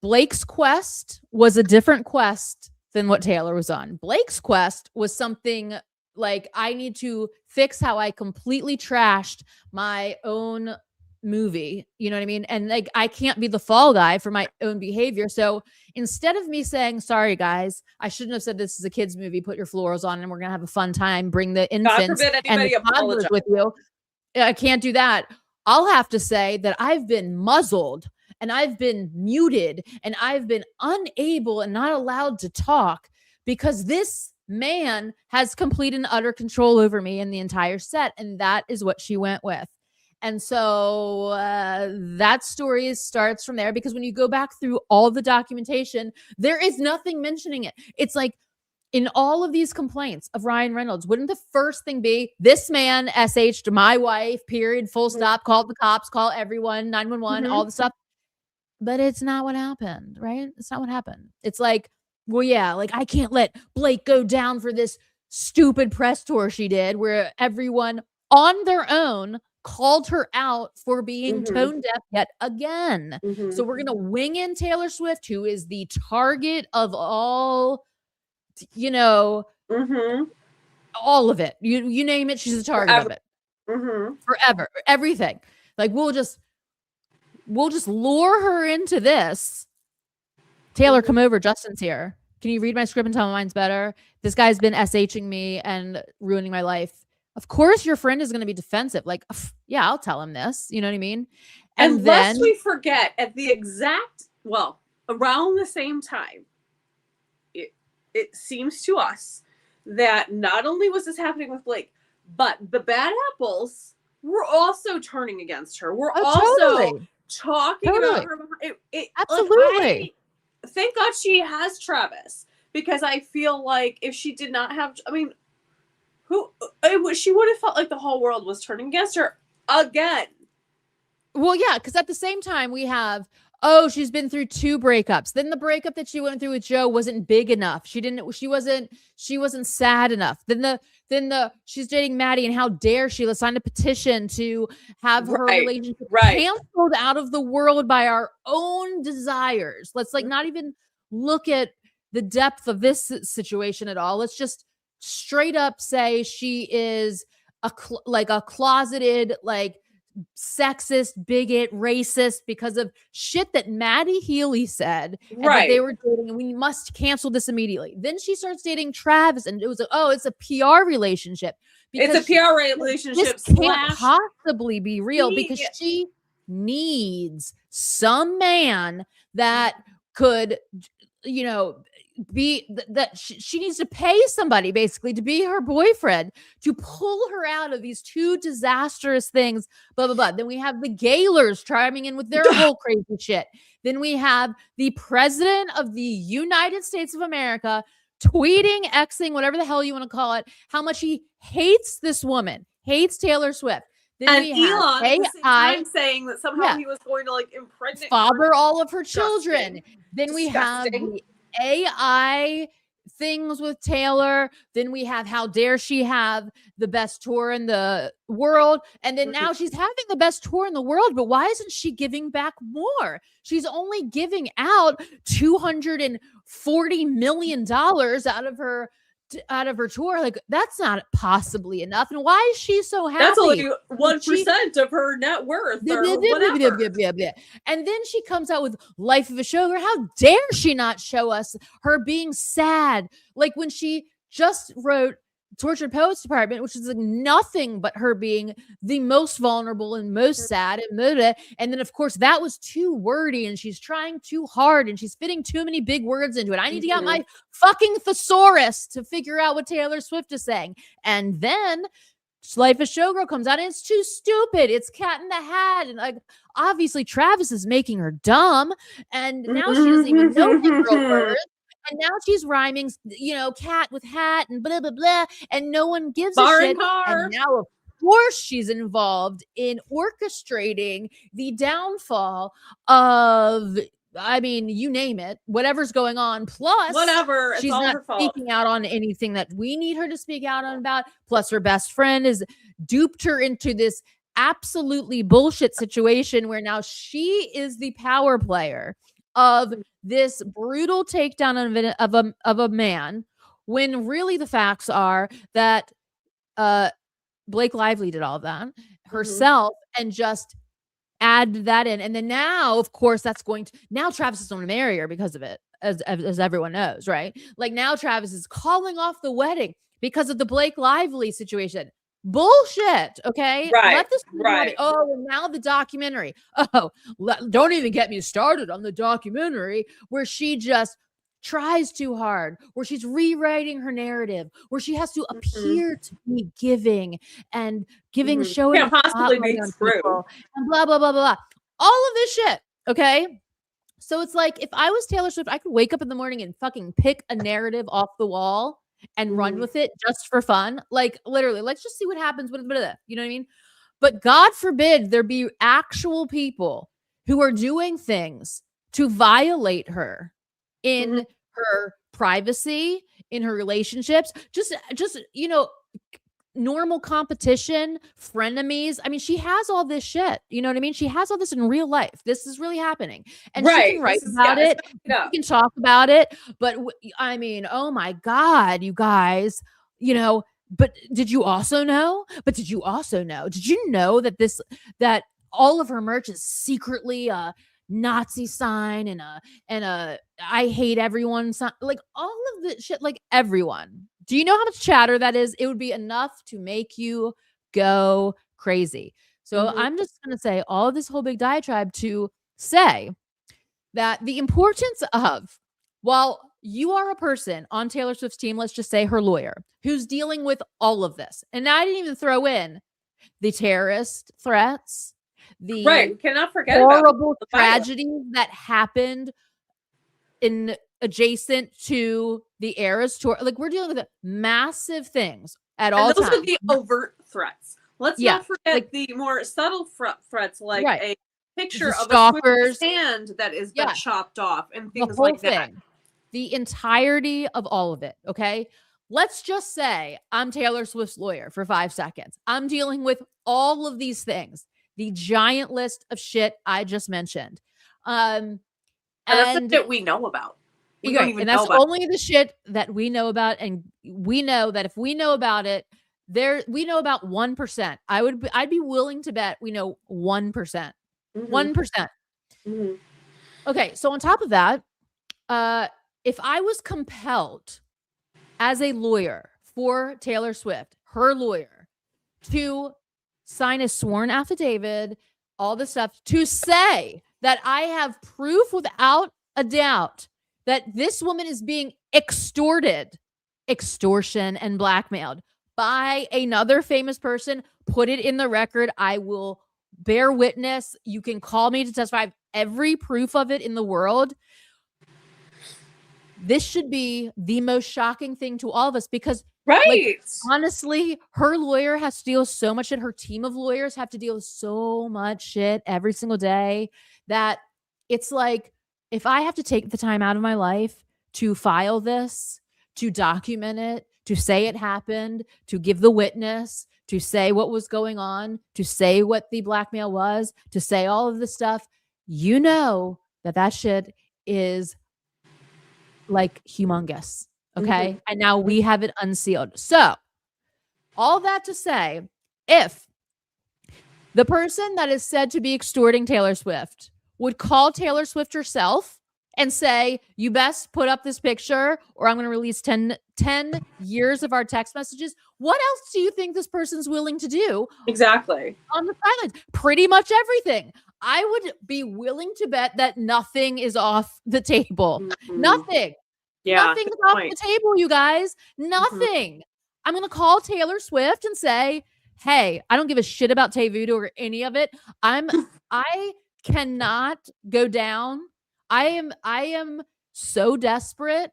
Blake's quest was a different quest than what Taylor was on. Blake's quest was something like, I need to fix how I completely trashed my own movie. You know what I mean? And like, I can't be the fall guy for my own behavior. So instead of me saying, sorry guys, I shouldn't have said this is a kid's movie, put your florals on and we're going to have a fun time, bring the infants and the toddlers with you. I can't do that. I'll have to say that I've been muzzled and I've been muted and I've been unable and not allowed to talk because this man has complete and utter control over me in the entire set. And that is what she went with. And so that story starts from there, because when you go back through all the documentation, there is nothing mentioning it. It's like, in all of these complaints of Ryan Reynolds, wouldn't the first thing be, this man SH'd my wife, period, full stop, called the cops, call everyone, 911, all the stuff. But it's not what happened, right? It's not what happened. It's like, well, yeah, like I can't let Blake go down for this stupid press tour she did where everyone on their own called her out for being tone deaf yet again. So we're going to wing in Taylor Swift, who is the target of all, you know, all of it. You name it, she's a target of it. Forever. Everything. Like we'll just lure her into this. Taylor, come over. Justin's here. Can you read my script and tell me mine's better? This guy's been SHing me and ruining my life. Of course your friend is going to be defensive. Like, yeah, I'll tell him this. You know what I mean?
And then we forget at the exact, around the same time, it seems to us that not only was this happening with Blake, but the bad apples were also turning against her. We're also talking about her.
Absolutely.
Thank God she has Travis, because I feel like if she did not have, she would have felt like the whole world was turning against her again.
Well, yeah, because at the same time we have, she's been through 2 breakups. Then the breakup that she went through with Joe wasn't big enough. She wasn't sad enough. Then she's dating Maddie, and how dare she sign a petition to have her relationship canceled out of the world by our own desires. Let's not even look at the depth of this situation at all. Let's just straight up say she is a closeted, sexist, bigot, racist because of shit that Maddie Healy said, and that they were dating, and we must cancel this immediately. Then she starts dating Travis, and it was it's a PR relationship.
It's a PR relationship.
This can't possibly be real, because she needs some man that could, be that she needs to pay somebody basically to be her boyfriend to pull her out of these 2 disastrous things, blah, blah, blah. Then we have the Gaylors chiming in with their whole crazy shit. Then we have the president of the United States of America tweeting, Xing, whatever the hell you want to call it, how much he hates this woman, hates Taylor Swift. Then
and Elon at the same time saying that somehow he was going to impregnate
father all of her children. Then we have the AI things with Taylor. Then we have how dare she have the best tour in the world. And then now she's having the best tour in the world, but why isn't she giving back more? She's only giving out $240 million out of her tour. Like, that's not possibly enough. And why is she so happy?
That's only 1% of her net worth or whatever.
And then she comes out with Life of a Showgirl. How dare she not show us her being sad? Like when she just wrote Tortured Poets Department, which is like nothing but her being the most vulnerable and most sad and then of course that was too wordy and she's trying too hard and she's fitting too many big words into it. I need to get my fucking thesaurus to figure out what Taylor Swift is saying. And then Life of Showgirl comes out and it's too stupid. It's Cat in the Hat. And like, obviously Travis is making her dumb. And now she doesn't even know the girl words. And now she's rhyming, cat with hat and blah, blah, blah. And no one gives a shit. And now, of course, she's involved in orchestrating the downfall of, I mean, you name it, whatever's going on. Plus,
whatever,
she's not speaking out on anything that we need her to speak out on about. Plus, her best friend has duped her into this absolutely bullshit situation where now she is the power player of this brutal takedown of a man, when really the facts are that Blake Lively did all of that herself and just add that in. And then now, of course, now Travis is going to marry her because of it, as everyone knows, right? Like now Travis is calling off the wedding because of the Blake Lively situation. Bullshit. Okay.
Right.
Let this happen. Oh, and now the documentary. Oh, don't even get me started on the documentary where she just tries too hard, where she's rewriting her narrative, where she has to appear to be giving, showing
can't possibly be true,
and blah, blah, blah, blah. All of this shit. Okay. So it's like, if I was Taylor Swift, I could wake up in the morning and fucking pick a narrative off the wall and run with it just for fun. Like literally, let's just see what happens with it. You know what I mean? But God forbid there be actual people who are doing things to violate her in her privacy, in her relationships, just normal competition, frenemies. I mean, she has all this shit. You know what I mean? She has all this in real life. This is really happening. And she can write about it. She can talk about it. But I mean, oh my God, you guys, but did you also know? Did you know that all of her merch is secretly a Nazi sign and a I hate everyone sign, like all of the shit, like everyone. Do you know how much chatter that is? It would be enough to make you go crazy. So I'm just going to say all of this whole big diatribe to say that the importance of, while you are a person on Taylor Swift's team, let's just say her lawyer, who's dealing with all of this. And I didn't even throw in the terrorist threats, the
cannot forget
horrible tragedies that happened in adjacent to the Eras tour. Like, we're dealing with massive things at all times.
Those are the overt threats. Let's not forget the more subtle threats, like a picture of a hand that is chopped off and things like that.
The entirety of all of it. Okay. Let's just say I'm Taylor Swift's lawyer for 5 seconds. I'm dealing with all of these things, the giant list of shit I just mentioned. And
that's the shit we know about.
And that's only the shit that we know about. And we know that if we know about it, we know about 1%. I'd be willing to bet we know 1%. 1%. Okay. So on top of that, if I was compelled as a lawyer for Taylor Swift, her lawyer, to sign a sworn affidavit, all this stuff, to say that I have proof without a doubt that this woman is being extortion and blackmailed by another famous person, put it in the record. I will bear witness. You can call me to testify. I have every proof of it in the world. This should be the most shocking thing to all of us because, honestly, her lawyer has to deal with so much shit. Her team of lawyers have to deal with so much shit every single day that it's like, if I have to take the time out of my life to file this, to document it, to say it happened, to give the witness, to say what was going on, to say what the blackmail was, to say all of this stuff, you know that shit is like humongous. Okay. And now we have it unsealed. So, all that to say, if the person that is said to be extorting Taylor Swift would call Taylor Swift herself and say, you best put up this picture or I'm going to release 10 years of our text messages. What else do you think this person's willing to do?
Exactly.
On the sidelines? Pretty much everything. I would be willing to bet that nothing is off the table. Nothing.
Yeah.
Nothing is off the table, you guys. Nothing. I'm going to call Taylor Swift and say, hey, I don't give a shit about Tay Voodoo or any of it. I cannot go down. I am so desperate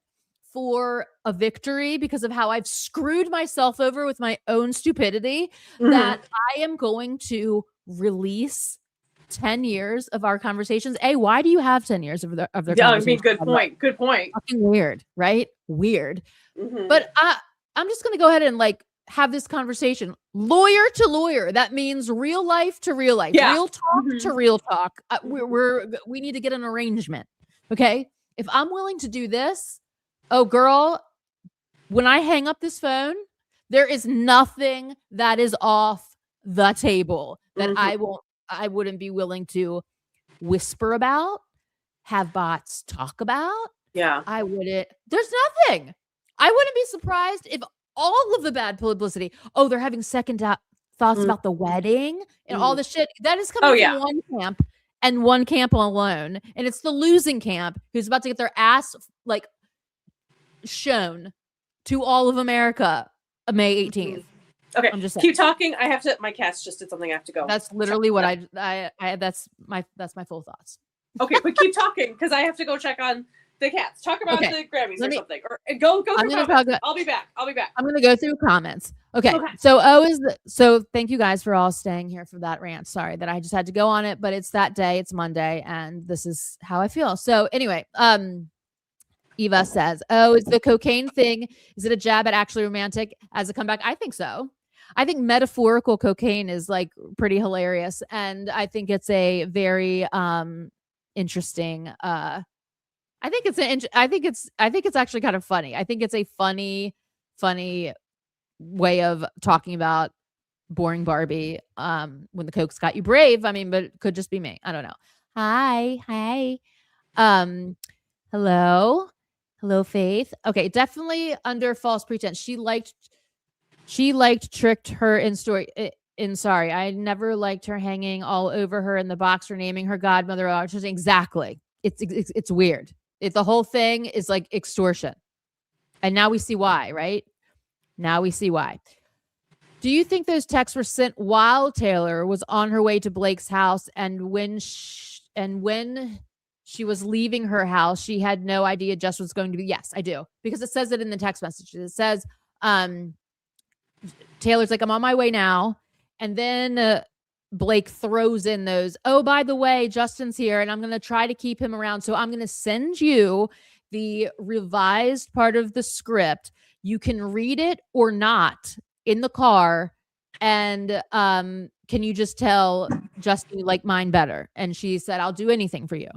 for a victory because of how I've screwed myself over with my own stupidity that I am going to release 10 years of our conversations. Why do you have 10 years of their conversations?
I mean, good point. Good point.
Fucking weird, right? Weird. But I'm just going to go ahead and like have this conversation lawyer to lawyer. That means real life to real life, real talk to real talk. We need to get an arrangement. Okay. If I'm willing to do this, oh girl, when I hang up this phone, there is nothing that is off the table that I wouldn't be willing to whisper about, have bots talk about.
Yeah.
There's nothing. I wouldn't be surprised if all of the bad publicity, they're having second thoughts about the wedding and all the shit that is coming from one camp and one camp alone. And it's the losing camp who's about to get their ass like shown to all of America May 18th.
Okay, I'm just keep talking. I have to. My cat's just did something. I have to go.
That's literally what I that's my full thoughts.
Okay, but keep talking because I have to go check on the cats. Talk about the Grammys or something. Or go through comments. I'll be back. I'm
gonna go through comments. Okay. So thank you guys for all staying here for that rant. Sorry that I just had to go on it, but it's that day. It's Monday, and this is how I feel. So anyway, Eva says, is the cocaine thing, is it a jab at actually romantic as a comeback? I think so. I think metaphorical cocaine is like pretty hilarious. And I think it's a very interesting I think it's actually kind of funny. I think it's a funny way of talking about boring Barbie when the coke's got you brave. I mean, but it could just be me. I don't know. Hi. Hello, Faith. Okay, definitely under false pretense. She tricked her in story. Sorry, I never liked her hanging all over her in the box or naming her godmother. Exactly. It's weird. The whole thing is like extortion. And now we see why, right? Now we see why. Do you think those texts were sent while Taylor was on her way to Blake's house and when she was leaving her house, she had no idea Justin was going to be? Yes, I do. Because it says it in the text messages. It says, Taylor's like, I'm on my way now. And then Blake throws in those, by the way, Justin's here and I'm going to try to keep him around. So I'm going to send you the revised part of the script. You can read it or not in the car. And can you just tell Justin you like mine better? And she said, I'll do anything for you,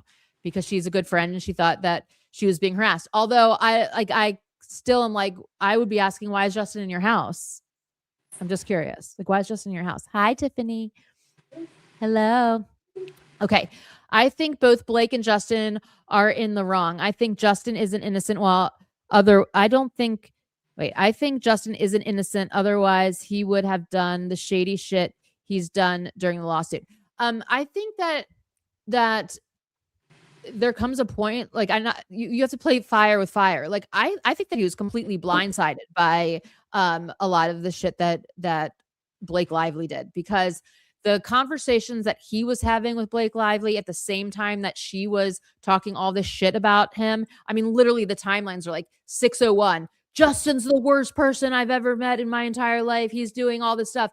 because she's a good friend and she thought that she was being harassed. Although I still am like, I would be asking, why is Justin in your house? I'm just curious. Like, why is Justin in your house? Hi, Tiffany. Hello. Okay. I think both Blake and Justin are in the wrong. I think Justin isn't innocent I think Justin isn't innocent. Otherwise, he would have done the shady shit he's done during the lawsuit. I think that there comes a point, like, you have to play fire with fire. Like, I think that he was completely blindsided by a lot of the shit that Blake Lively did, because the conversations that he was having with Blake Lively at the same time that she was talking all this shit about him. I mean, literally the timelines are like 6:01. Justin's the worst person I've ever met in my entire life. He's doing all this stuff.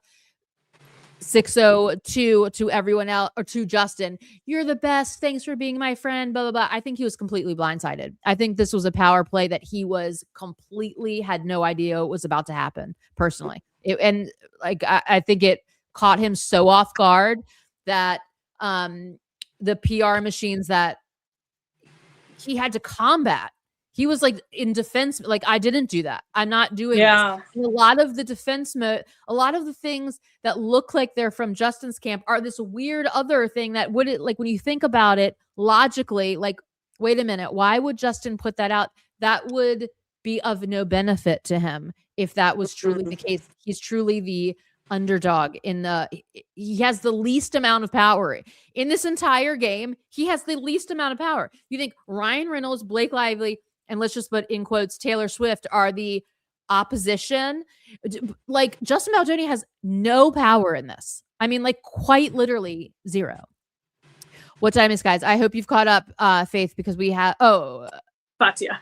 602 to everyone else, or to Justin, you're the best. Thanks for being my friend, blah, blah, blah. I think he was completely blindsided. I think this was a power play that he was completely had no idea what was about to happen personally. And like, I think it caught him so off guard that the PR machines that he had to combat, he was like in defense, like, I didn't do that. I'm not doing this. And a lot of the defense mode, a lot of the things that look like they're from Justin's camp are this weird other thing that would it, like, when you think about it logically, like, wait a minute, why would Justin put that out? That would be of no benefit to him if that was truly the case. He's truly the underdog he has the least amount of power in this entire game. He has the least amount of power. You think Ryan Reynolds, Blake Lively, and let's just put in quotes Taylor Swift are the opposition? Like, Justin Baldoni has no power in this. I mean, like, quite literally zero. What time is, guys? I hope you've caught up, Faith, because we have
Fatia.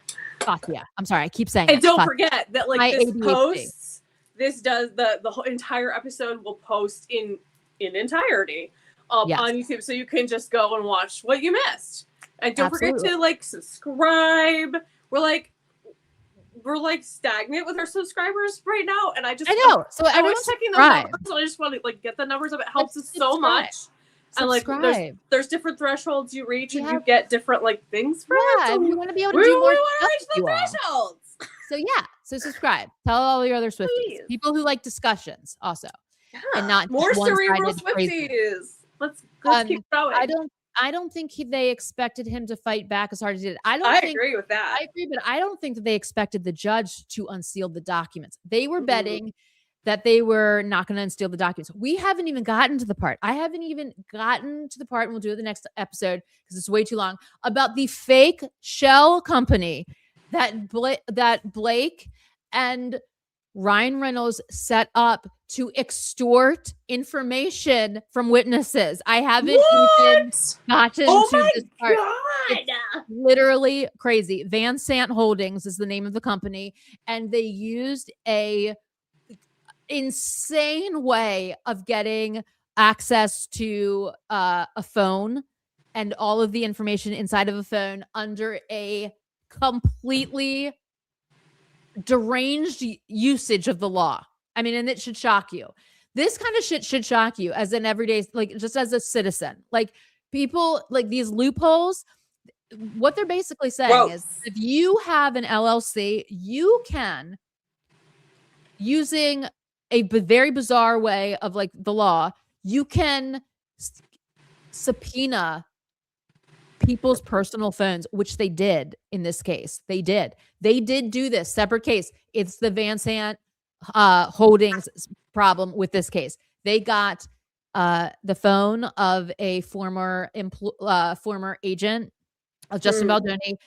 I'm sorry, I keep saying
and don't
Fatia.
forget that, like, this posts, this does the whole entire episode will post in entirety on YouTube, so you can just go and watch what you missed. And don't forget to, like, subscribe. We're like stagnant with our subscribers right now, and I know. So everyone's checking those numbers. So I just want to, like, get the numbers up. It helps us so much. And, like, there's different thresholds you reach, and you get different, like, things for it. So
we want to be able to do more.
We want to reach the thresholds.
So so subscribe. Tell all your other Swifties, people who like discussions, also, and not
more cerebral Swifties. Let's keep going.
I don't think they expected him to fight back as hard as he did. I agree with that. I agree, but I don't think that they expected the judge to unseal the documents. They were betting that they were not going to unseal the documents. We haven't even gotten to the part. I haven't even gotten to the part, and we'll do it the next episode because it's way too long, about the fake shell company that Blake and Ryan Reynolds set up to extort information from witnesses. I haven't even gotten to this part. It's literally crazy. Van Sant Holdings is the name of the company, and they used a insane way of getting access to a phone and all of the information inside of a phone under a completely deranged usage of the law. I mean, and it should shock you. This kind of shit should shock you as an everyday, like, just as a citizen. Like, people, like, these loopholes, what they're basically saying is, if you have an LLC, you can, using a very bizarre way of, like, the law, you can subpoena people's personal phones, which they did in this case. They did do this separate case. It's the Van Sant Holdings problem with this case. They got the phone of a former agent of Justin Baldoni,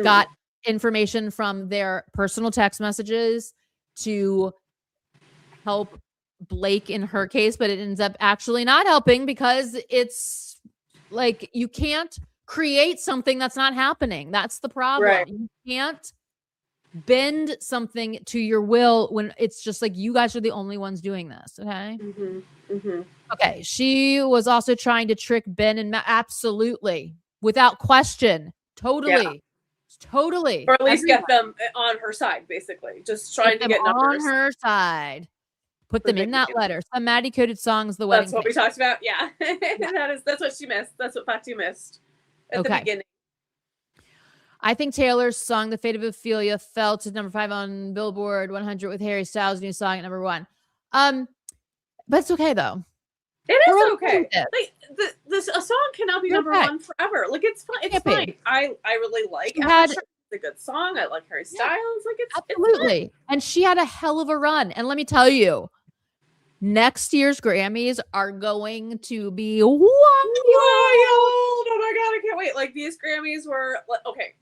got information from their personal text messages to help Blake in her case, but it ends up actually not helping because it's like, you can't create something that's not happening. That's the problem. Right. You can't bend something to your will when it's just like, you guys are the only ones doing this. Okay. Okay. She was also trying to trick Ben and Matt. Absolutely. Without question. Totally. Totally.
Or at least get them on her side, basically. Just trying to get numbers
on her side. Put them in that letter. Some Maddie coded songs, the wedding.
That's what we talked about. Yeah. That's what she missed. That's what Fatu missed at the beginning.
I think Taylor's song, The Fate of Ophelia, fell to number 5 on Billboard 100 with Harry Styles' new song at number 1. But it's okay, though.
It is okay. Like, a song cannot be number 1 forever. Like, it's fine. It's fine. I really like it. It's a good song. I like Harry Styles. Like, it's
absolutely. And she had a hell of a run. And let me tell you, next year's Grammys are going to be wild.
Oh my God, I can't wait. Like, these Grammys were, okay.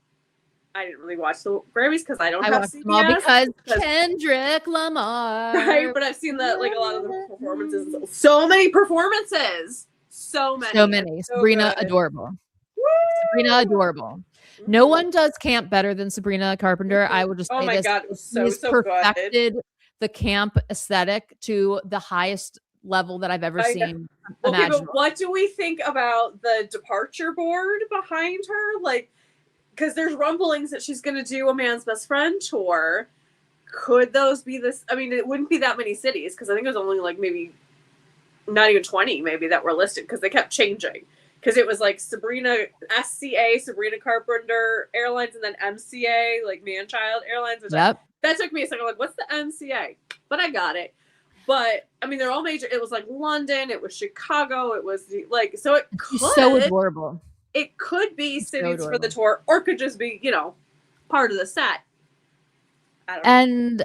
I didn't really watch the Grammys because I don't have CBS.
Because Kendrick Lamar.
Right, but I've seen that, like, a lot of the performances. So many performances. So many.
Sabrina, adorable. Woo! Sabrina, adorable. No one does camp better than Sabrina Carpenter. I will just say this.
God, it was so
perfected the camp aesthetic to the highest level that I've ever seen.
Okay, but what do we think about the departure board behind her? Like, because there's rumblings that she's going to do a Man's Best Friend tour. Could those be this? I mean, it wouldn't be that many cities because I think it was only like maybe not even 20 maybe that were listed because they kept changing. Because it was like Sabrina SCA, Sabrina Carpenter Airlines, and then MCA, like Manchild Airlines. That took me a second. Like, what's the MCA? But I got it. But I mean, they're all major. It was like London. It was Chicago. It was like, so it could.
She's so adorable.
It could be cities for the tour, or could just be, you know, part of the set.
I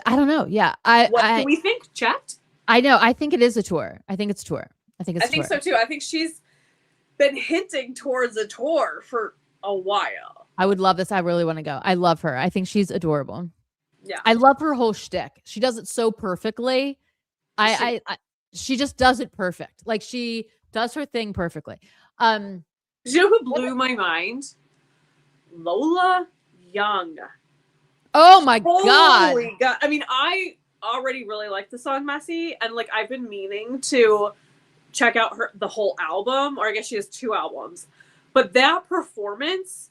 don't know. Yeah.
What do we think, Chet?
I know. I think it is a tour. I think it's a tour. I think
so too. I think she's been hinting towards a tour for a while.
I would love this. I really want to go. I love her. I think she's adorable.
Yeah.
I love her whole shtick. She does it so perfectly. She just does it perfect. Like, she does her thing perfectly.
You know who blew my mind? Lola Young.
Oh my God.
Holy God. I mean, I already really like the song Messy, and like I've been meaning to check out the whole album, or I guess she has 2 albums. But that performance,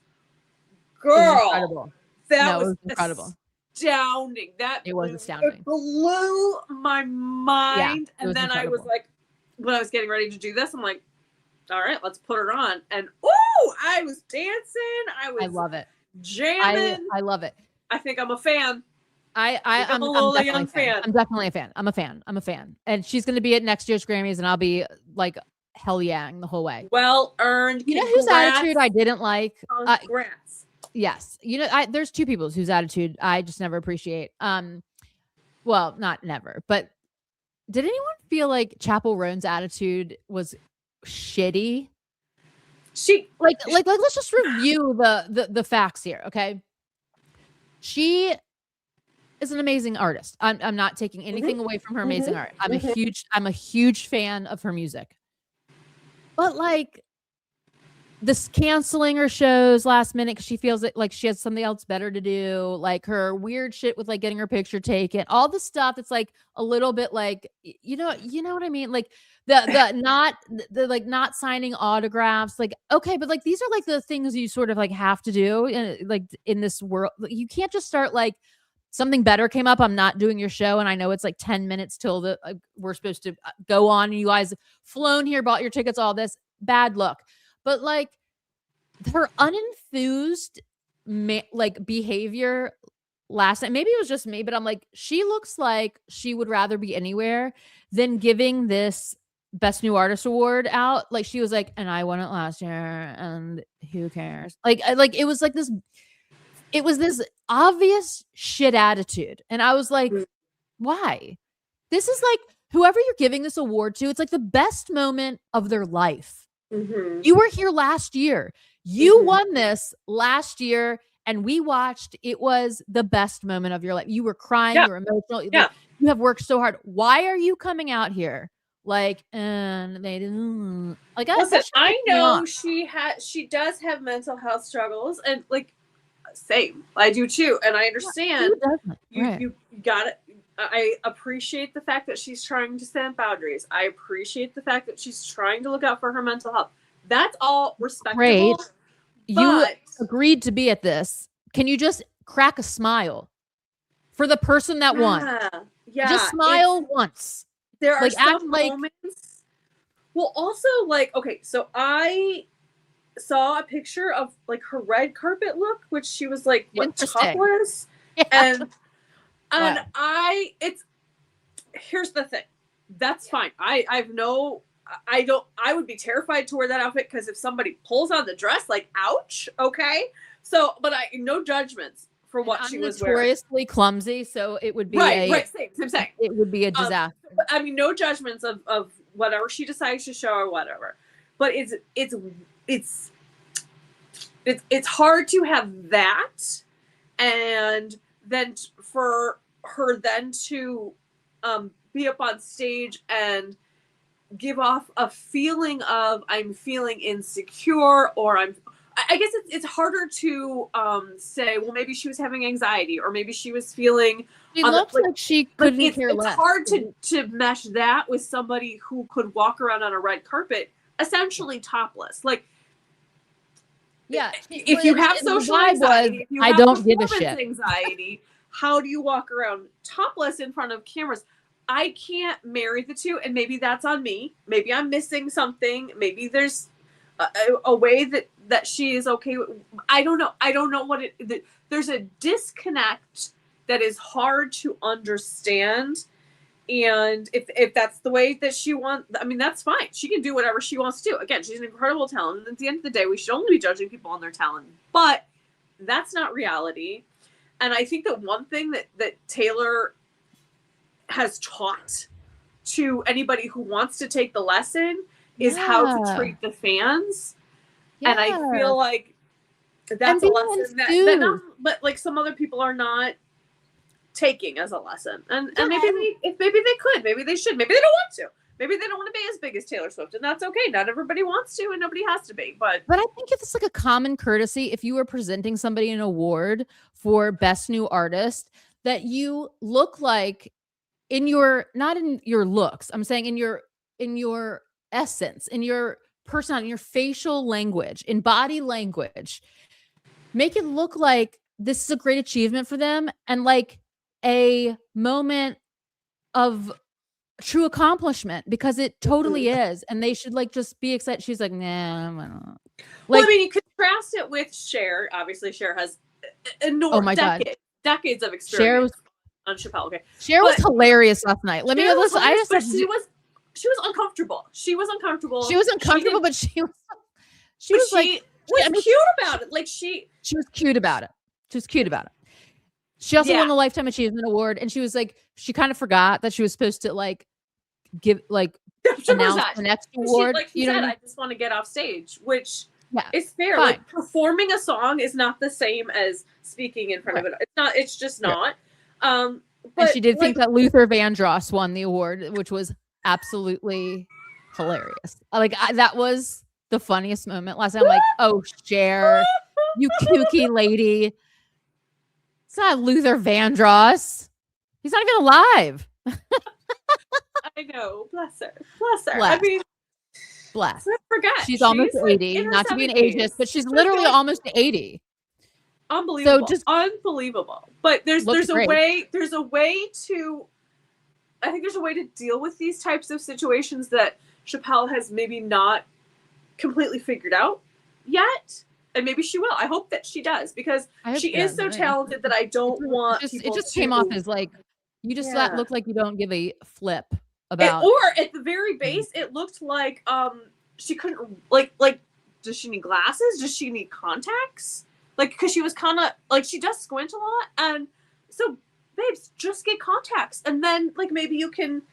girl, that was incredible. Astounding.
It was astounding.
It blew my mind. Yeah, and then incredible. I was like, when I was getting ready to do this, I'm like, all right, let's put her on. And I was dancing. I love it. Jamming.
I love it.
I think I'm a fan.
I'm a Lola Young fan. I'm definitely a fan. I'm a fan. And she's going to be at next year's Grammys, and I'll be like hell yang the whole way.
Well earned.
You know whose attitude I didn't like?
Congrats.
Yes. You know, there's 2 people whose attitude I just never appreciate. Well, not never, but did anyone feel like Chappell Roan's attitude was shitty? Let's just review the facts here, okay? She is an amazing artist. I'm not taking anything away from her amazing art. I'm a huge fan of her music. But like, this canceling her shows last minute because she feels like she has something else better to do, like her weird shit with like getting her picture taken, all the stuff that's like a little bit like, you know what I mean? Like the not signing autographs, like, okay, but like these are like the things you sort of like have to do in this world. You can't just start like, something better came up, I'm not doing your show, and I know it's like 10 minutes till we're supposed to go on, and you guys flown here, bought your tickets, all this. Bad look. But like, her unenthused behavior last night, maybe it was just me, but I'm like, she looks like she would rather be anywhere than giving this Best New Artist award out. Like, she was like, and I won it last year, and who cares? Like it was like this. It was this obvious shit attitude. And I was like, why? This is like, whoever you're giving this award to, it's like the best moment of their life. Mm-hmm. You were here last year. You won this last year, and we watched. It was the best moment of your life. You were crying. You were emotional. Yeah. Like, you have worked so hard. Why are you coming out here? Like, and they didn't like.
Listen, I know she does have mental health struggles, and like, same. I do too, and I understand. You got it. I appreciate the fact that she's trying to set boundaries. I appreciate the fact that she's trying to look out for her mental health. That's all respectable.
Great. You agreed to be at this. Can you just crack a smile for the person that won?
Yeah.
Just smile once.
There are some moments. Well, also, like, okay, so I saw a picture of like her red carpet look, which she was like topless. Yeah. And here's the thing. That's fine. I would be terrified to wear that outfit because if somebody pulls on the dress, like, ouch. Okay. So, but no judgments for what she was wearing.
Notoriously clumsy. So it would be
same.
It would be a disaster.
I mean, no judgments of whatever she decides to show or whatever, but it's hard to have that, and then for her then to be up on stage and give off a feeling of I'm feeling insecure, or I guess it's harder to say, well, maybe she was having anxiety, or maybe she was feeling.
She looks like she couldn't care less.
It's hard to mesh that with somebody who could walk around on a red carpet essentially topless. Like,
yeah,
if you have social anxiety, if you have
don't give a shit.
Anxiety, how do you walk around topless in front of cameras? I can't marry the two, and maybe that's on me. Maybe I'm missing something. Maybe there's a way that she is okay with. I don't know. I don't know what it. There's a disconnect that is hard to understand. And if that's the way that she wants, I mean, that's fine. She can do whatever she wants to do. Again, she's an incredible talent. And at the end of the day, we should only be judging people on their talent. But that's not reality. And I think that one thing that Taylor has taught to anybody who wants to take the lesson is how to treat the fans. Yeah. And I feel like that's a lesson that but like some other people are not taking as a lesson. And maybe they could, maybe they should, maybe they don't want to. Maybe they don't want to be as big as Taylor Swift, and that's okay. Not everybody wants to, and nobody has to be. But
I think it's like a common courtesy if you were presenting somebody an award for Best New Artist, that you look like not in your looks. I'm saying in your essence, in your personality, in your facial language, in body language. Make it look like this is a great achievement for them and like a moment of true accomplishment, because it totally is, and they should like just be excited. She's like, nah, I don't know. Like,
well, I mean, you contrast it with Cher. Obviously, Cher has enormous decades of experience on Chappelle. Okay,
Cher was hilarious last night. Let me listen.
She was uncomfortable. She was uncomfortable, but
she was cute
about it. Like she
was cute about it. She was cute about it. She also won the Lifetime Achievement Award, and she was like, she kind of forgot that she was supposed to like give announce the next award.
She said, I just want to get off stage, which is fair. Fine. Like performing a song is not the same as speaking in front of it. It's not. It's just not.
And she did think that Luther Vandross won the award, which was absolutely hilarious. Like that was the funniest moment last night. I'm like, oh, Cher, you kooky lady. It's not Luther Vandross. He's not even alive.
I know. Bless her. I mean,
bless.
I forgot.
She's almost 80. Not to be an ageist, but she's literally almost 80.
Unbelievable. So unbelievable. But there's a way to, I think there's a way to deal with these types of situations that Chappelle has maybe not completely figured out yet. And maybe she will. I hope that she does, because she is so talented that I don't want.
It just came off as like you just look like you don't give a flip about.
Or at the very base, it looked like she couldn't like. Does she need glasses? Does she need contacts? Like, because she was kind of like, she does squint a lot, and so babes, just get contacts, and then like maybe you can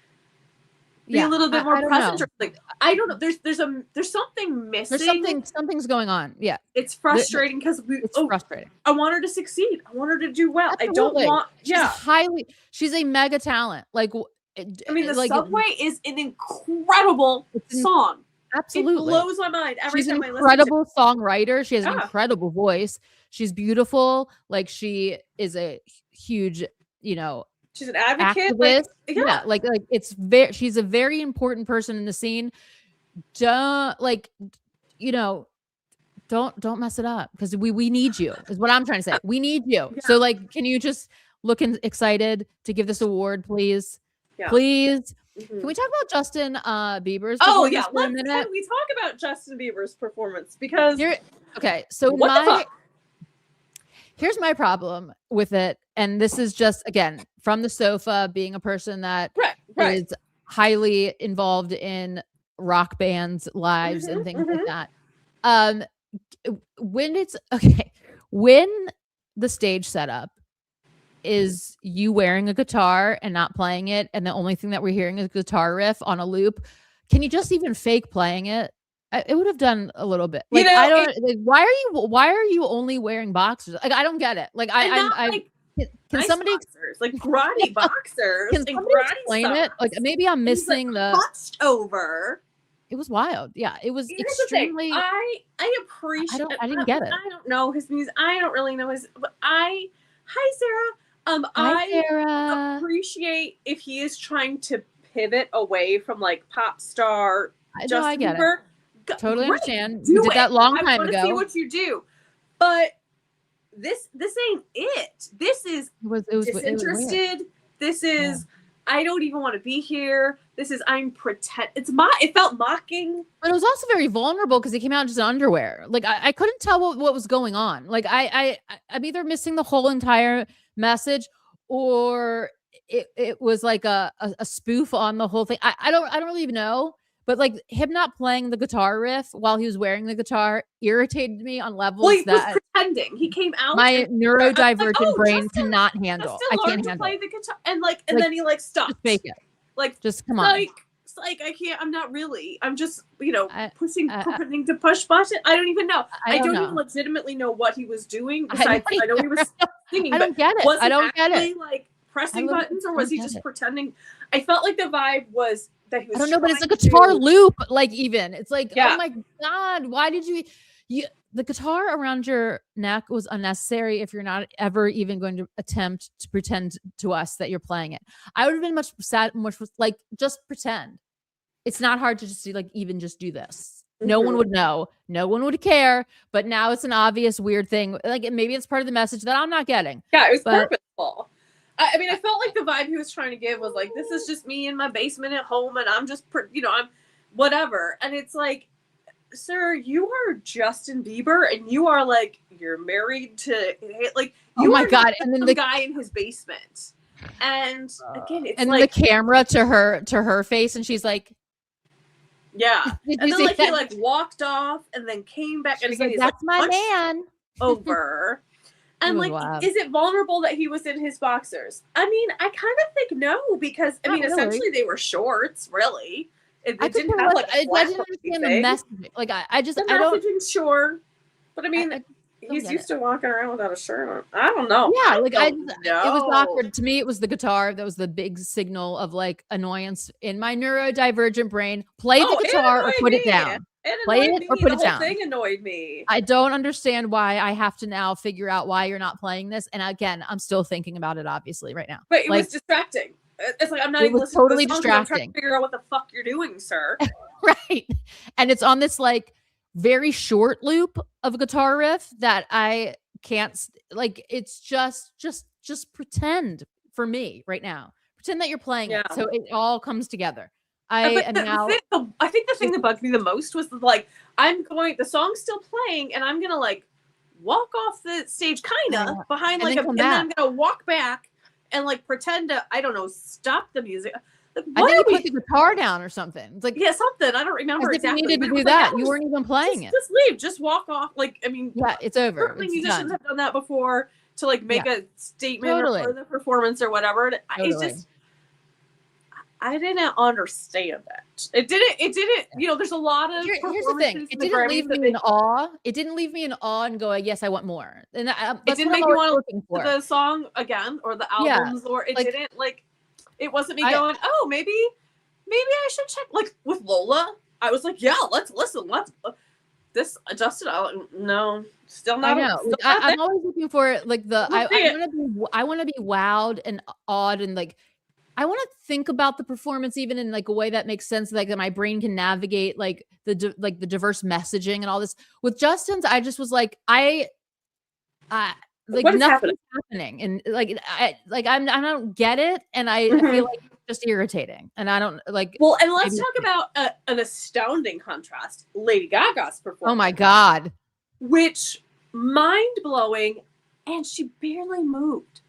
be a little bit more present. Or, like, I don't know. There's something missing.
Something's going on. Yeah,
it's frustrating because
frustrating.
I want her to succeed. I want her to do well.
Absolutely.
I don't want.
She's a mega talent. Like,
I mean, the Subway is an incredible song.
Absolutely,
it blows my mind every time I listen.
She's an incredible songwriter. She has an incredible voice. She's beautiful. Like, she is a huge,
she's an advocate.
She's a very important person in the scene. Don't mess it up, because we need you, is what I'm trying to say. We need you. Yeah. So like, can you just look excited to give this award, please? Yeah. Please. Mm-hmm. Can we talk about Justin Bieber's performance for a minute?
Can we talk about Justin Bieber's performance? Because
so here's my problem with it, and this is just, again, from the sofa, being a person that is highly involved in rock bands' lives and things like that. When the stage setup is you wearing a guitar and not playing it, and the only thing that we're hearing is a guitar riff on a loop, can you just even fake playing it? It would have done a little bit. Like, I don't. Why are you only wearing boxers? Like, I don't get it. Like, can
nice
somebody
boxers, like grotty boxers?
Can somebody explain it? Like, maybe I'm missing the
hunched over.
It was wild. Yeah, it was
Here's
extremely.
the thing. I appreciate.
I didn't get it.
I don't know his music. I don't really know his. But hi Sarah.
Hi,
I
Sarah.
appreciate if he is trying to pivot away from like pop star
I know, I
Justin
get
Bieber.
it. Totally
Great,
understand.
do
We did that long
I
time
want to
ago.
see what you do, but this ain't it. This is disinterested. This is I don't even want to be here. This is I'm pretend. It felt mocking,
but it was also very vulnerable because he came out in just underwear. Like I couldn't tell what was going on. Like I'm either missing the whole entire message, or it was like a spoof on the whole thing. I don't really even know. But like him not playing the guitar riff while he was wearing the guitar irritated me on levels
well, he
that
was pretending. He came out.
My neurodivergent
like, oh,
brain
Justin,
cannot handle. I can't handle
play the guitar, and then he like stopped.
Just fake it.
Like
just come on.
It's like I can't. I'm not really. I'm just pretending to push button. I don't even know. I don't even legitimately know what he was doing. Besides, I know he was singing.
I don't get it. I don't get it.
Like pressing buttons, or was he just pretending? I felt like the vibe was that he was.
I don't know, but it's a guitar loop. Like even it's like, oh my god, why did you? The guitar around your neck was unnecessary if you're not ever even going to attempt to pretend to us that you're playing it. I would have been much like just pretend. It's not hard to just do even just do this. No one would know. No one would care. But now it's an obvious weird thing. Like maybe it's part of the message that I'm not getting.
Yeah, it was purposeful. I mean, I felt like the vibe he was trying to give was like, this is just me in my basement at home, and I'm just, I'm whatever. And it's like, sir, you are Justin Bieber, and you are like, you're married to like, you
oh my god,
and then the guy in his basement. And again, it's
and
like
the camera to her face, and she's like,
yeah. And then like he like walked off and then came back, and again he's
that's
like,
my man
over. And like, is it vulnerable that he was in his boxers? I mean, I kind of think no, because I mean, essentially they were shorts, really. It didn't have like
I didn't understand the messaging. Like I just
the messaging, sure, but I mean, he's used to walking around without a shirt on. I don't know.
Yeah, it was awkward to me. It was the guitar that was the big signal of like annoyance in my neurodivergent brain. Play the guitar or put it down. Play it or put it down.
The whole thing annoyed me.
I don't understand why I have to now figure out why you're not playing this. And again, I'm still thinking about it obviously right now.
But it was distracting. It's like I'm not even listening
totally
to the song,
distracting.
I'm trying to figure out what the fuck you're doing, sir.
Right. And it's on this like very short loop of a guitar riff that I can't like. It's just pretend for me right now. Pretend that you're playing it, so it all comes together. I think
the thing that bugged me the most was like the song's still playing, and I'm gonna like walk off the stage behind like and then I'm gonna walk back and like pretend to, I don't know, stop the music. Like,
I think you put the guitar down or something. It's like
something. I don't remember exactly.
You needed to do that. You weren't even playing it.
Just leave. Just walk off. Like, I mean,
yeah, it's over.
Certainly musicians have done that before to like make a statement or the performance or whatever. It's just, I didn't understand that. It didn't. You know, there's a lot of.
Here's the thing. It didn't leave me in awe. It didn't leave me in awe and go, yes, I want more. And
it didn't make you want to listen to the song again or the albums, or it didn't like. It wasn't me going, oh, maybe I should check. Like with Lola, I was like, yeah, let's listen. This adjusted. No, still not.
I know. I'm always looking for like the. I want to be wowed and awed and like. I want to think about the performance even in like a way that makes sense, like that my brain can navigate like the diverse messaging and all this. With Justin's, I just was like, like nothing's happening, and I don't get it, and I feel like it's just irritating, and I don't like.
Well, and let's talk about an astounding contrast: Lady Gaga's performance.
Oh my god,
which mind blowing, and she barely moved.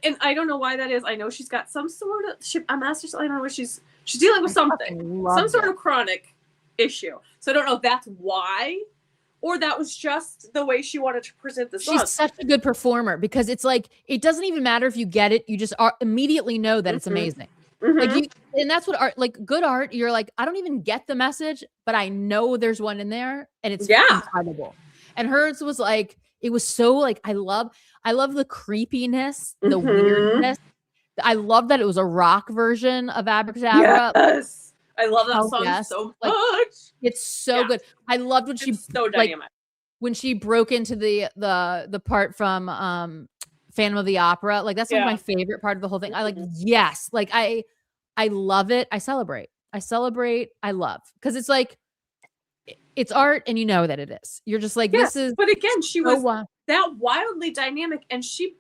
And I don't know why that is. I know she's got some sort of I don't know what she's dealing with something, some sort of chronic issue. So I don't know if that's why, or that was just the way she wanted to present the song.
She's such a good performer because it's like it doesn't even matter if you get it; you just immediately know that it's amazing. Like and that's what art, like good art. You're like, I don't even get the message, but I know there's one in there, and it's incredible. And hers was like. It was so like I love the creepiness, the weirdness. I love that it was a rock version of Abracadabra.
Yes. I love that
Hell
song
yes.
so
Like,
much.
it's so good. I loved when she
so dynamic.
when she broke into the part from Phantom of the Opera. Like, that's like my favorite part of the whole thing. I like, yes, like I love it. I celebrate. I love, because it's like, it's art, and you know that it is. You're just like, this is.
But again, she
so
was that wildly dynamic, and she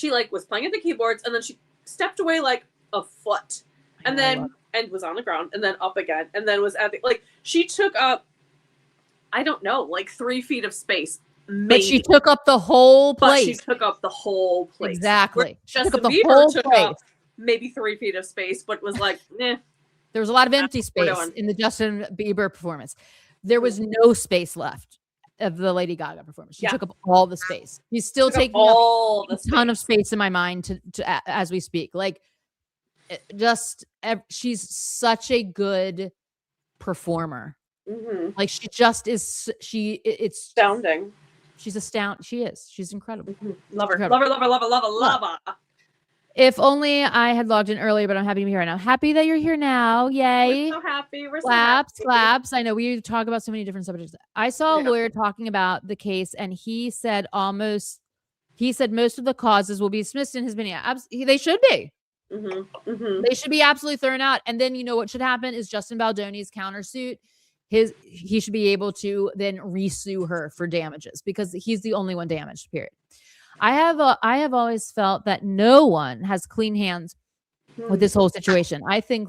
like was playing at the keyboards, and then she stepped away like a foot, and then was on the ground, and then up again, and then was at the, like, she took up, I don't know, like 3 feet of space. Maybe.
But she took up the whole place.
She took up the whole place.
Exactly.
She took up the whole place. Maybe 3 feet of space, but was like, eh.
There was a lot of empty space in the Justin Bieber performance. There was no space left of the Lady Gaga performance. She took up all the space. She's still taking up a ton of space in my mind to as we speak. Like, she's such a good performer. Like, she just is. It's
astounding.
She's astounding. She is. She's incredible.
Love her. Love her.
If only I had logged in earlier, but I'm happy to be here right now. Happy that you're here now. Yay.
We're so happy. We're
Claps,
so happy.
claps. I know we talk about so many different subjects. I saw a lawyer talking about the case, and he said most of the causes will be dismissed in his opinion. They should be. They should be absolutely thrown out. And then, you know what should happen is Justin Baldoni's countersuit. He should be able to then resue her for damages, because he's the only one damaged, period. I have always felt that no one has clean hands with this whole situation. I think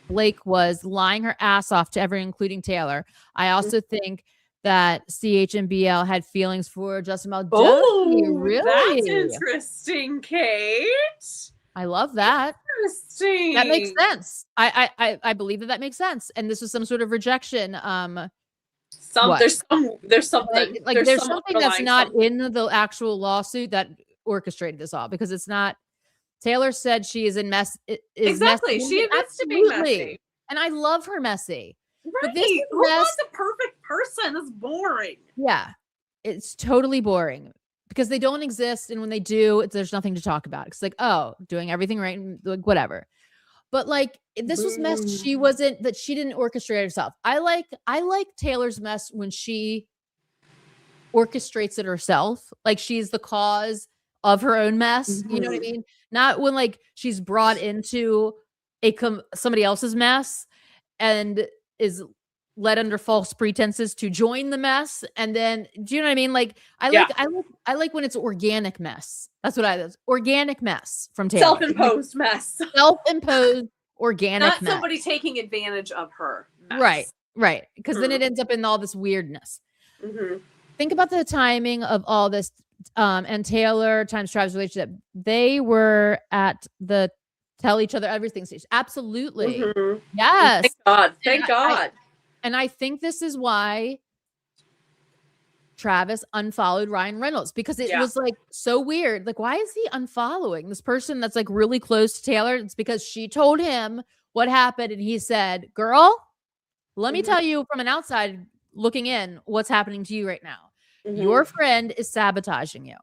Blake was lying her ass off to everyone, including Taylor. I also think that CH and BL had feelings for Justin Baldoni.
Oh,
really?
That's interesting, Kate.
I love that.
Interesting.
That makes sense. I believe that makes sense. And this was some sort of rejection.
There's something
there's something that's not in the actual lawsuit that orchestrated this all, because it's not. Taylor said she is in mess.
Exactly.
Messy.
She admits to being messy,
and I love her messy.
Right?
But this is
who wants a perfect person? That's boring.
Yeah, it's totally boring, because they don't exist, and when they do, there's nothing to talk about. It's like, oh, doing everything right, like whatever. But like, this was mess. She didn't orchestrate herself. I like Taylor's mess when she orchestrates it herself. Like, she's the cause of her own mess. You know what I mean? Not when like she's brought into somebody else's mess and is led under false pretenses to join the mess. And then, do you know what I mean? Like, I like when it's organic mess. That's what organic mess from Taylor.
Self-imposed mess.
Self-imposed organic
mess. Not somebody
mess.
taking advantage of her mess.
Right. Because then it ends up in all this weirdness. Think about the timing of all this. And Taylor times Travis relationship. They were at the tell each other everything stage. Absolutely. Yes.
Thank God.
And I think this is why Travis unfollowed Ryan Reynolds, because it was like so weird. Like, why is he unfollowing this person that's like really close to Taylor? It's because she told him what happened, and he said, girl, let me tell you from an outside looking in what's happening to you right now. Your friend is sabotaging you.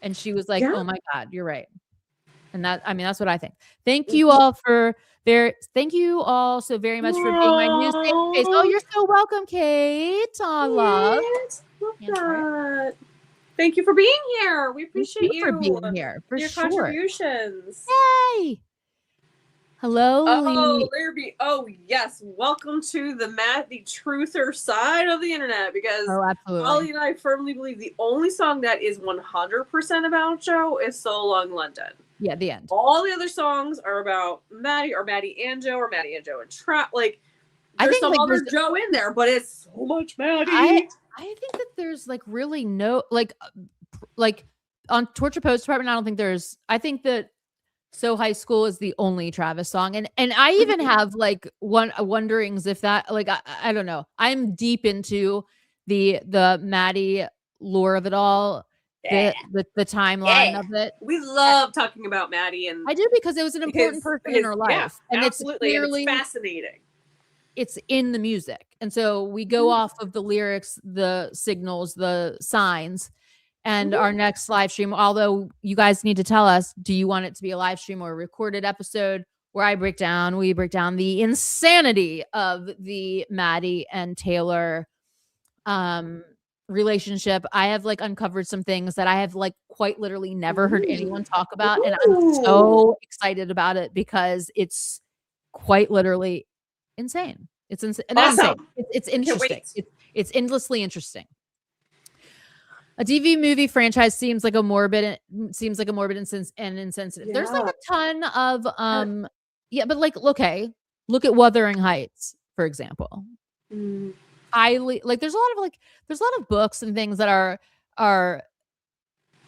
And she was like, oh my God, you're right. And that's what I think. Thank you all thank you all so very much for being my new safe space. Oh, you're so welcome, Kate. Oh, love.
Thank you for being here. We appreciate you
for being here. For
your
sure.
Contributions.
Yay. Hello.
Oh, Larry. Oh, yes. Welcome to the truther side of the internet, because Holly and I firmly believe the only song that is 100% about Joe is So Long London.
Yeah, the end.
All the other songs are about Maddie, or Maddie and Joe, or Maddie and Joe and Trap. Like, there's some other Joe in there, but it's so much Maddie.
I think that there's like really no like on Torture Post Department. I don't think there's. I think that So High School is the only Travis song, and I even have like wonderings if that, like, I don't know. I'm deep into the Maddie lore of it all. The timeline of it.
We love talking about Maddie, and
I do, because it was an important person in her life, and
absolutely, and it's fascinating.
It's in the music, and so we go off of the lyrics, the signals, the signs, and our next live stream. Although you guys need to tell us, do you want it to be a live stream or a recorded episode? where we break down the insanity of the Maddie and Taylor relationship. I have like uncovered some things that I have like quite literally never heard anyone talk about, and I'm so excited about it because it's quite literally insane. It's insane. Not insane. It's interesting. It's endlessly interesting. A TV movie franchise seems like a morbid and insensitive.
Yeah.
There's like a ton of yeah, but like okay, look at Wuthering Heights, for example. Highly like there's a lot of books and things that are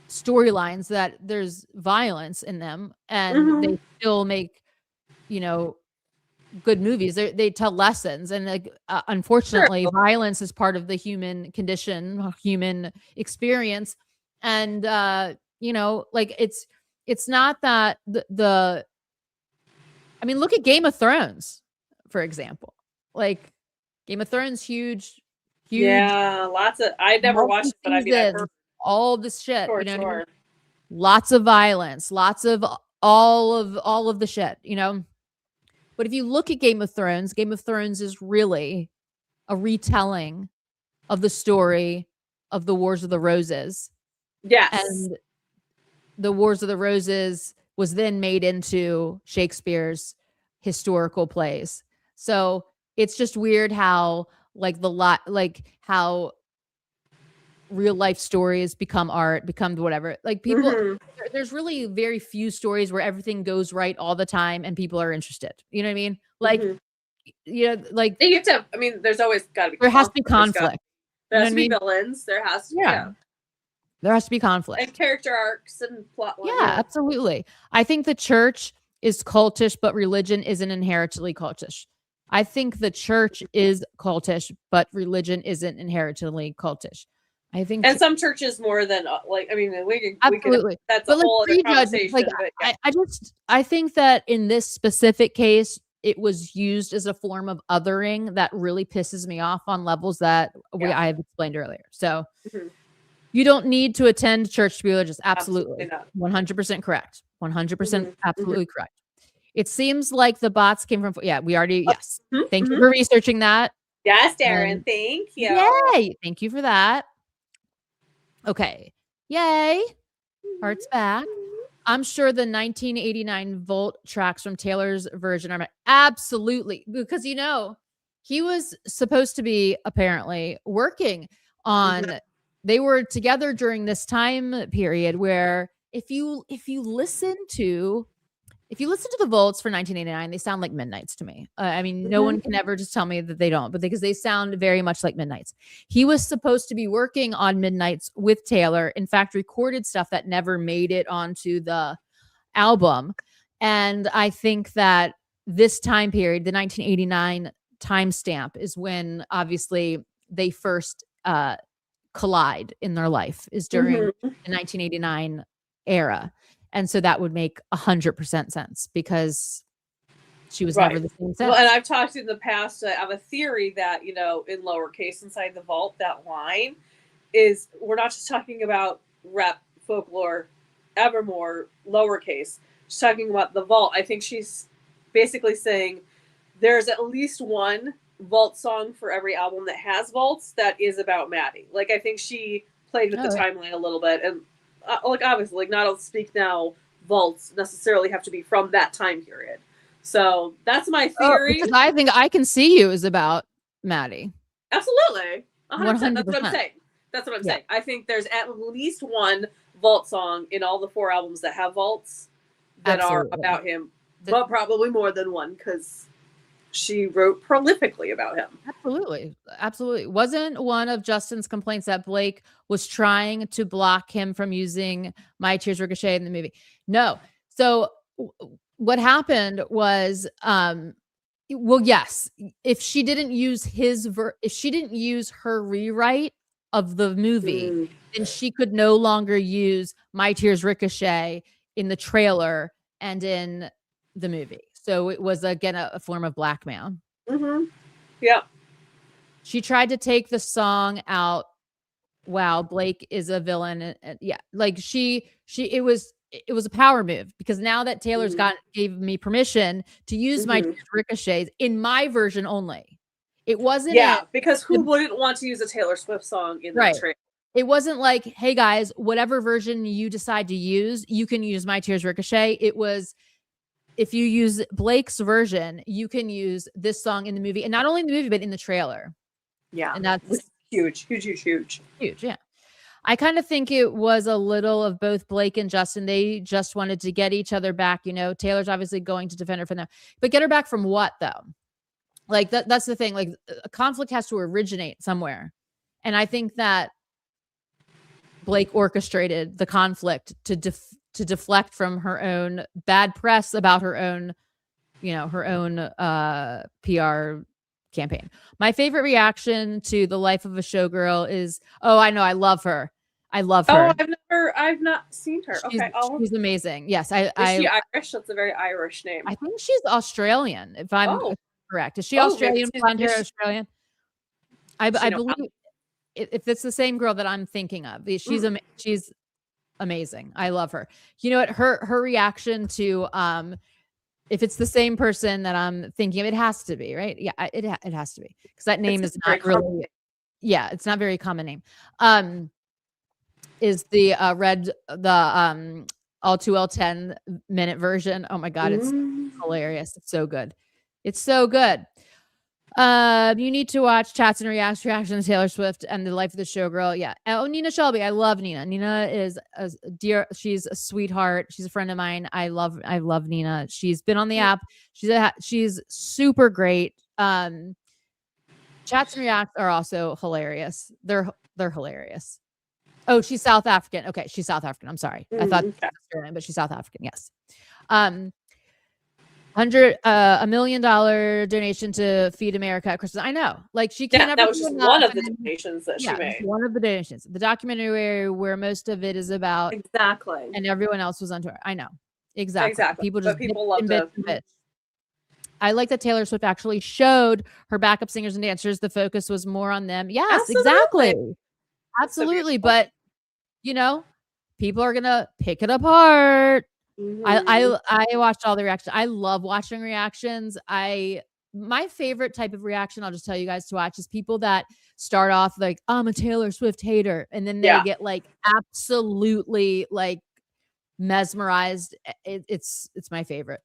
storylines that there's violence in them, and they still make, you know, good movies. They tell lessons, and like unfortunately violence is part of the human condition, human experience. And you know, like it's not that the I mean, look at Game of Thrones, for example. Like Game of Thrones, huge.
Yeah, lots of. I never watched it, but I mean, I've heard
all this shit.
Sure,
you know,
sure.
what I mean? Lots of violence, lots of all of the shit. You know, but if you look at Game of Thrones is really a retelling of the story of the Wars of the Roses.
Yes,
and the Wars of the Roses was then made into Shakespeare's historical plays. So it's just weird how like how real life stories become art, become whatever. Like people, there's really very few stories where everything goes right all the time and people are interested. You know what I mean? Like, you know, like
you have to. I mean, there's always got to be.
There has to be conflict.
There has to be villains. There has to. Yeah.
There has to be conflict
and character arcs and plot lines.
Yeah, absolutely. I think the church is cultish, but religion isn't inherently cultish. I think the church is cultish, but religion isn't inherently cultish. I think,
and some churches more than like. I mean, we
absolutely.
That's a whole other conversation.
Like,
but yeah.
I think that in this specific case, it was used as a form of othering that really pisses me off on levels that I have explained earlier. So. You don't need to attend church to be religious. Absolutely. 100% correct. 100% absolutely correct. It seems like the bots came from, we already, yes. Thank you for researching that.
Yes, Darren. Thank you.
Yay. Thank you for that. Okay. Yay. Hearts back. I'm sure the 1989 Volt tracks from Taylor's version are absolutely, because, you know, he was supposed to be apparently working on they were together during this time period where if you listen to the Volts for 1989, they sound like Midnights to me. I mean, no one can ever just tell me that they don't, but because they sound very much like Midnights. He was supposed to be working on Midnights with Taylor. In fact, recorded stuff that never made it onto the album. And I think that this time period, the 1989 timestamp, is when obviously they first collide in their life, is during the 1989 era. And so that would make 100% sense because she was never the same since.
Well, and I've talked in the past, I have a theory that, you know, in lowercase inside the vault, that line is, we're not just talking about rap, folklore, evermore, lowercase. She's talking about the vault. I think she's basically saying there's at least one vault song for every album that has vaults that is about Maddie. Like, I think she played with the timeline a little bit, and like obviously, like not all Speak Now vaults necessarily have to be from that time period. So that's my theory.
Because I think I Can See You is about Maddie.
Absolutely, 100%. That's what I'm saying. That's what I'm saying. I think there's at least one vault song in all the 4 albums that have vaults that are about him, but probably more than one because she wrote prolifically about him.
Absolutely. Wasn't one of Justin's complaints that Blake was trying to block him from using My Tears Ricochet in the movie? No. So what happened was, well, yes, if she didn't use if she didn't use her rewrite of the movie, then she could no longer use My Tears Ricochet in the trailer and in the movie. So it was, again, a form of blackmail.
Yeah.
She tried to take the song out. Wow, Blake is a villain. Yeah. Like it it was a power move because now that Taylor's gave me permission to use my Tears Ricochets in my version only. It wasn't
because who wouldn't want to use a Taylor Swift song in that trailer?
It wasn't like, hey guys, whatever version you decide to use, you can use my Tears Ricochet. It was, if you use Blake's version, you can use this song in the movie, and not only in the movie but in the trailer.
Yeah,
and that's
huge.
Yeah, I kind of think it was a little of both Blake and Justin. They just wanted to get each other back. You know, Taylor's obviously going to defend her from them, but get her back from what though? Like that's the thing. Like a conflict has to originate somewhere, and I think that Blake orchestrated the conflict to deflect from her own bad press about her own, her own PR campaign. My favorite reaction to The Life of a Showgirl is, oh, I know, I love her.
Oh, I've not seen her.
She's amazing. Yes,
is she Irish? That's a very Irish name.
I think she's Australian, if I'm correct. Is she Australian? Blonde hair Australian? I believe. If it's the same girl that I'm thinking of, she's amazing. I love her. You know what? Her reaction to if it's the same person that I'm thinking of, it has to be, right? Yeah, it has to be, because that name is not really. Yeah, it's not a very common name. Is the all too well 10-minute version? Oh my god, it's hilarious. It's so good. It's so good. You need to watch Chats and Reactions to Taylor Swift and The Life of the Showgirl. Yeah. Oh, Nina Shelby. I love Nina. Nina is a dear. She's a sweetheart. She's a friend of mine. I love Nina. She's been on the app. She's super great. Chats and Reacts are also hilarious. They're hilarious. Oh, she's South African. Okay, she's South African. I'm sorry. I thought she was Australian, but she's South African. Yes. $1 million donation to Feed America at Christmas. I know, like she can't.
Yeah, that was just one of the donations that she made.
One of the donations. The documentary where most of it is about
exactly,
and everyone else was on tour. I know exactly. People
love
it. I like that Taylor Swift actually showed her backup singers and dancers. The focus was more on them. Yes, absolutely. But people are gonna pick it apart. I watched all the reactions. I love watching reactions. My favorite type of reaction, I'll just tell you guys to watch, is people that start off like, I'm a Taylor Swift hater, and then they get like absolutely like mesmerized. It's my favorite.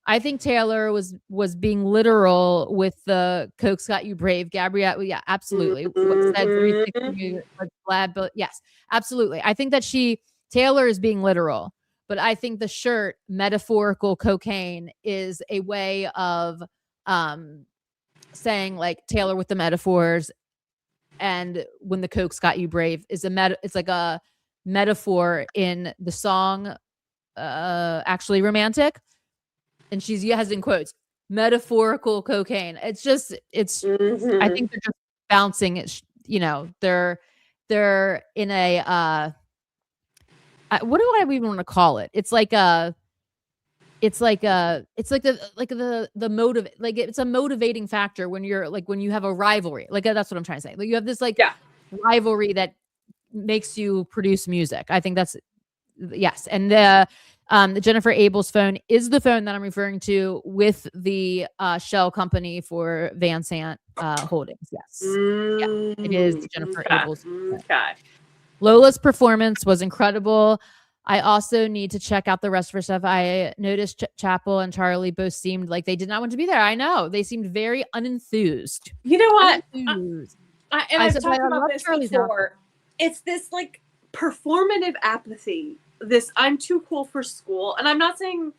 I think Taylor was being literal with the Coke's Got You Brave, Gabrielle. Yeah, absolutely. What said 360, glad, but yes, absolutely. I think that Taylor is being literal. But I think the shirt, metaphorical cocaine, is a way of saying like Taylor with the metaphors, and when the Coke's Got You Brave is it's like a metaphor in the song Actually Romantic, and she has in quotes metaphorical cocaine. It's just I think they're just bouncing it. They're in a what do I even want to call it? It's like the motive, like it's a motivating factor when you have a rivalry. Like that's what I'm trying to say. Like you have this rivalry that makes you produce music. I think that's yes. And the Jennifer Abel's phone is the phone that I'm referring to with the shell company for Van Sant Holdings. Yes. It is Jennifer Abel's phone.
Okay.
Lola's performance was incredible. I also need to check out the rest of her stuff. I noticed Chapel and Charlie both seemed like they did not want to be there. I know. They seemed very unenthused.
You know what? I've talked about this before. It's this like performative apathy. This I'm too cool for school. And I'm not saying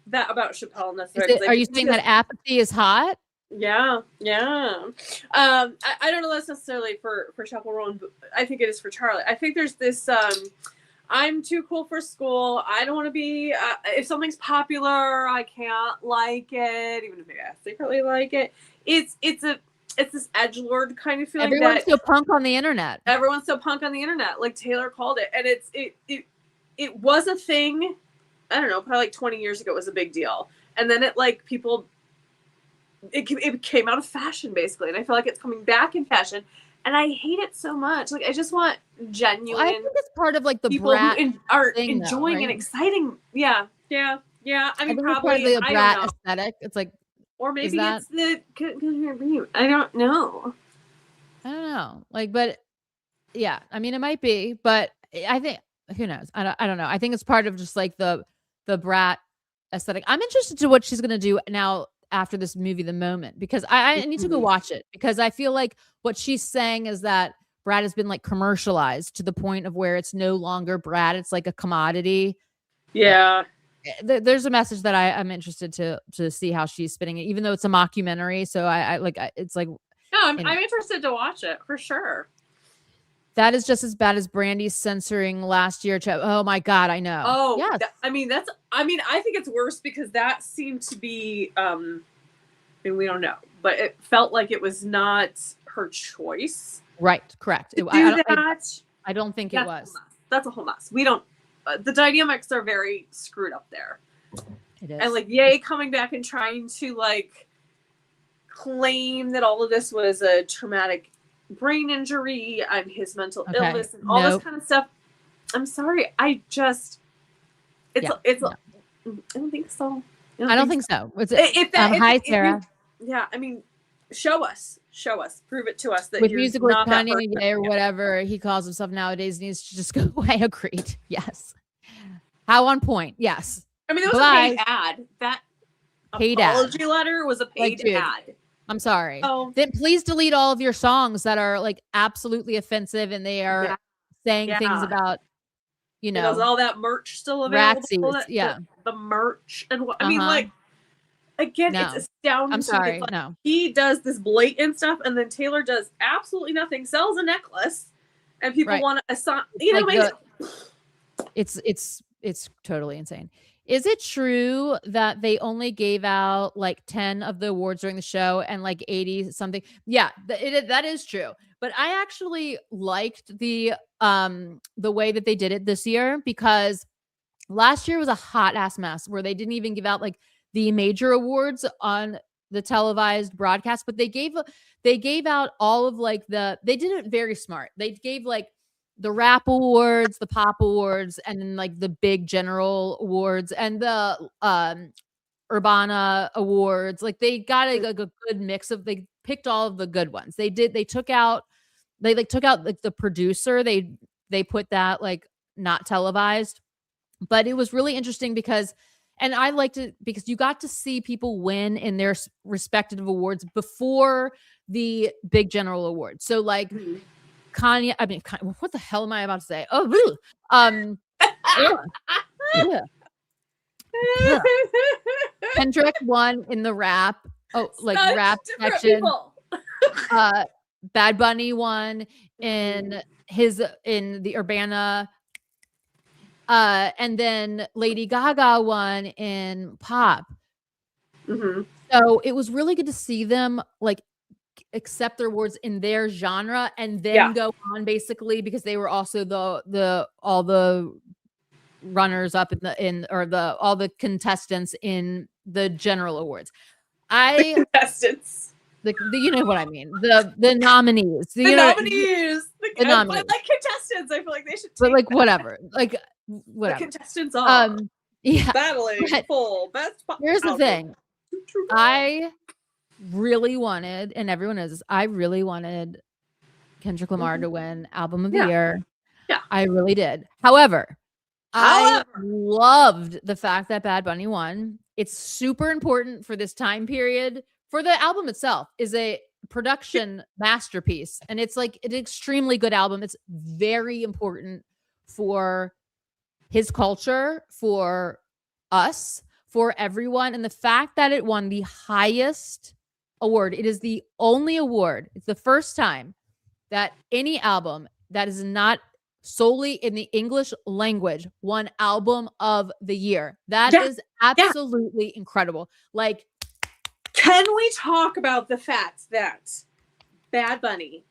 that about Chappelle necessarily.
Are you saying that apathy is hot?
Yeah. I don't know that's necessarily for Chappell Rowan, but I think it is for Charlie. I think there's this I'm too cool for school. I don't want to be if something's popular, I can't like it, even if maybe I secretly like it. It's this edgelord kind of feeling.
Everyone's so punk on the internet.
Everyone's so punk on the internet, like Taylor called it. And it was a thing, I don't know, probably like 20 years ago it was a big deal. And then it came out of fashion basically, and I feel like it's coming back in fashion. And I hate it so much. Like, I just want genuine.
I think it's part of like the
people
brat
who are
thing,
enjoying
though, right?
and exciting. Yeah. I mean,
think
probably
it's part of the
I
brat
don't know.
aesthetic. It's like,
or maybe it's the. I don't know.
I don't know. Like, but yeah, I mean, it might be, but I think who knows? I don't know. I think it's part of just like the brat aesthetic. I'm interested to what she's gonna do now after this movie, The Moment, because I need to go watch it because I feel like what she's saying is that Brat has been like commercialized to the point of where it's no longer Brat. It's like a commodity.
Yeah.
There's a message that I'm interested to see how she's spinning it, even though it's a mockumentary. So it's like,
no, I'm interested to watch it for sure.
That is just as bad as Brandy's censoring last year. Oh my God, I know.
Oh, yes. I think it's worse because that seemed to be, and we don't know, but it felt like it was not her choice.
Right, correct. I don't think it was.
That's a whole mess. We don't, the dynamics are very screwed up there.
It is.
And like, Ye coming back and trying to like claim that all of this was a traumatic brain injury and his mental illness and all this kind of stuff. I'm sorry. I don't think so.
I don't think so.
Hi,
Sarah.
I mean, show us, prove it to us that
with music with Kanye or whatever he calls himself nowadays needs to just go away. Agreed. Yes. How on point? Yes.
I mean, it was a paid ad. That apology letter was a paid ad.
I'm sorry. Oh, then please delete all of your songs that are like absolutely offensive and they are saying things about, you know,
is all that merch still available? The merch and what I mean, like, again, it's astounding.
I'm sorry.
Like, he does this blatant stuff, and then Taylor does absolutely nothing. Sells a necklace, and people want a song. You know,
it's totally insane. Is it true that they only gave out like 10 of the awards during the show and like 80 something? Yeah, that is true. But I actually liked the way that they did it this year because last year was a hot ass mess where they didn't even give out like the major awards on the televised broadcast, but they gave out all of like they did it very smart. They gave like the rap awards, the pop awards, and then like the big general awards and the Urbana awards. Like they got a good mix of, they picked all of the good ones. They took out like the producer. They put that like not televised, but it was really interesting because, and I liked it because you got to see people win in their respective awards before the big general awards. So like Kanye, I mean, what the hell am I about to say? Oh, yeah. Kendrick won in the rap. Oh, like rap section. Bad Bunny won in the Urbana. And then Lady Gaga won in pop. So it was really good to see them like accept their awards in their genre and then go on basically because they were also all the runners up all the contestants in the general awards.
Contestants.
You know what I mean. The nominees.
The nominees. I like contestants. I feel like they should take
like whatever. Like whatever.
The contestants are battling full best pop.
Here's the thing. I really wanted, and everyone knows this, I really wanted Kendrick Lamar to win Album of the Year.
Yeah.
I really did. However, I loved the fact that Bad Bunny won. It's super important for this time period. For the album itself is a production masterpiece. And it's like an extremely good album. It's very important for his culture, for us, for everyone. And the fact that it won the highest award, it is the only award. It's the first time that any album that is not solely in the English language won Album of the Year. That is absolutely incredible. Like,
can we talk about the fact that Bad Bunny,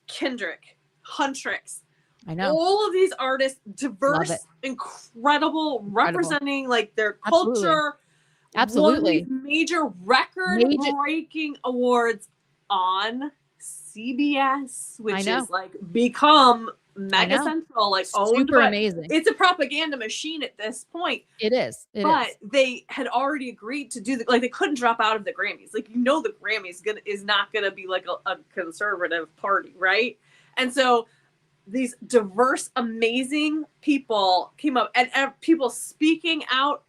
Kendrick, Huntrix,
I know
all of these artists, diverse, incredible, representing like their culture,
absolutely
major record-breaking awards on CBS, which is like become Mega Central, like owned
super
by,
amazing.
It's a propaganda machine at this point.
It is.
But they had already agreed to do like they couldn't drop out of the Grammys. Like, you know, the Grammys is not gonna be like a conservative party, right? And so these diverse, amazing people came up, and people speaking out,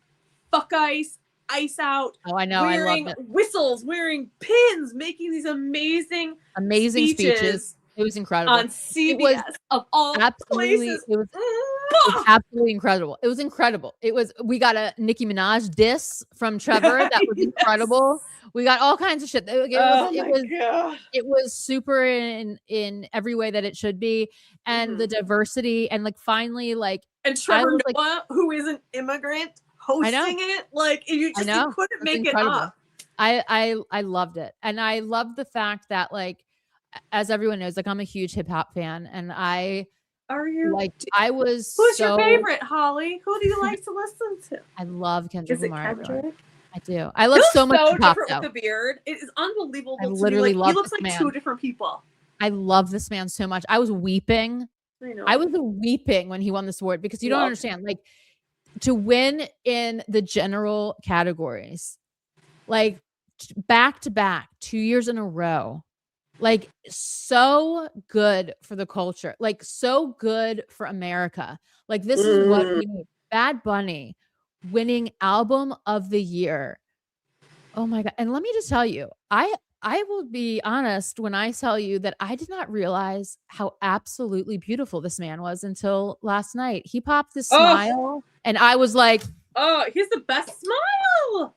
fuck ice, ice out.
Oh, I know.
Wearing
I loved it.
Whistles, wearing pins, making these amazing speeches.
It was incredible
On CBS of all places.
It was absolutely incredible. It was incredible. We got a Nicki Minaj diss from Trevor that was incredible. We got all kinds of shit. It was super in every way that it should be, and the diversity, and like finally, like,
and Trevor Noah, who is an immigrant, hosting it, like, you couldn't make it up.
I loved it, and I loved the fact that, like, as everyone knows, like, I'm a huge hip hop fan, and
are you?
Like, I was.
Who's your favorite, Holly? Who do you like to listen to?
I love Kendrick Lamar.
Kendrick?
I do. I love so much hip hop.
Different with the beard. It is unbelievable.
I literally love.
He looks like two different people.
I love this man so much. I was weeping.
I know.
I was weeping when he won this award, because you don't understand, like, to win in the general categories, like, back to back, 2 years in a row. Like, so good for the culture, like, so good for America. Like, this is what we need. Bad Bunny winning album of the year. Oh my God. And let me just tell you, I will be honest when I tell you that I did not realize how absolutely beautiful this man was until last night. He popped this smile, and I was like,
oh, he's the best smile.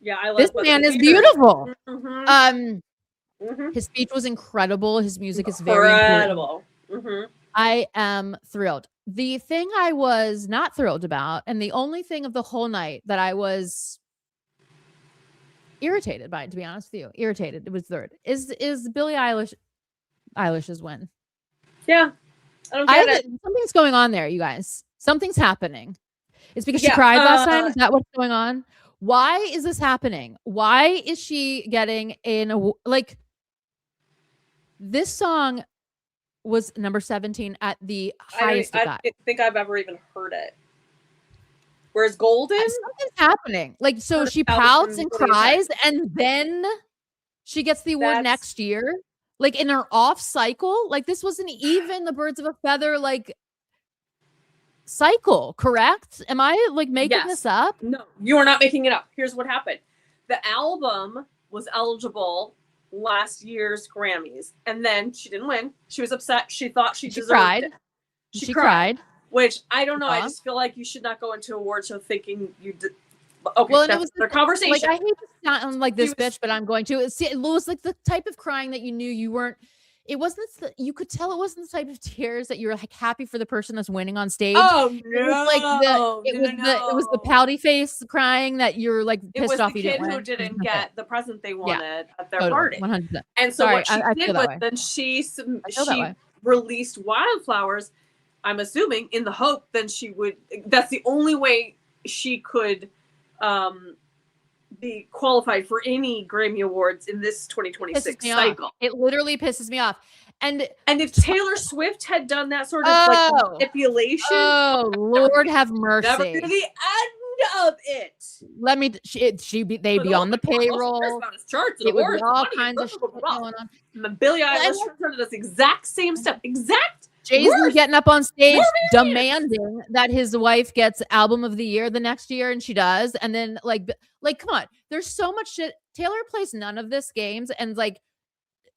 Yeah, I love this
man is beautiful. His speech was incredible. His music is very incredible. I am thrilled. The thing I was not thrilled about, and the only thing of the whole night that I was irritated by, to be honest with you, it was third, is Billie Eilish's win.
Yeah, I don't get it.
Something's going on there, you guys. Something's happening. It's because she cried last time. Is that what's going on? Why is this happening? Why is she getting like, this song was number 17 at the highest it got.
I don't think I've ever even heard it. Whereas Golden?
Something's happening. Like, so she pouts and cries, and then she gets the award next year. Like, in her off cycle. Like, this wasn't even the birds of a feather, like, cycle, correct? Am I, like, making this up?
No, you are not making it up. Here's what happened. The album was eligible last year's Grammys, and then she didn't win. She was upset. She thought she deserved it.
She cried.
Which, I don't know. I just feel like you should not go into an award show thinking you did. Okay, well, that's their conversation.
Like, I hate to sound like this bitch, but I'm going to. It was like the type of crying that you knew you weren't. It wasn't. You could tell it wasn't the type of tears that you were like happy for the person that's winning on stage.
Oh no!
It was the pouty face crying that you're like pissed off you didn't win.
It was the kid who didn't get the present they wanted at their party.
100%.
And so what she did was then she released Wildflowers. I'm assuming in the hope then she would. That's the only way she could be qualified for any Grammy Awards in this 2026 cycle.
It literally pisses me off. And
if Taylor Swift had done that sort of like manipulation,
oh Lord have mercy,
never to the end of it.
Let me. They'd be on the payroll. It would be all kinds of shit going on.
And Billie Eilish does this exact same stuff.
Jay-Z getting up on stage demanding that his wife gets album of the year the next year, and she does. And then like come on, there's so much shit. Taylor plays none of this games, and like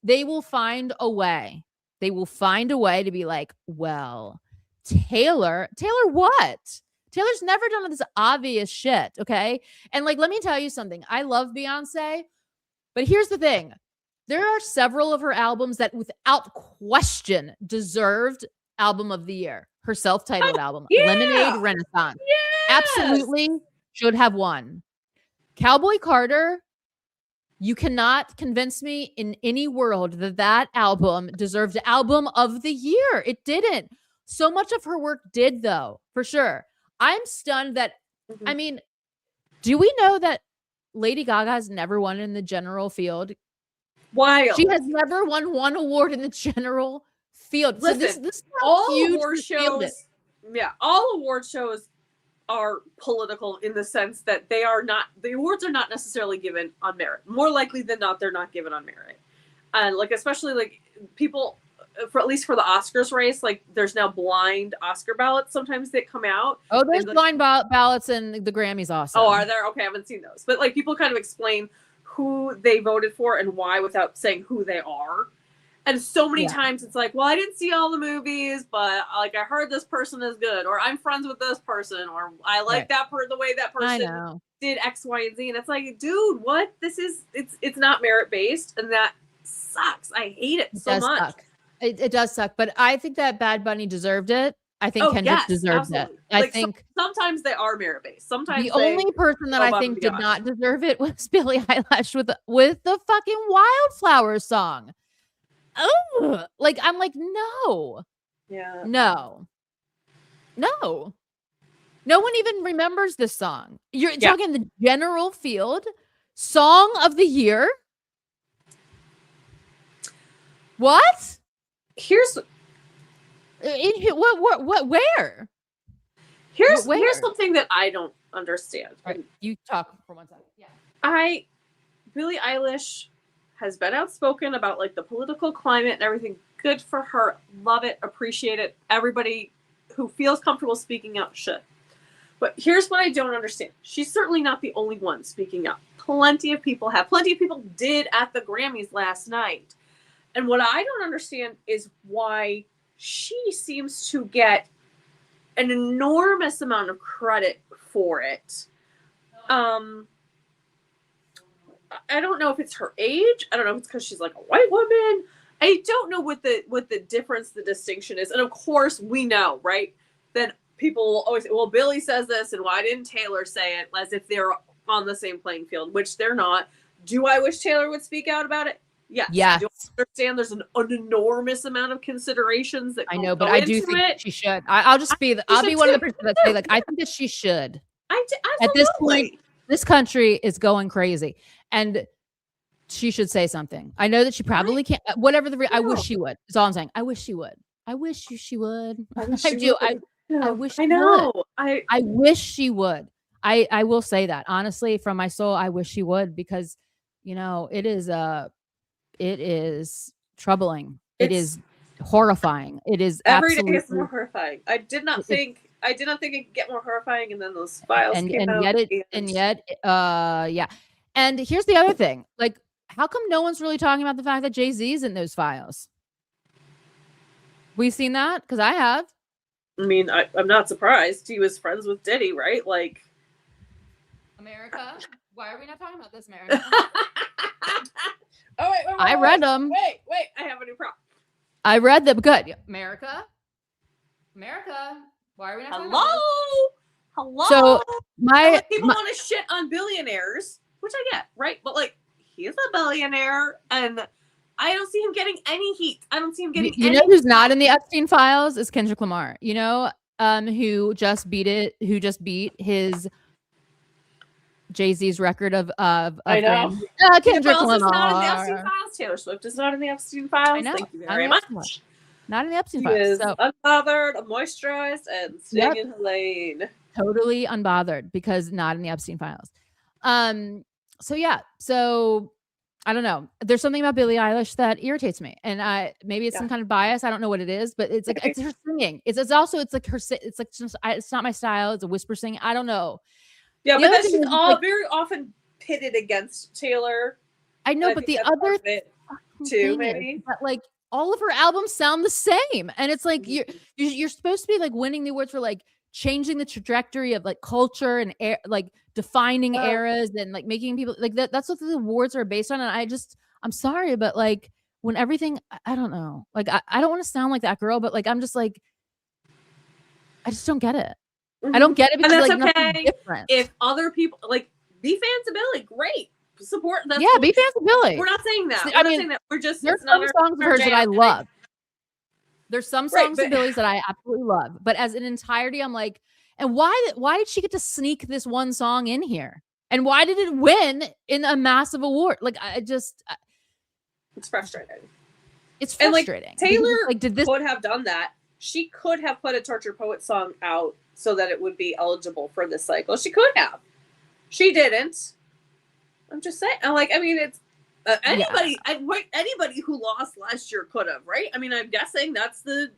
they will find a way. They will find a way to be like, well, Taylor what? Taylor's never done this obvious shit, okay? And like, let me tell you something. I love Beyonce, but here's the thing. There are several of her albums that without question deserved album of the year. Her self-titled album, Lemonade, Renaissance. Absolutely should have won. Cowboy Carter, you cannot convince me in any world that album deserved album of the year. It didn't. So much of her work did, though, for sure. I'm stunned that, I mean, do we know that Lady Gaga has never won in the general field?
Wild.
She has never won one award in the general field.
Listen,
so this is
all
huge
award shows, all award shows are political in the sense that the awards are not necessarily given on merit. More likely than not, they're not given on merit. And like, especially like people, at least for the Oscars race, like there's now blind Oscar ballots sometimes that come out.
Oh, there's blind ballots in the Grammys also.
Oh, are there? Okay, I haven't seen those. But like people kind of explain who they voted for and why without saying who they are. And so many times it's like, well, I didn't see all the movies, but like I heard this person is good, or I'm friends with this person, or I like the way that person did X, Y, and Z. And it's like, dude, what? It's not merit based, and that sucks. I hate it so much.
Suck. It does suck, but I think that Bad Bunny deserved it. I think Kendrick deserves it. I think
sometimes they are merit based. Sometimes
the only person that I think did not deserve it was Billie Eilish with the fucking Wildflower song. Oh, like I'm like, no.
Yeah.
No. No one even remembers this song. You're talking the general field song of the year. What?
Here's
what where?
Here's something that I don't understand.
Right. You talk for 1 second. Yeah.
Billie Eilish has been outspoken about like the political climate and everything. Good for her. Love it. Appreciate it. Everybody who feels comfortable speaking out should. But here's what I don't understand. She's certainly not the only one speaking up. Plenty of people have. Plenty of people did at the Grammys last night. And what I don't understand is why she seems to get an enormous amount of credit for it. I don't know if it's her age. I don't know if it's because she's like a white woman. I don't know what the difference, the distinction is. And of course, we know, right? That people will always say, well, Billie says this, and why didn't Taylor say it? As if they're on the same playing field, which they're not. Do I wish Taylor would speak out about it? Yes.
Yes.
Do I understand there's an enormous amount of considerations that
I know, but I do think she should. I'll be one of the people that say, like, I think that she should. At this point, this country is going crazy, and she should say something. I know that she probably can't. Whatever I wish she would. That's all I'm saying. I wish she would. I wish she would. I do. I wish. I know. I wish she would. I will say that honestly from my soul. I wish she would, because it is troubling. It is horrifying. It is
every day is more horrifying. I did not think it could get more horrifying, and then those files came out. Yeah. And here's the other thing. Like, how come no one's really talking about the fact that Jay-Z's in those files? We've seen that, because I have. I mean, I'm not surprised. He was friends with Diddy, right? Like,
America. Why are we not talking about this, America?
Oh, wait,
I read them.
Wait, I have a new prop.
I read them. Good. America. Why are we not talking about this?
Hello.
So
people want to shit on billionaires, which I get, right? But like, he's a billionaire, and I don't see him getting any heat. I don't see him getting.
You know who's not in the Epstein files is Kendrick Lamar. Who just beat his Jay-Z's record of
I know.
Kendrick Lamar.
Is not in the Epstein files. Taylor Swift is not in the Epstein files. I know. Thank you very much.
Not in the Epstein
files. He is
so.
Unbothered, moisturized, and singing her lane.
Totally unbothered, because not in the Epstein files. So I don't know. There's something about Billie Eilish that irritates me, and maybe it's some kind of bias. I don't know what it is, but it's like it's her singing. It's like her. It's like it's not my style. It's a whisper singing. I don't know.
Yeah, but that's just all very often pitted against Taylor.
I know, but the other
too, maybe.
But like all of her albums sound the same, and it's like you're supposed to be like winning the awards for like changing the trajectory of like culture and like defining eras and like making people like that. That's what the awards are based on. And I'm sorry, but like when everything, I don't know. Like I don't want to sound like that girl, but like I'm just like I just don't get it. I don't get it, because
and that's
like
okay. Different. If other people like be fans of Billie, great. Support. That's
be fans of Billie.
We're not saying that. We're not saying that. We're just
there's some songs of hers that I love. There's some songs of Billie's that I absolutely love, but as an entirety, I'm like, and why did she get to sneak this one song in here? And why did it win in a massive award? Like
It's frustrating.
It's frustrating.
And, like, Taylor
like, did this
could have done that. She could have put a Tortured Poet song out so that it would be eligible for this cycle. She could have. She didn't. I'm just saying. I mean, it's anybody. Anybody who lost last year could have, right? I mean, I'm guessing that's the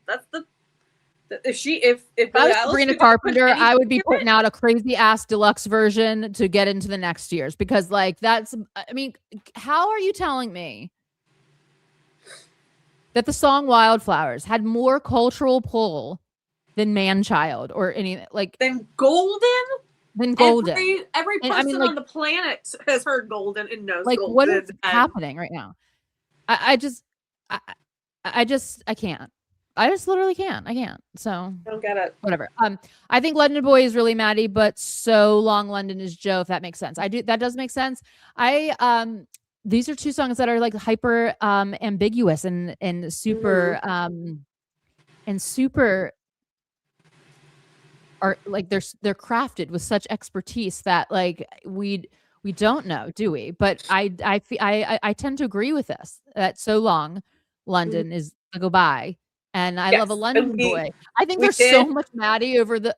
if
I was Sabrina Carpenter, I would be putting out a crazy ass deluxe version to get into the next year's, because like that's, I mean, how are you telling me that the song Wildflowers had more cultural pull than Man-Child or any like
than Golden?
Than Golden.
Every person, I mean, like, on the planet has heard Golden and knows
like
Golden.
What is happening right now? I can't. I just literally can't. I can't. So
I don't get it.
Whatever. I think London Boy is really Maddie, but So Long London is Joe, if that makes sense. That does make sense. These are two songs that are like hyper ambiguous and super and super are like they're crafted with such expertise that like we don't know, do we? But I tend to agree with this, that So Long London is a goodbye. And I love a London Boy. I think there's so much Maddie over the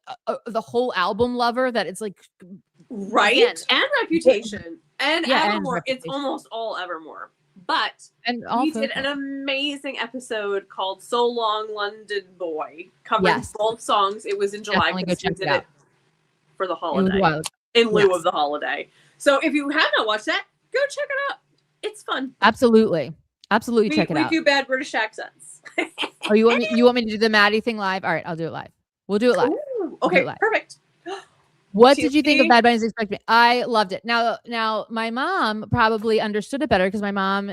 whole album Lover that it's like
right. Again, and Reputation and Evermore. And it's almost all Evermore. But we did an amazing episode called So Long London Boy, covering both songs. It was in July because we did it for the holiday, in lieu of the holiday. So if you have not watched that, go check it out. It's fun.
Absolutely check it out.
We do bad British accents.
Oh, you want me to do the Maddie thing live? All right, I'll do it live. We'll do it live.
Ooh, okay, perfect.
What did you think of Bad Bunny's Expect Me? I loved it. Now my mom probably understood it better because my mom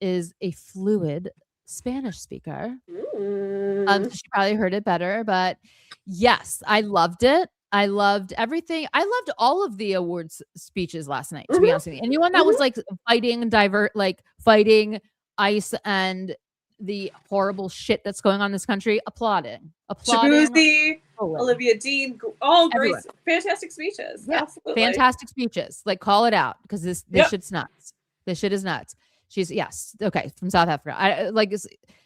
is a fluid Spanish speaker. So she probably heard it better. But yes, I loved it. I loved everything. I loved all of the awards speeches last night, to be honest with you. Anyone that was like fighting ICE and the horrible shit that's going on in this country, applauding.
Shabuzi, Olivia Dean, all great, fantastic speeches.
Yeah,
absolutely.
Fantastic speeches. Like, call it out, because this shit's nuts. This shit is nuts. She's okay, from South Africa. I like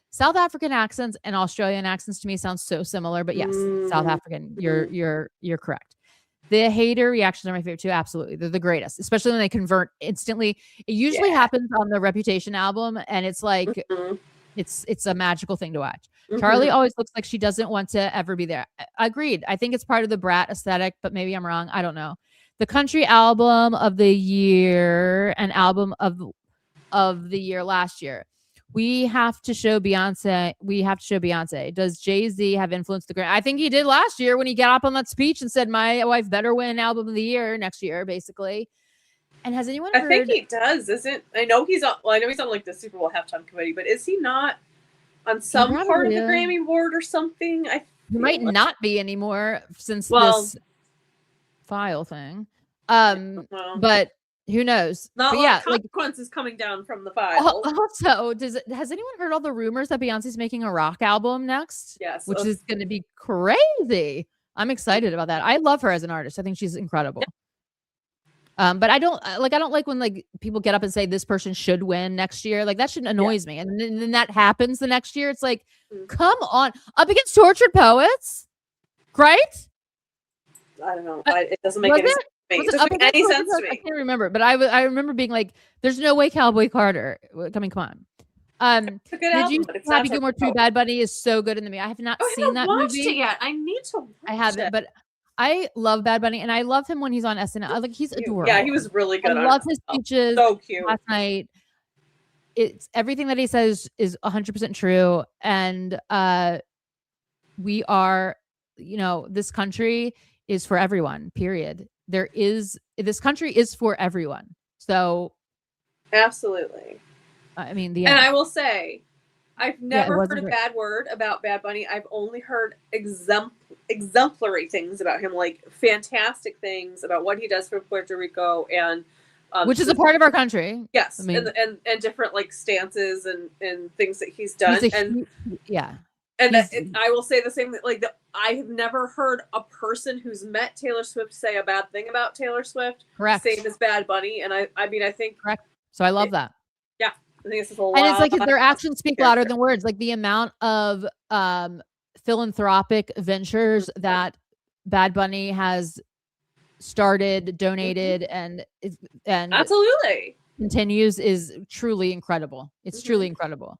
South African accents and Australian accents to me sound so similar, but yes, South African. You're correct. The hater reactions are my favorite too. Absolutely, they're the greatest, especially when they convert instantly. It usually happens on the Reputation album, and it's like it's a magical thing to watch. Charlie always looks like she doesn't want to ever be there. Agreed. I think it's part of the brat aesthetic, but maybe I'm wrong. I don't know. The country album of the year and album of the year last year. We have to show Beyonce. Does Jay-Z have influenced the Grammy? I think he did last year when he got up on that speech and said, "My wife better win album of the year next year," basically. And has anyone heard?
I think he does, isn't? I know he's on. Well, I know he's on like the Super Bowl halftime committee, but is he not on some part of the Grammy board or something?
He might not be anymore since this file thing. But who knows?
Not a lot of consequences coming down from the file.
Also, has anyone heard all the rumors that Beyonce's making a rock album next?
Yes,
which is going to be crazy. I'm excited about that. I love her as an artist. I think she's incredible. But I don't like when like people get up and say this person should win next year. Like, that shit annoys me. And then that happens the next year. It's like, come on, up against Tortured Poets, right?
I don't know. It doesn't make any sense. It doesn't make any sense to me.
I can't remember, but I remember being like, "There's no way Cowboy Carter." I mean, come on. Did you? Happy Gilmore 2 Bad Bunny is so good in the movie. I have not seen that movie.
It yet. I need to.
I haven't, but I love Bad Bunny, and I love him when he's on SNL. Like, he's adorable.
Yeah, he was really good.
I love his speeches.
So cute.
Last night, it's everything that he says is 100% true, and we are, this country is for everyone. Period. This country is for everyone. So,
absolutely.
I mean,
and I will say, I've never heard a bad word about Bad Bunny. I've only heard exemplary things about him, like fantastic things about what he does for Puerto Rico, and
which is a part of our country.
Yes, I mean, and different like stances and things that he's done. And I will say the same. Like, I have never heard a person who's met Taylor Swift say a bad thing about Taylor Swift.
Correct.
Same as Bad Bunny, and I mean, I think
correct. So I love that.
Yeah, I think this is a lot.
And it's like their actions speak louder than words. Like the amount of philanthropic ventures that Bad Bunny has started, donated, and
absolutely
continues is truly incredible. It's truly incredible.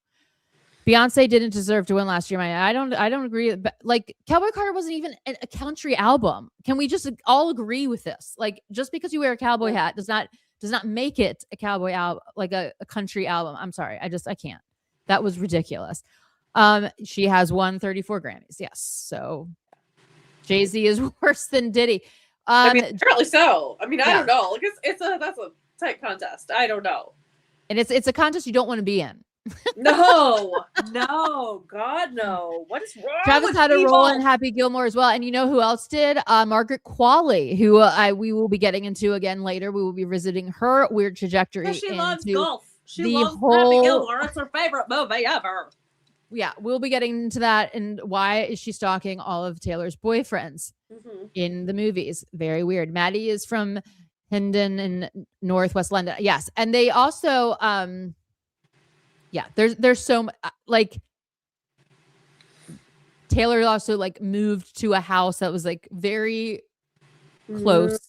Beyonce didn't deserve to win last year. I don't agree. Like Cowboy Carter wasn't even a country album. Can we just all agree with this? Like just because you wear a cowboy hat does not make it a cowboy album, like a country album. I'm sorry. I can't. That was ridiculous. She has won 34 Grammys. Yes. So Jay-Z is worse than Diddy.
I mean, apparently so. I mean, I don't know. Like that's a tight contest. I don't know.
And it's a contest you don't want to be in.
No, God, no. What is wrong?
Travis had a role in Happy Gilmore as well, and you know who else did? Margaret Qualley, who we will be getting into again later. We will be visiting her weird trajectory.
She loves golf. She
loves
Happy Gilmore. It's her favorite movie ever.
Yeah, we'll be getting into that and why is she stalking all of Taylor's boyfriends in the movies? Very weird. Maddie is from Hendon in Northwest London. Yes, and they also there's so like Taylor also like moved to a house that was like very close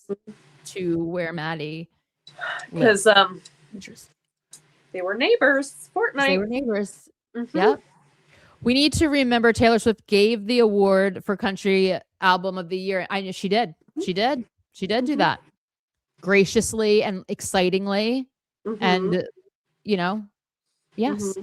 to where Maddie
because they were neighbors. Fortnite.
They were neighbors. Yep. We need to remember Taylor Swift gave the award for Country Album of the Year. I know she did. She did do that graciously and excitingly, and yes.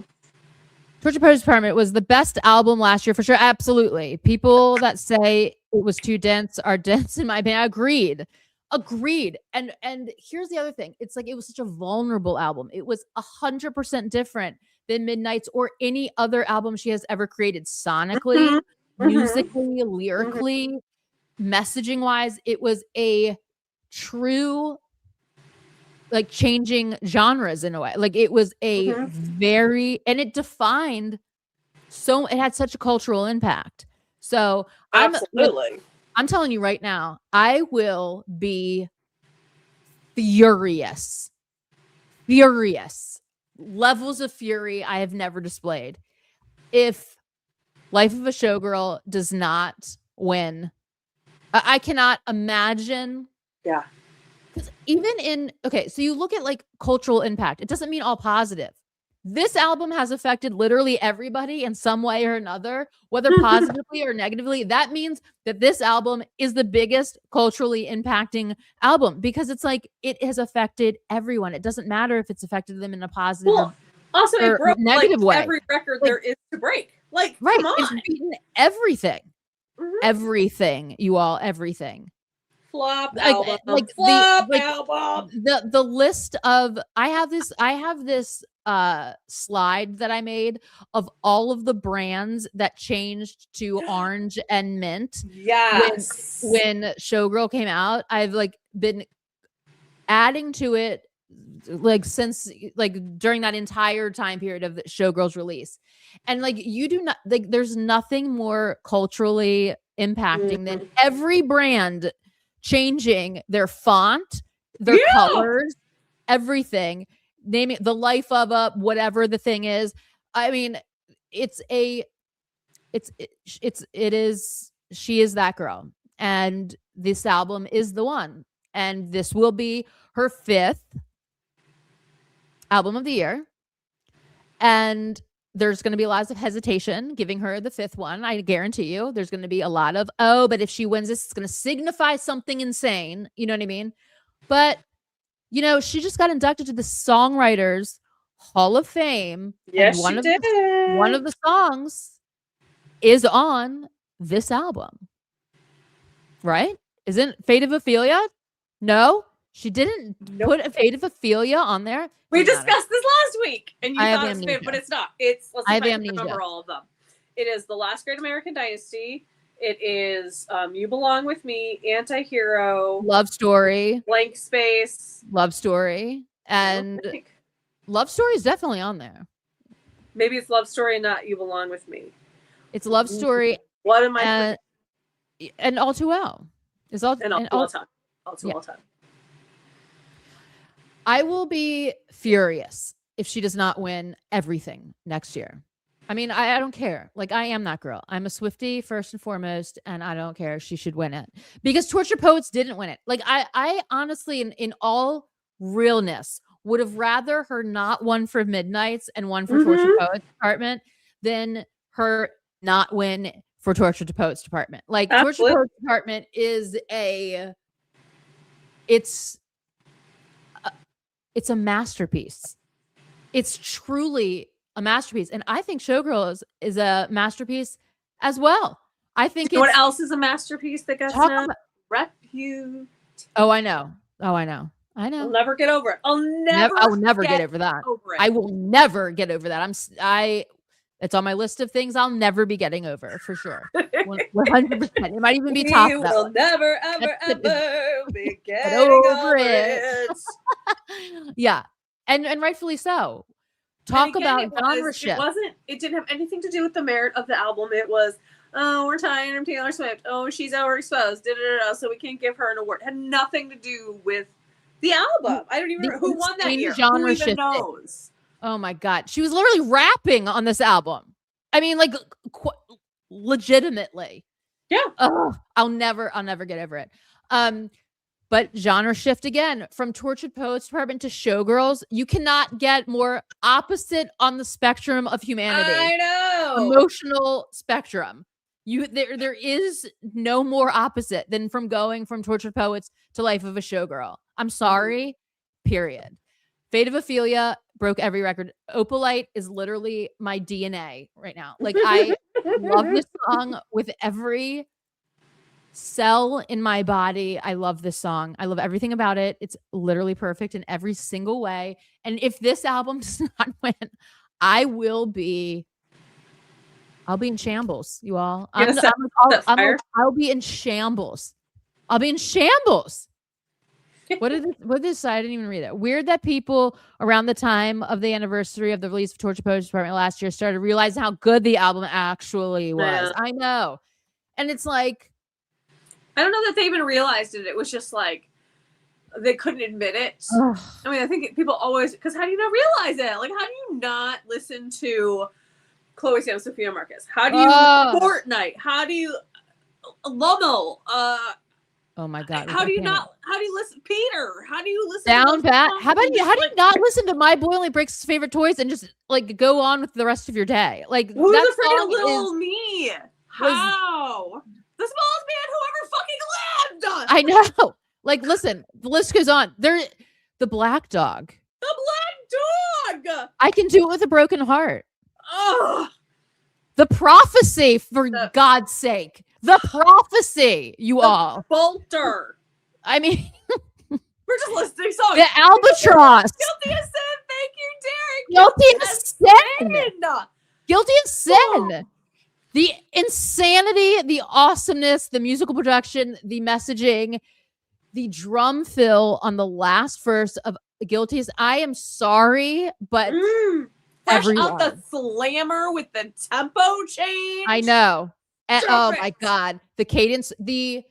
Torture Post Department was the best album last year for sure. Absolutely. People that say it was too dense are dense in my opinion. Agreed. And here's the other thing. It's like it was such a vulnerable album. It was 100% different than Midnight's or any other album she has ever created sonically, musically, lyrically, messaging wise. It was a true like changing genres in a way. Like it was a very, and it defined it had such a cultural impact. So
absolutely.
I'm telling you right now, I will be furious. Levels of fury I have never displayed. If Life of a Showgirl does not win, I cannot imagine.
Yeah.
Because even so you look at like cultural impact, it doesn't mean all positive. This album has affected literally everybody in some way or another, whether positively or negatively. That means that this album is the biggest culturally impacting album because it's like it has affected everyone. It doesn't matter if it's affected them in a positive or negative way.
Every record there is to break. Like,
right.
Come on.
It's beaten everything. Everything, you all, everything.
Flop album.
The list of I have this slide that I made of all of the brands that changed to orange and mint.
Yes.
When Showgirl came out, I've like been adding to it like since like during that entire time period of the Showgirl's release. And like you do not like there's nothing more culturally impacting than every brand changing their font, their colors, everything, naming the life of a whatever the thing is. I mean, she is that girl, and this album is the one, and this will be her 5th album of the year, and there's going to be lots of hesitation giving her the 5th one. I guarantee you there's going to be a lot of, but if she wins this, it's going to signify something insane. You know what I mean? But, she just got inducted to the Songwriters Hall of Fame.
Yes,
and
she did.
One of the songs is on this album. Right? Isn't Fate of Ophelia? No? She didn't put a Fate of Ophelia on there.
We discussed this last week, and you thought it was Fate, but it's not. Let's see if I can remember all of them. It is The Last Great American Dynasty. It is You Belong With Me, Anti-Hero,
Love Story,
Blank Space,
Love Story, and Love Story is definitely on there.
Maybe it's Love Story and not You Belong With Me.
It's Love Story.
What am I?
And All Too Well. It's all
and All Too Well.
I will be furious if she does not win everything next year. I mean, I don't care. Like, I am that girl. I'm a Swiftie first and foremost, and I don't care. She should win it because Tortured Poets didn't win it. Like, I honestly, in all realness, would have rather her not won for Midnights and won for Tortured Poets Department than her not win for Tortured Poets Department. Like, Tortured Poets Department is it's a masterpiece. It's truly a masterpiece. And I think Showgirls is a masterpiece as well. I think
what else is a masterpiece that got snubbed? Reputation.
Oh, I know. I know.
I'll never get over it. I'll never get over that.
I will never get over that. It's on my list of things I'll never be getting over, for sure. 100%. It might even be top of that.
We'll never, ever be getting over it.
Yeah. And rightfully so. Talk about genre shift.
It didn't have anything to do with the merit of the album. It was, oh, we're tired of Taylor Swift. Oh, she's overexposed. So we can't give her an award. It had nothing to do with the album. I don't even remember who won that year. Who even knows?
Oh my God. She was literally rapping on this album. I mean, like, legitimately.
Yeah.
Oh, I'll never get over it. But genre shift again, from Tortured Poets Department to Showgirls. You cannot get more opposite on the spectrum of humanity.
I know.
Emotional spectrum. There is no more opposite than from going from Tortured Poets to Life of a Showgirl. I'm sorry. Period. Fate of Ophelia broke every record. Opalite is literally my DNA right now. Like, I love this song with every cell in my body. I love this song. I love everything about it. It's literally perfect in every single way. And if this album does not win, I'll be in shambles, you all. I'll be in shambles. I'll be in shambles. What is this? I didn't even read it. Weird that people around the time of the anniversary of the release of Tortured Poets Department last year started realizing how good the album actually was. Yeah. I know. And it's like,
I don't know that they even realized it. It was just like, they couldn't admit it. I mean, I think people always, because how do you not realize it? Like, how do you not listen to Chloe Sam, Sophia Marcus? How do you Fortnite? How do you Lomo?
Oh my God!
How do you listen, Peter? How do you listen?
Down Pat. How do you not listen to My Boy Only Breaks His Favorite Toys and just like go on with the rest of your day? Like,
who's afraid of little me? How? The smallest man who ever fucking lived.
I know. Like, listen, the list goes on. The Black Dog.
The Black Dog.
I Can Do It With a Broken Heart.
Ugh.
The Prophecy, for God's sake. The Prophecy, you all.
Bolter.
I mean,
we're just listening songs.
The Albatross.
Guilty as Sin. Thank you, Derek.
Guilty as Sin. Guilty as Sin. Oh. The insanity, the awesomeness, the musical production, the messaging, the drum fill on the last verse of Guilty as. I am sorry, but
fresh out the slammer with the tempo change.
I know. Oh my God. The cadence, the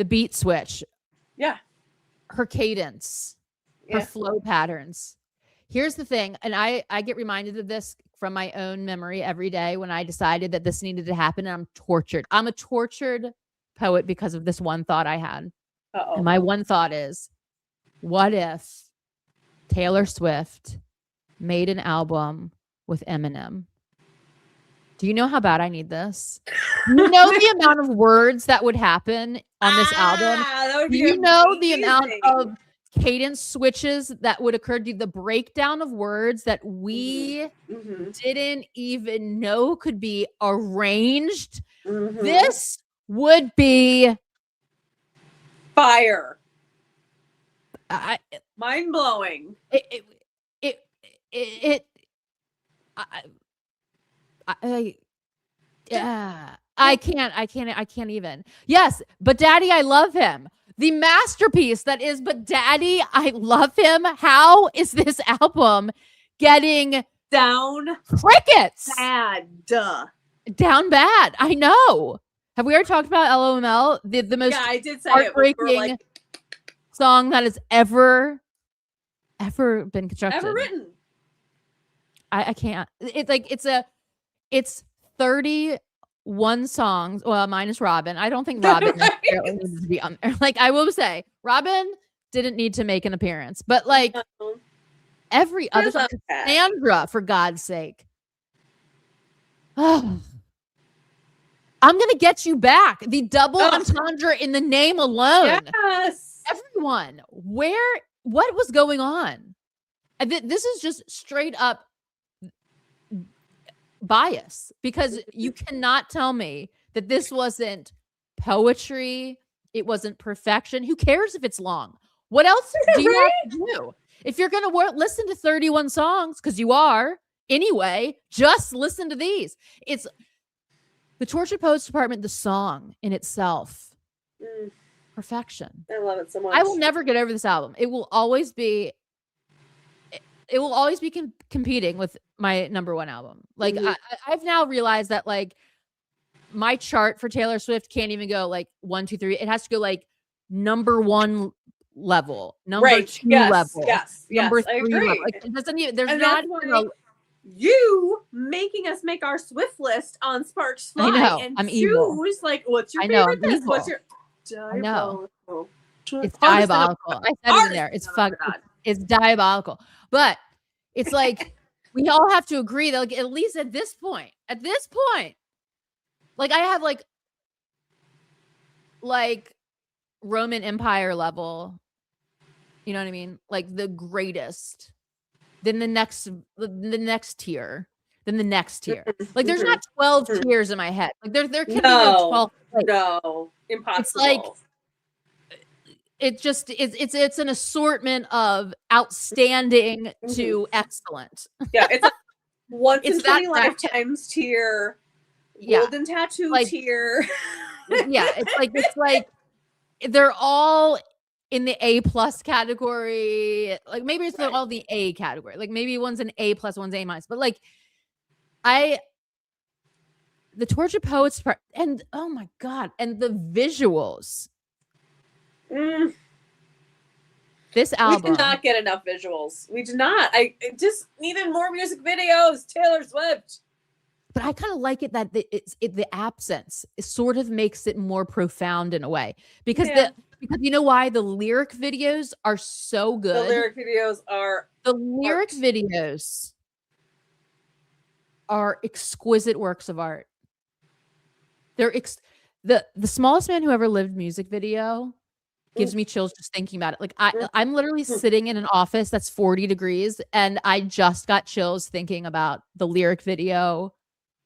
beat switch.
Yeah.
Her cadence, her flow patterns. Here's the thing. And I get reminded of this from my own memory every day when I decided that this needed to happen. And I'm tortured. I'm a tortured poet because of this one thought I had.
Uh-oh.
And my one thought is, what if Taylor Swift made an album with Eminem? Do you know how bad I need this? You know the amount of words that would happen on this album? Do you know the amount of cadence switches that would occur? The breakdown of words that we didn't even know could be arranged? This would be
fire. Mind blowing.
I can't even. Yes, But Daddy, I Love Him. The masterpiece that is But Daddy, I Love Him. How is this album getting
down
crickets?
Bad.
Down bad. I know. Have we already talked about LOML? The most
I did say
heartbreaking song that has ever been constructed.
Ever written.
I can't. It's like it's 31 songs. Well, minus Robin. I don't think Robin
Right?
necessarily needs to be on there. Like I will say, Robin didn't need to make an appearance, but like
No.
every
I
other song,
love that.
Cassandra, for God's sake. Oh, I'm gonna get you back. The double entendre in the name alone.
Yes.
Everyone, what was going on? This is just straight up bias, because you cannot tell me that this wasn't poetry. It wasn't perfection. Who cares if it's long? What else do you have to do? If you're going to listen to 31 songs, because you are anyway, just listen to these. It's the Tortured Poets Department, the song in itself. Perfection.
I love it so much.
I will never get over this album. It will always be competing with my number one album. Like I've now realized that like my chart for Taylor Swift can't even go like 1, 2, 3. It has to go like number one level, number two level, number three level. Like, it doesn't even, there's not even
you making us make our Swift list on Sparks Fly.
I know,
and
I'm
choose
evil.
Like, what's your favorite list? What's your
diabolical? It's diabolical. I said it in there. It's fucking. It's diabolical. But it's like we all have to agree that like at least at this point, like I have like Roman Empire level. You know what I mean? Like the greatest. Then the next tier. Then the next tier. Like there's not 12 tiers in my head. Like there can be no 12. Like,
no, impossible.
It's like it's an assortment of outstanding to excellent.
Yeah, it's like once in 20 lifetimes tier, golden tattoo tier.
Yeah, it's like they're all in the A+ category. Like maybe it's all the A category. Like maybe one's an A+, one's A-. But like the Tortured Poets part, and oh my God, and the visuals. This album.
We did not get enough visuals. We did not. I just needed more music videos. Taylor Swift.
But I kind of like it that the absence sort of makes it more profound in a way, because because you know why? The lyric videos are so good.
The lyric videos
are exquisite works of art. They're the Smallest Man Who Ever Lived music video gives me chills just thinking about it. Like I'm literally sitting in an office that's 40 degrees and I just got chills thinking about the lyric video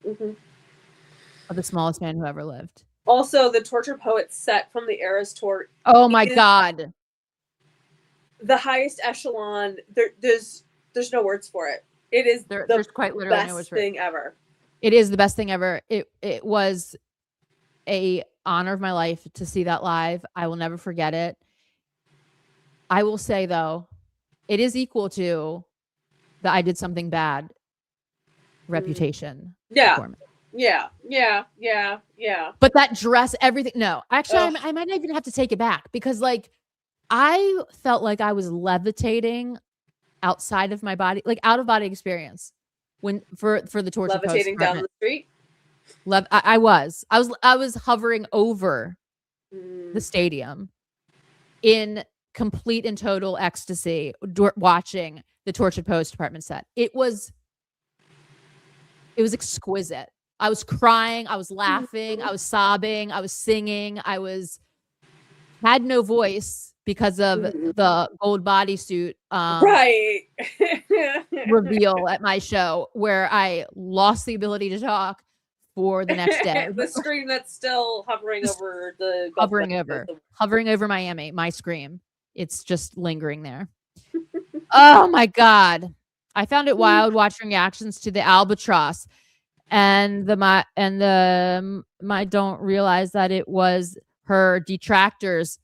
of The Smallest Man Who Ever Lived.
Also, the Tortured Poets set from the Eras tour.
Oh my God.
The highest echelon. There's no words for it. It is
there's quite literally no words for it.
Thing ever.
It is the best thing ever. It was a honor of my life to see that live. I will never forget it. I will say though, it is equal to the I Did Something Bad Reputation.
Yeah.
But that dress, everything. No, actually, I might even have to take it back, because like I felt like I was levitating outside of my body, like out of body experience when for the Tortured Poets.
Levitating down the street.
I was hovering over the stadium in complete and total ecstasy watching the Tortured Poets Department set. It was exquisite. I was crying, I was laughing, I was sobbing, I was singing, had no voice because of the gold bodysuit reveal at my show, where I lost the ability to talk for the next day.
The scream that's still hovering over
Miami, my scream. It's just lingering there. Oh my God. I found it wild watching reactions to the Albatross and my don't realize that it was her detractors.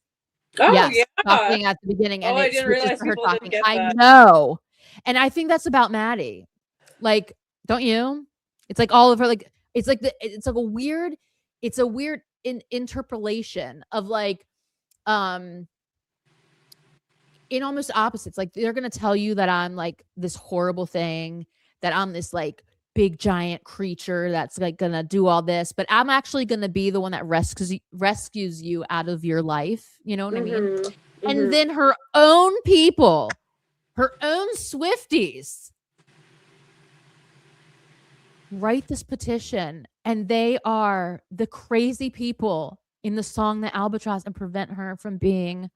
Talking at the beginning, and
I didn't realize
her
people
talking.
didn't get that.
I know, and I think that's about Maddie. Like, don't you? It's like all of her. Like, it's a weird interpolation of like, in almost opposites. Like they're gonna tell you that I'm like this horrible thing, that I'm this like big giant creature that's like gonna do all this, but I'm actually gonna be the one that rescues you out of your life. You know what I mean? And then her own people, her own Swifties, write this petition, and they are the crazy people in the song The Albatross and prevent her from being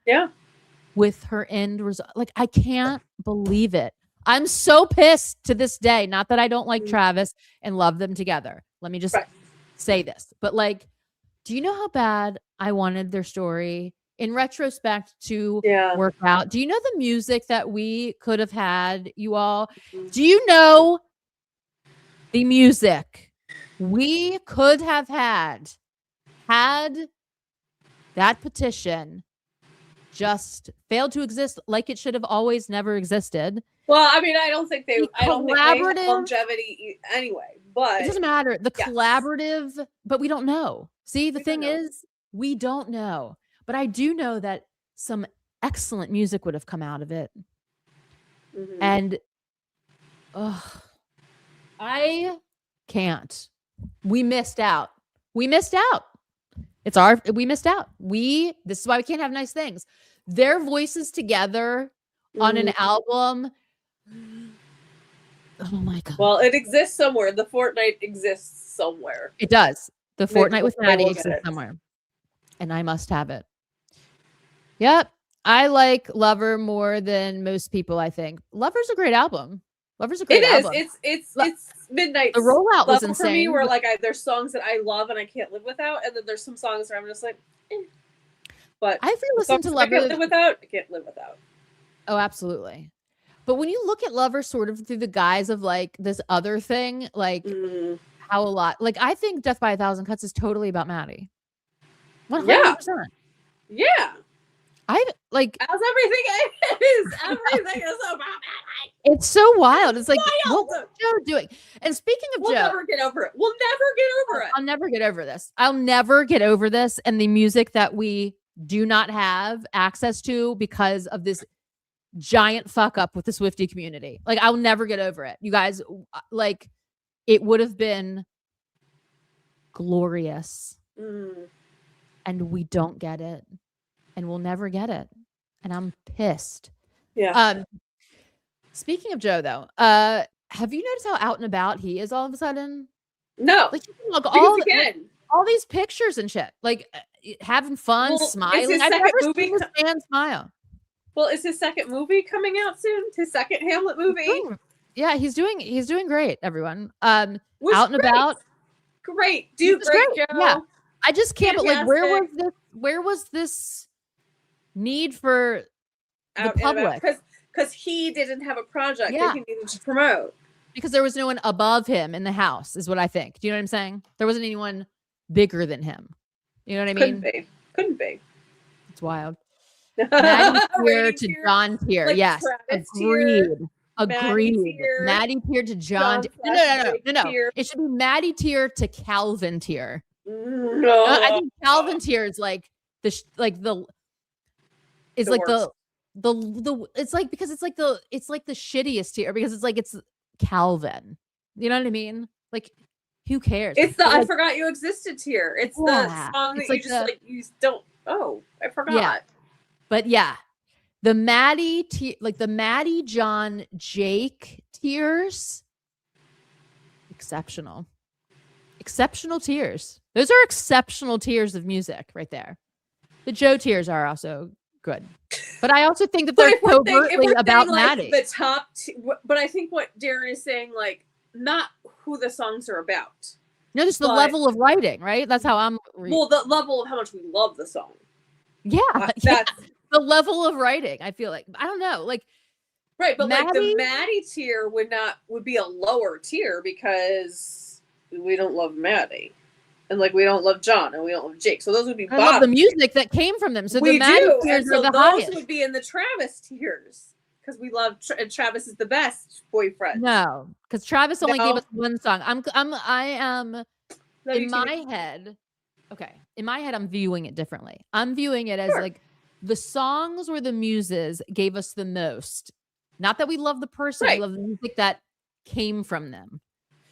with her end result. Like, I can't believe it. I'm so pissed to this day. Not that I don't like Travis and love them together. Let me just say this. But like, do you know how bad I wanted their story in retrospect to work out? Do you know the music that we could have had, you all? Do you know the music we could have had that petition just failed to exist, like it should have always never existed?
Well, I mean, I don't think they have longevity anyway, but
it doesn't matter. The collaborative, but we don't know. See, the thing is, we don't know. But I do know that some excellent music would have come out of it. And I can't. We missed out. We missed out. We missed out. This is why we can't have nice things. Their voices together on an album. Oh my God.
Well, it exists somewhere. The Fortnite exists somewhere.
It does. The Fortnite with Maddie exists somewhere. And I must have it. Yep. I like Lover more than most people, I think. Lover's a great album. Lover's a great album.
It's midnight.
The rollout was insane.
For me, where like there's songs that I love and I can't live without, and then there's some songs where I'm just like, But
if you listen to Lover,
I can't live without. I can't live without.
Oh, absolutely. But when you look at Lover sort of through the guise of like this other thing, like how a lot, like I think Death by a Thousand Cuts is totally about Maddie. 100%.
Yeah.
I like
as everything is. Everything is about Maddie.
It's so wild. It's like, what's Joe doing? And speaking of Joe,
we'll never get over it. We'll never get over it.
I'll never get over this. I'll never get over this. And the music that we do not have access to because of this giant fuck up with the Swiftie community. Like, I'll never get over it. You guys, like, it would have been glorious. And we don't get it. And we'll never get it. And I'm pissed.
Yeah.
Speaking of Joe, though, have you noticed how out and about he is all of a sudden?
No.
Like, look, all these pictures and shit. Like, having fun, smiling. I've never seen this man smile.
Well, is his second movie coming out soon? His second Hamlet movie?
Yeah, he's doing great, everyone. Out and about.
Great. Dude, great, Joe.
Yeah. I just can't, but like, where was this need for the public?
Because he didn't have a project that he needed to promote.
Because there was no one above him in the house, is what I think. Do you know what I'm saying? There wasn't anyone bigger than him. You know what I mean?
Couldn't be.
It's wild. Maddie Tier to John Tier.
Like
yes. Agreed. Maddie Tier to John. No. It should be Maddie Tier to Calvin Tier.
No.
I think Calvin Tier is like the it's like the shittiest tier because it's like it's Calvin. You know what I mean? Like, who cares?
It's the I forgot you existed tier. It's the song that you don't. Oh, I forgot.
Yeah. But yeah, the Maddie tier, like the Maddie John Jake tiers, exceptional tiers. Those are exceptional tiers of music right there. The Joe tiers are also good, but I also think that they're covertly about Maddie.
The top, but I think what Darren is saying, like, not who the songs are about.
No, just the level of writing, right? That's how I'm.
Well, the level of how much we love the song.
Yeah, that's the level of writing. I feel like I don't know, like.
Right, but Maddie, like the Maddie tier would be a lower tier because we don't love Maddie. And like we don't love John and we don't love Jake. So those would be
I love the music that came from them. So
we
the Maddie tiers
are
the
those
highest.
Would be in the Travis tiers. Because we love and Travis is the best boyfriend.
No, because Travis only gave us one song. I am in my head. Okay. In my head, I'm viewing it differently. I'm viewing it as like the songs where the muses gave us the most. Not that we love the person, we love the music that came from them.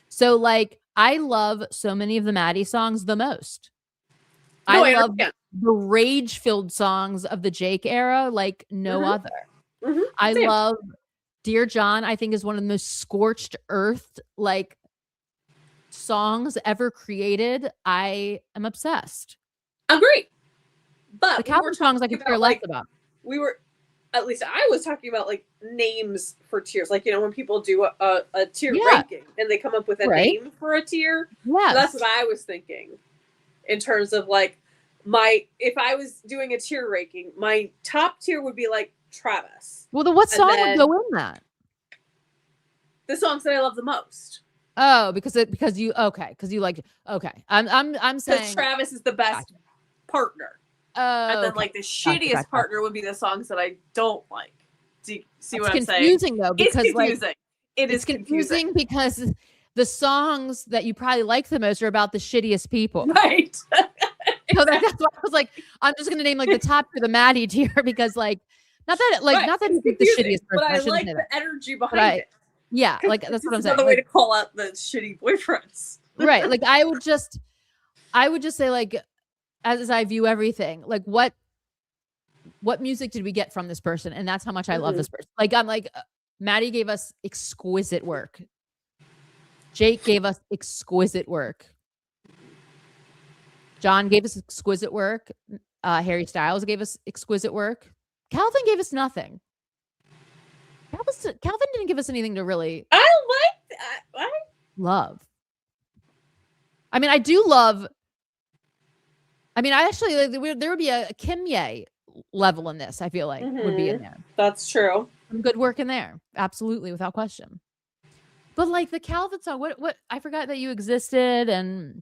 So like I love so many of the Maddie songs the most.
No,
I love the rage-filled songs of the Jake era like no other. I love Dear John, I think is one of the most scorched earth like songs ever created. I am obsessed.
Agree. But
the Calvin songs I could care less about.
We were, at least I was talking about like names for tiers. Like, you know, when people do a tier ranking and they come up with a name for a tier.
Yeah.
So that's what I was thinking in terms of like if I was doing a tier ranking, my top tier would be like Travis.
Well, what song would go in that?
The songs that I love the most.
Oh, because you like I'm saying
Travis is the best partner. And then like the shittiest partner would be the songs that I don't like. Do you see what I'm saying?
It's confusing though, because
it's confusing.
Like it's confusing because the songs that you probably like the most are about the shittiest people.
Right.
So that's why I was like, I'm just gonna name like the top for the Maddie tier because like not that he's the shittiest person.
But I like the energy behind it.
Yeah, like that's what I'm saying.
Another way to call out the shitty boyfriends.
Right. Like I would just say like as I view everything, like what music did we get from this person? And that's how much I love this person. Like I'm like Maddie gave us exquisite work. Jake gave us exquisite work. John gave us exquisite work. Harry Styles gave us exquisite work. Calvin gave us nothing. Calvin didn't give us anything to really love. I mean, I do love. I mean, I actually there would be a Kimye level in this. I feel like would be in there.
That's true.
Some good work in there, absolutely, without question. But like the Calvin song, what I forgot that you existed and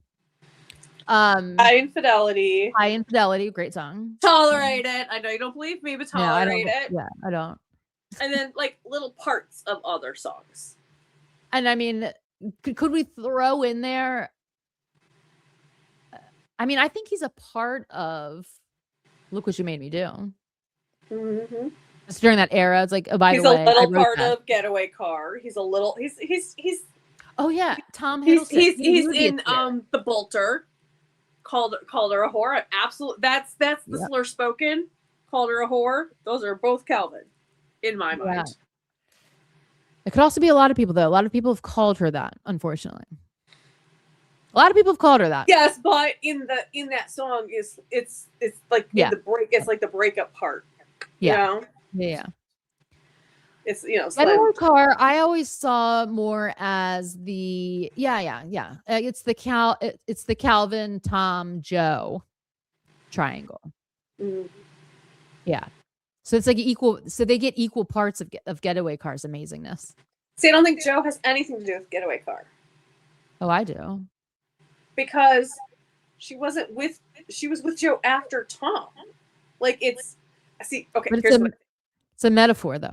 High Infidelity,
great song.
Tolerate It. I know you don't believe me, but Tolerate It.
Yeah, I don't.
And then like little parts of other songs.
And I mean, could we throw in there? I mean, I think he's a part of Look What You Made Me Do. It's during that era. It's like, oh, by the way,
he's a little part of Getaway Car. He's a little. He's.
Oh yeah, Tom Hiddleston.
He's in The Bolter. Called her a whore. Absolutely. That's the slur spoken. Called her a whore. Those are both Calvin, in my mind.
It could also be a lot of people though. A lot of people have called her that. Unfortunately, a lot of people have called her that.
Yes, but in that song it's like the break. It's like the breakup part.
Yeah.
You know?
Yeah.
It's
Getaway Car. I always saw more as the It's the Calvin, Tom, Joe triangle. Yeah. So it's like equal. So they get equal parts of Getaway Car's amazingness.
See, I don't think Joe has anything to do with Getaway Car.
Oh, I do.
Because she was with Joe after Tom. Like it's okay.
But it's a metaphor though.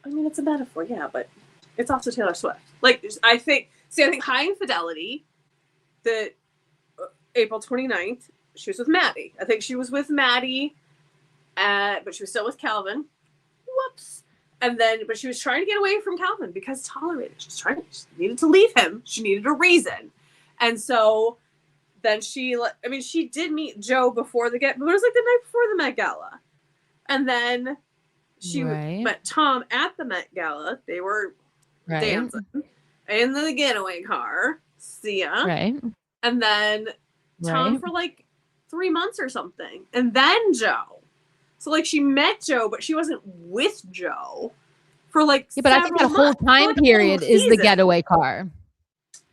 I mean, it's a metaphor, yeah, but it's also Taylor Swift. Like, I think High Infidelity, the April 29th, she was with Maddie. I think she was with Maddie, but she was still with Calvin. Whoops. And then, but she was trying to get away from Calvin because Tolerated. She needed to leave him. She needed a reason. And so then she did meet Joe before but it was like the night before the Met Gala. And then she met Tom at the Met Gala. They were dancing in the Getaway Car. See ya.
Right.
And then Tom for like 3 months or something. And then Joe. So like she met Joe, but she wasn't with Joe for like
but I think that whole time period is the Getaway Car.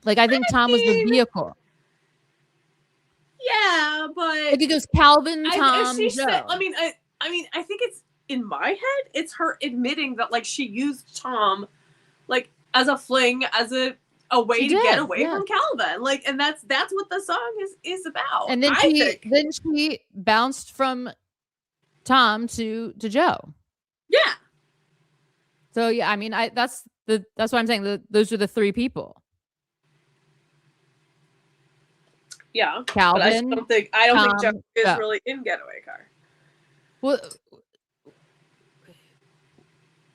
Like I think Tom was the vehicle.
Yeah, but
like it goes Calvin, Tom, Joe.
I mean, I think it's in my head, it's her admitting that like she used Tom like as a fling, as a way to get away from Calvin. Like, and that's what the song is about.
And then she bounced from Tom to Joe.
Yeah.
So yeah, I mean, that's what I'm saying. Those are the three people.
Yeah,
Calvin.
But I don't think Joe is really in Getaway Car.
Well,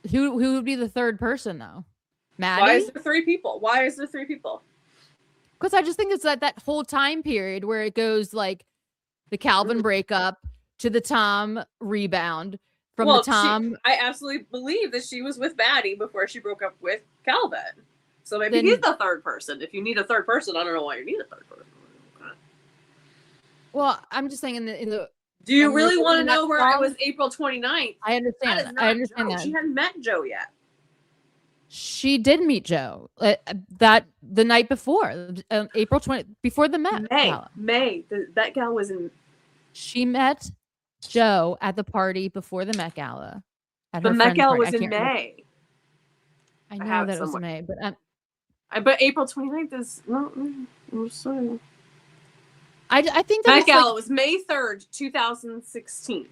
who would be the third person though? Maddie?
Why is there 3 people? Why is there 3 people?
Because I just think it's that whole time period where it goes like the Calvin breakup to the Tom rebound from the Tom.
I absolutely believe that she was with Maddie before she broke up with Calvin. So maybe he's the third person. If you need a third person, I don't know why you need a third person. Okay.
Well, I'm just saying in the
do you really want to know where I was April 29th?
I understand. I understand that.
She hadn't met Joe yet.
She did meet Joe that the night before, April 20th, before the Met Gala.
That gal was in.
She met Joe at the party before the Met Gala.
The Met Gala was in May.
I know that it was in May,
but April 29th is no. I'm sorry.
I think that
Met Gala was May 3rd, 2016.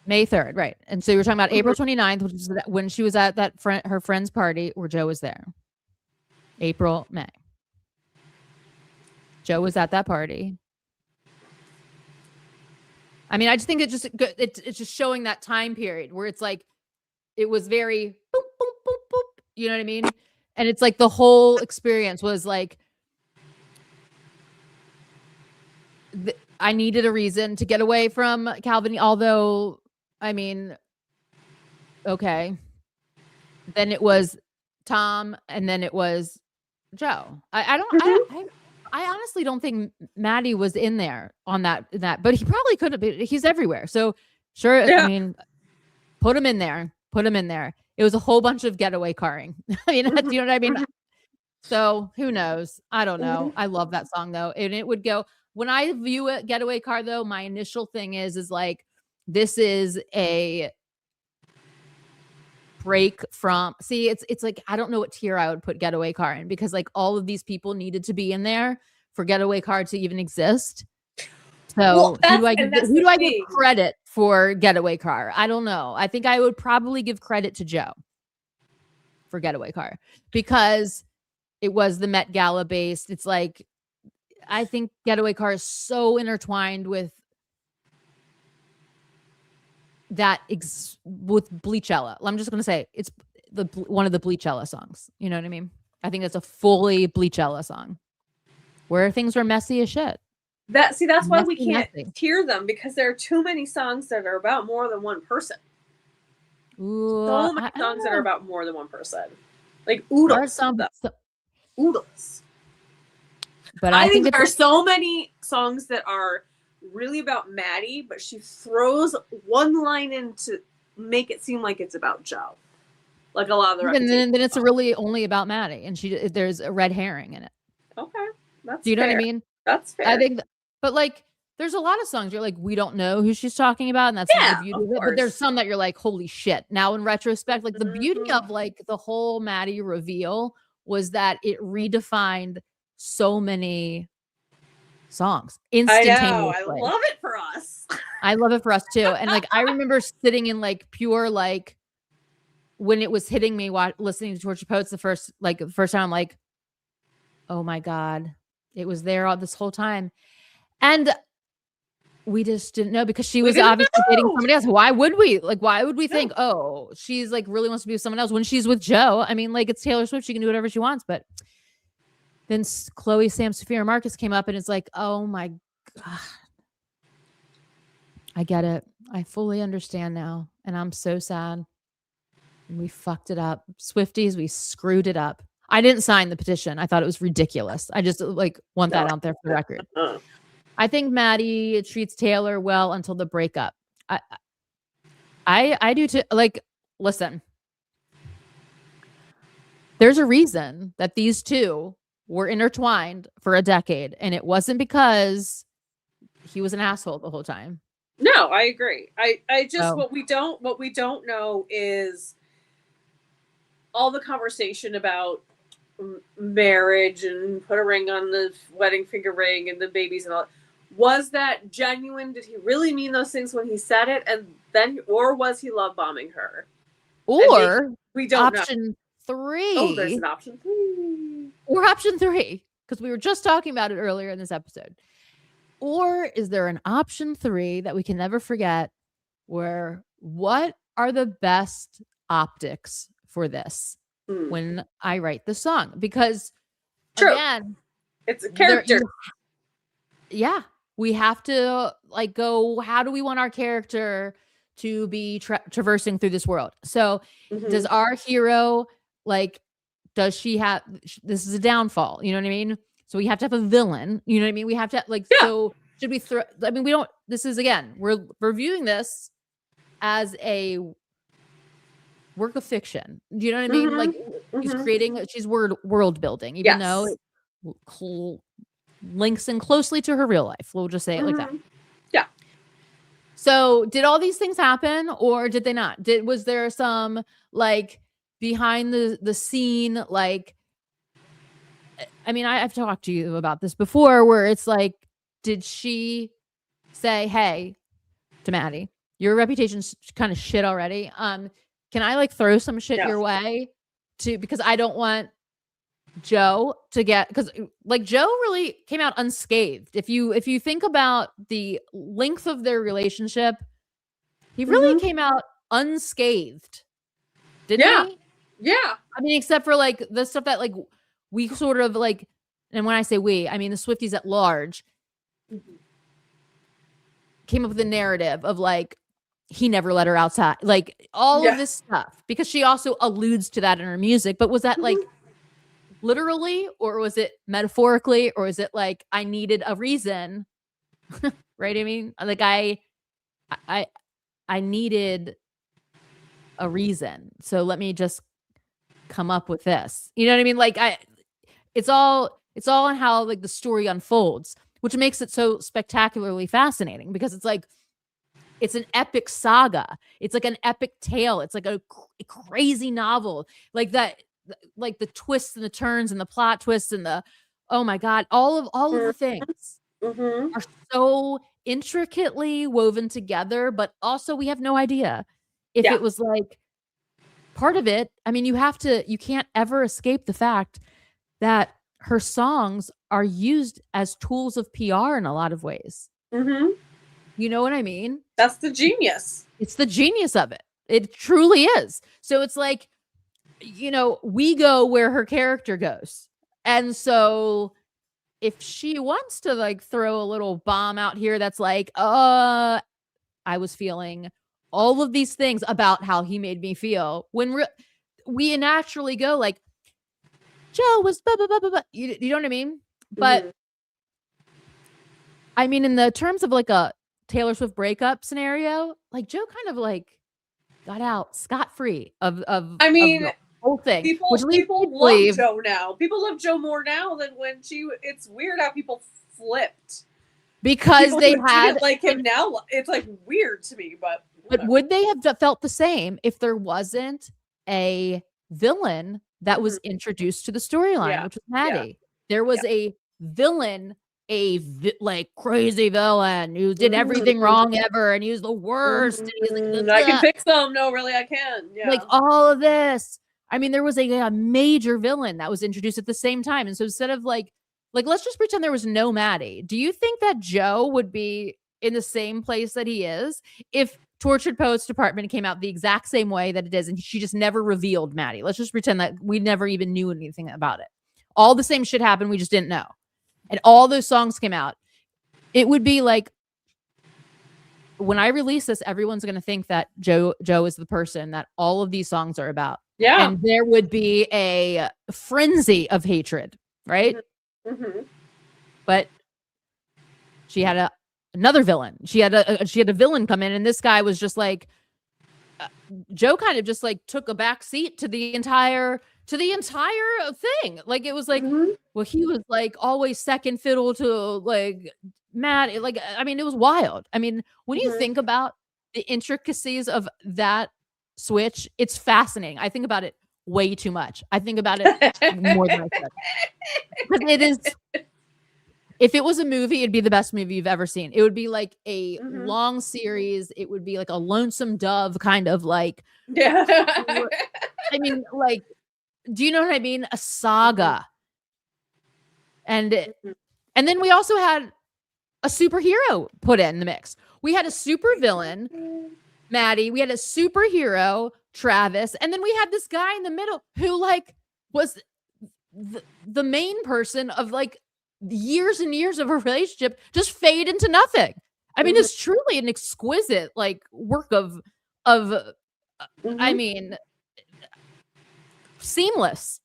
May 3rd, right. And so you were talking about April 29th, which is when she was at her friend's party where Joe was there. April, May. Joe was at that party. I mean, I just think it's just showing that time period where it's like it was very boop, boop, boop, boop. You know what I mean? And it's like the whole experience was like I needed a reason to get away from Calvin, although I mean, okay. Then it was Tom, and then it was Joe. I honestly don't think Maddie was in there on that, but he probably could have been. He's everywhere, so sure. Yeah. I mean, put him in there. Put him in there. It was a whole bunch of getaway carring. I mean, you know what I mean. So who knows? I don't know. I love that song though, and it would go when I view it. Getaway car though, my initial thing is like. This is a break from it's like I don't know what tier I would put Getaway Car in because like all of these people needed to be in there for Getaway Car to even exist. So who do I give credit for Getaway Car? I don't know. I think I would probably give credit to Joe for Getaway Car because it was the Met Gala based. It's like I think Getaway Car is so intertwined with that with Bleachella. I'm just going to say it's one of the Bleachella songs. You know what I mean? I think it's a fully Bleachella song where things were messy as shit.
That's why we can't tier them because there are too many songs that are about more than one person.
Ooh,
so many songs that are about more than one person. Like Oodles. Oodles. But I think there are so many songs that are really about Maddie, but she throws one line in to make it seem like it's about Joe. Like a lot of the rest.
And then it's really only about Maddie, and there's a red herring in it.
Okay,
do you know what I mean?
That's fair.
I think, but like, there's a lot of songs you're like, we don't know who she's talking about, and that's the beauty of it. But there's some that you're like, holy shit! Now in retrospect, like the beauty of like the whole Maddie reveal was that it redefined so many songs instantaneously.
I love it for us.
I love it for us too. And like I remember sitting in like pure like when it was hitting me listening to Torture Poets the first time I'm like, oh my God, it was there all this whole time. And we just didn't know because she was obviously dating somebody else. Why would we? Like, why would we think, oh, she's like really wants to be with someone else when she's with Joe? I mean, like it's Taylor Swift. She can do whatever she wants, but then Chloe, Sam, Sophia, and Marcus came up and it's like, oh my God. I get it. I fully understand now. And I'm so sad. We fucked it up. Swifties, we screwed it up. I didn't sign the petition. I thought it was ridiculous. I just like want that out there for the record. I think Maddie treats Taylor well until the breakup. I do too. Like, listen, there's a reason that these two were intertwined for a decade, and it wasn't because he was an asshole the whole time.
No, I agree. I just what we don't know is all the conversation about marriage and put a ring on the wedding finger ring and the babies and all. Was that genuine? Did he really mean those things when he said it? And then, or was he love bombing her?
Or
we don't
option
know.
3.
Oh, there's an option 3.
Or option 3, because we were just talking about it earlier in this episode. Or is there an option 3 that we can never forget where what are the best optics for this? when I write the song, because
True.
again,
it's a character.
Yeah, we have to like go, how do we want our character to be traversing through this world? So does our hero, like, does she have, this is a downfall, you know what I mean? So we have to have a villain, you know what I mean? We have to like, so should we throw, I mean, we don't, this is again, we're reviewing this as a work of fiction. Do you know what I mean? Like she's creating, she's world building, even though it links in closely to her real life. We'll just say it like that.
Yeah.
So did all these things happen or did they not? Was there some like behind the scene, like, I mean, I've talked to you about this before where it's like, did she say, hey, to Maddie, your reputation's kind of shit already. Can I like throw some shit your way because I don't want Joe to get, because like Joe really came out unscathed. If you think about the length of their relationship, he really came out unscathed, didn't he?
Yeah.
I mean, except for like the stuff that like we sort of like, and when I say we, I mean the Swifties at large came up with a narrative of like he never let her outside, like all of this stuff, because she also alludes to that in her music. But was that like literally, or was it metaphorically, or is it like I needed a reason? Right? I mean, like I needed a reason, so let me just come up with this. You know what I mean? Like it's all on how like the story unfolds, which makes it so spectacularly fascinating, because it's like it's an epic saga. It's like an epic tale. It's like a crazy novel, like that, like the twists and the turns and the plot twists and the, oh my God, all of the things are so intricately woven together, but also we have no idea if it was like part of it. I mean, you can't ever escape the fact that her songs are used as tools of PR in a lot of ways. You know what I mean?
That's the genius.
It's the genius of it. It truly is. So it's like, you know, we go where her character goes. And so if she wants to like throw a little bomb out here that's like, I was feeling all of these things about how he made me feel, when we naturally go like, Joe was blah, blah, blah, blah, blah. You know what I mean? But I mean, in the terms of like a Taylor Swift breakup scenario, like Joe kind of like got out scot-free of
I mean,
of the whole thing.
People love Joe now. People love Joe more now than when it's weird how people flipped.
Because
people
they had
like him now. It's like weird to me, but
would they have felt the same if there wasn't a villain that was introduced to the storyline, which was Maddie? There was a villain, like crazy villain who did everything wrong ever, and he was the worst. And he's like,
I can fix them. No, really, I can. Yeah.
Like all of this. I mean, there was a major villain that was introduced at the same time, and so instead of like let's just pretend there was no Maddie. Do you think that Joe would be in the same place that he is if Tortured Poets Department came out the exact same way that it is, and she just never revealed Maddie? Let's just pretend that we never even knew anything about it. All the same shit happened, we just didn't know. And all those songs came out. It would be like, when I release this, everyone's going to think that Joe is the person that all of these songs are about.
Yeah.
And there would be a frenzy of hatred, right? But she had another villain. She had a villain come in, and this guy was just like, Joe kind of just like took a back seat to the entire thing. Like it was like, well, he was like always second fiddle to like Matt. Like, I mean, it was wild. I mean, when you think about the intricacies of that switch, it's fascinating. I think about it way too much. I think about it more than I should. Because it is, if it was a movie, it'd be the best movie you've ever seen. It would be like a long series. It would be like a Lonesome Dove kind of like, I mean, like, do you know what I mean? A saga. And then we also had a superhero put in the mix. We had a super villain, Maddie. We had a superhero Travis, and then we had this guy in the middle who like was the main person of like years and years of a relationship just fade into nothing. I mean, it's truly an exquisite like work of I mean, seamless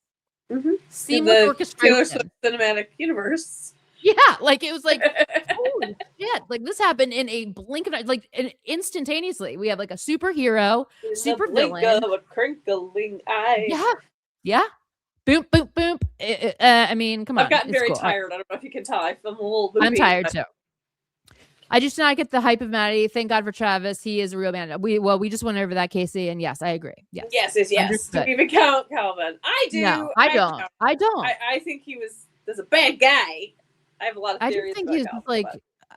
the
orchestration.
Taylor Swift cinematic universe.
Yeah, like it was like holy shit! Like this happened in a blink of like instantaneously. We have like a superhero, super villain,
of a crinkling eye.
Yeah, yeah. Boom, boom, boom. I mean, come on.
I've gotten very tired. I don't know if you can tell. I feel a little loopy.
I'm tired too. I just did not get the hype of Maddie. Thank God for Travis. He is a real man. We just went over that, Casey, and yes, I agree. Yes.
Do we even count Calvin? I do.
No, I don't. I don't.
I think he was a bad guy. I have a lot of theories.
I just think he's Calvin, like,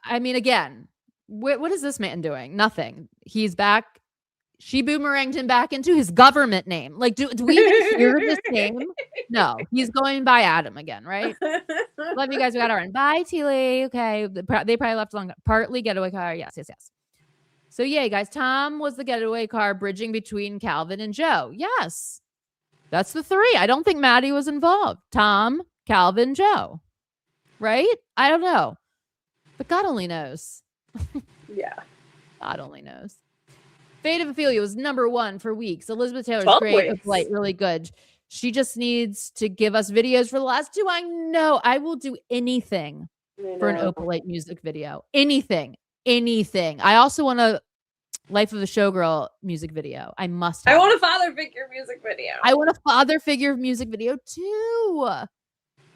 I mean, again, what is this man doing? Nothing. He's back. She boomeranged him back into his government name. Like, do we even hear this name? No, he's going by Adam again, right? Love you guys. We got to run. Bye, Teely. Okay. They probably left along. Partly getaway car. Yes. So, yay, guys. Tom was the getaway car bridging between Calvin and Joe. Yes. That's the three. I don't think Maddie was involved. Tom, Calvin, Joe. Right? I don't know. But God only knows.
Yeah.
God only knows. Fate of Ophelia was #1 for weeks. Elizabeth Taylor's great. Opalite, really good. She just needs to give us videos for the last 2. I know. I will do anything for an Opalite music video. Anything. I also want a Life of a Showgirl music video. I must have.
I want a father figure music video.
I want a father figure music video too.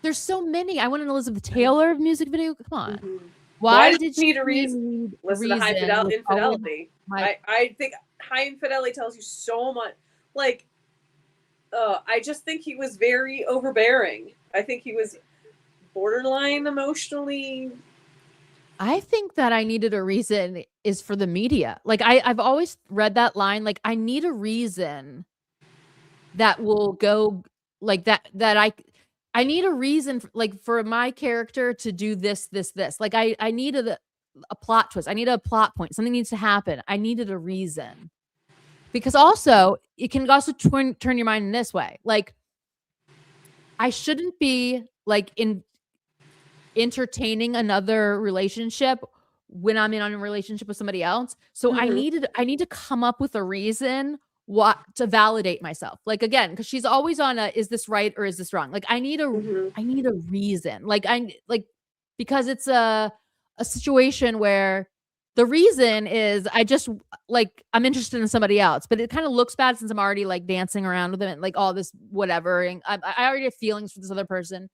There's so many. I want an Elizabeth Taylor music video. Come on. Why did she
need a reason? Listen to High Infidelity. I think High Infidelity tells you so much. Like, I just think he was very overbearing. I think he was borderline emotionally.
I think that I needed a reason is for the media. Like I've always read that line. Like I need a reason that will go like that I need a reason like for my character to do this. Like I needed a plot twist. I need a plot point. Something needs to happen. I needed a reason. Because also it can also turn your mind in this way. Like I shouldn't be like entertaining another relationship when I'm in a relationship with somebody else. So I need to come up with a reason to validate myself. Like again, because she's always on is this right or is this wrong? Like I need a reason. Like because it's a situation where the reason is I just like I'm interested in somebody else, but it kind of looks bad since I'm already like dancing around with them and like all this whatever, and I already have feelings for this other person.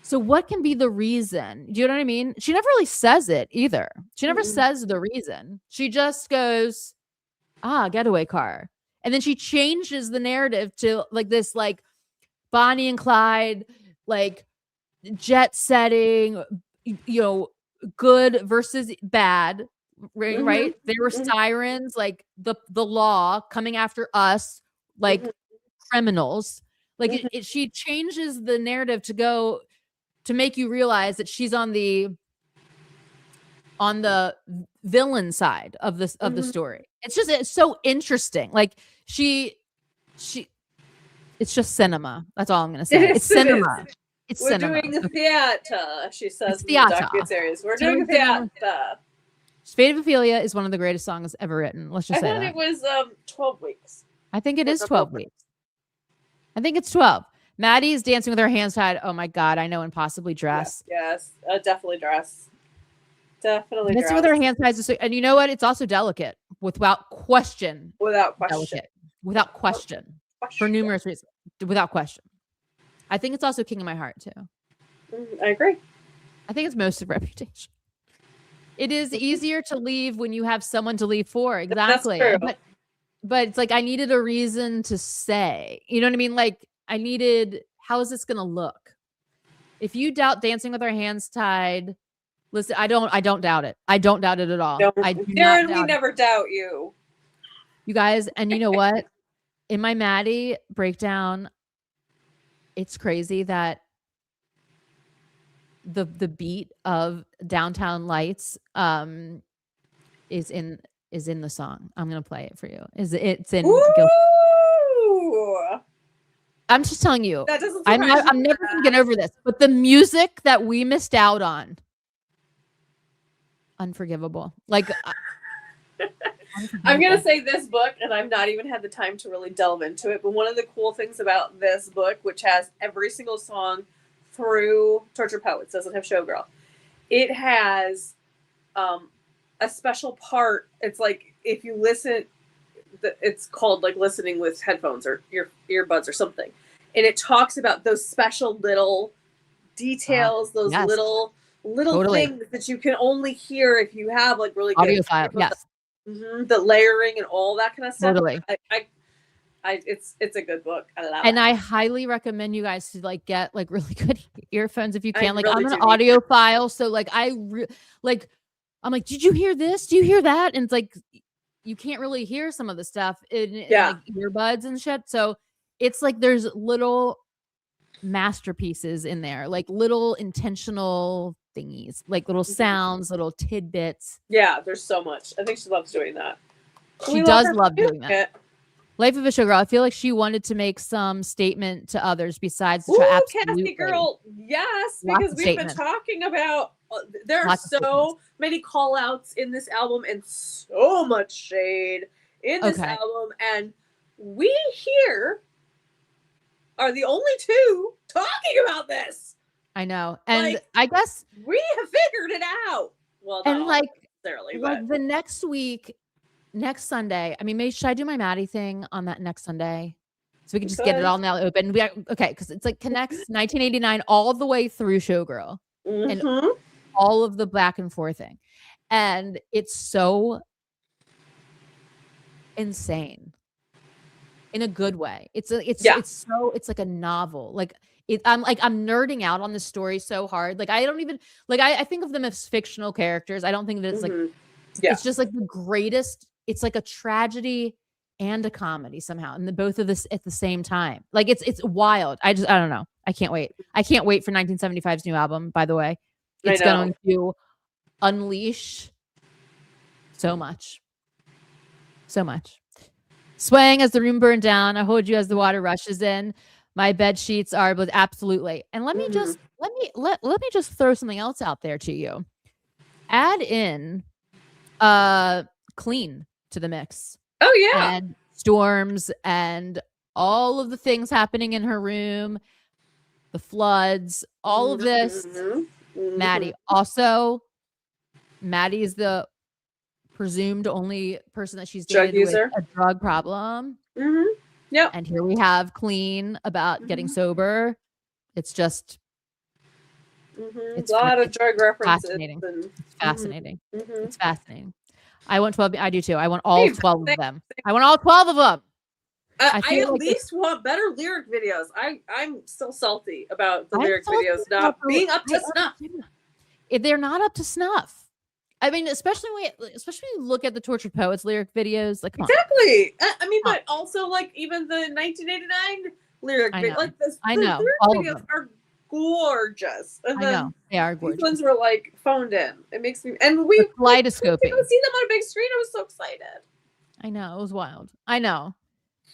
So what can be the reason? Do you know what I mean? She never really says it either. She never says the reason. She just goes, getaway car. And then she changes the narrative to like this, like Bonnie and Clyde, like jet setting, you know, good versus bad, right? There were sirens, like the law coming after us, like criminals. Like she changes the narrative to go to make you realize that she's on the villain side of this of the story. It's so interesting. Like she it's just cinema. That's all I'm gonna say. It's cinema. It's cinema.
We're doing the theater, she says.
It's theater.
Series. We're doing theater.
Fate of Ophelia is one of the greatest songs ever written. Let's just say that.
I thought it was 12 weeks.
I think it is 12 weeks. I think it's 12. Maddie's dancing with her hands tied. Oh my God, I know, and possibly dress.
Yes, definitely dress. Definitely
dancing with her hands tied. And you know what? It's also delicate, without question.
Delicate.
Without question. For numerous reasons. Without question. I think it's also King of My Heart too.
I agree.
I think it's most of Reputation. It is easier to leave when you have someone to leave for. Exactly.
That's true.
But it's like I needed a reason to say. You know what I mean? Like I needed, how is this gonna look? If you doubt Dancing with Our Hands Tied, listen, I don't doubt it. I don't doubt it at all.
No,
I do
Darren, we never doubt you.
You guys, and you know what? In my Maddie breakdown, it's crazy that the beat of Downtown Lights is in the song. I'm gonna play it for you. It's in Guilty. I'm just telling you,
That doesn't
I'm
surprise me.
never gonna get over this. But the music that we missed out on, unforgivable. Like,
I'm gonna say this book, and I've not even had the time to really delve into it. But one of the cool things about this book, which has every single song through Torture Poets, doesn't have Showgirl. It has a special part. It's like if you listen, it's called like listening with headphones or your earbuds or something, and it talks about those special little details, those
yes.
little
Totally.
things that you can only hear if you have like really good
audiophile. Yes.
The layering and all that kind of stuff.
Totally.
It's a good book. I love
and
it.
I highly recommend you guys to like get like really good earphones if you can. Like
really
I'm an audiophile, so like I'm like, did you hear this? Do you hear that? And it's like you can't really hear some of the stuff in like earbuds and shit. So it's like there's little masterpieces in there, like little intentional thingies, like little sounds, little tidbits.
Yeah, there's so much. I think she loves doing that.
She does love doing that. Life of a Showgirl. I feel like she wanted to make some statement to others besides the
Cassie Girl. Yes, because we've been talking about there are so many call outs in this album and so much shade in this album, and we here are the only two talking about this.
I know, and like, I guess
we have figured it out. Well, not
and like
necessarily,
like the next week. Next Sunday, I mean, maybe should I do my Maddie thing on that next Sunday? So we can just get it all now open. Okay, because it's like connects 1989 all the way through Showgirl and all of the back and forth thing. And it's so insane in a good way. It's like a novel. Like I'm nerding out on this story so hard. Like I don't even like I think of them as fictional characters. I don't think that it's like it's just like the greatest. It's like a tragedy and a comedy somehow, and both of this at the same time. Like it's wild. I don't know. I can't wait. I can't wait for 1975's new album. By the way, it's going to unleash so much. Swaying as the room burned down. I hold you as the water rushes in. My bed sheets are, but absolutely. And let me just let me just throw something else out there to you. Add in Clean to the mix.
Oh yeah.
And storms and all of the things happening in her room, the floods, all of this. Maddie. Also, Maddie is the presumed only person that she's dated with a drug problem.
Yeah.
And here we have Clean about getting sober. It's just
it's a lot of drug references.
Fascinating. It's fascinating. It's fascinating. I want 12. I do too. I want all 12 of them. I want all 12 of them.
I at least want better lyric videos. I'm still salty about the lyric videos not being up to snuff.
If they're not up to snuff. I mean, especially when you look at the Tortured Poets lyric videos, like
exactly. I mean, but also like even the 1989 lyric videos, like this.
I know.
Lyric
all
videos
of them
are gorgeous. And
I know they are gorgeous.
These ones were like phoned in. It makes me and we
kaleidoscoping.
See them on a big screen. I was so excited.
I know it was wild. I know.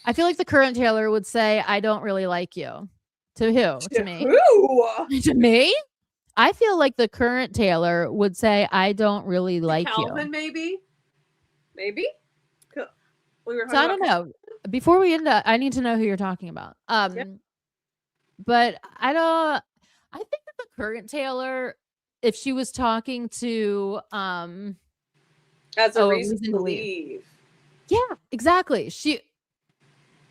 I feel like the current Taylor would say, "I don't really like you." To who? To me.
Who?
To me? I feel like the current Taylor would say, "I don't really like
Calvin,
you."
Maybe.
So I don't know. Before we end up, I need to know who you're talking about. But I don't. I think that the current Taylor, if she was talking to
as a reason to leave.
Yeah, exactly.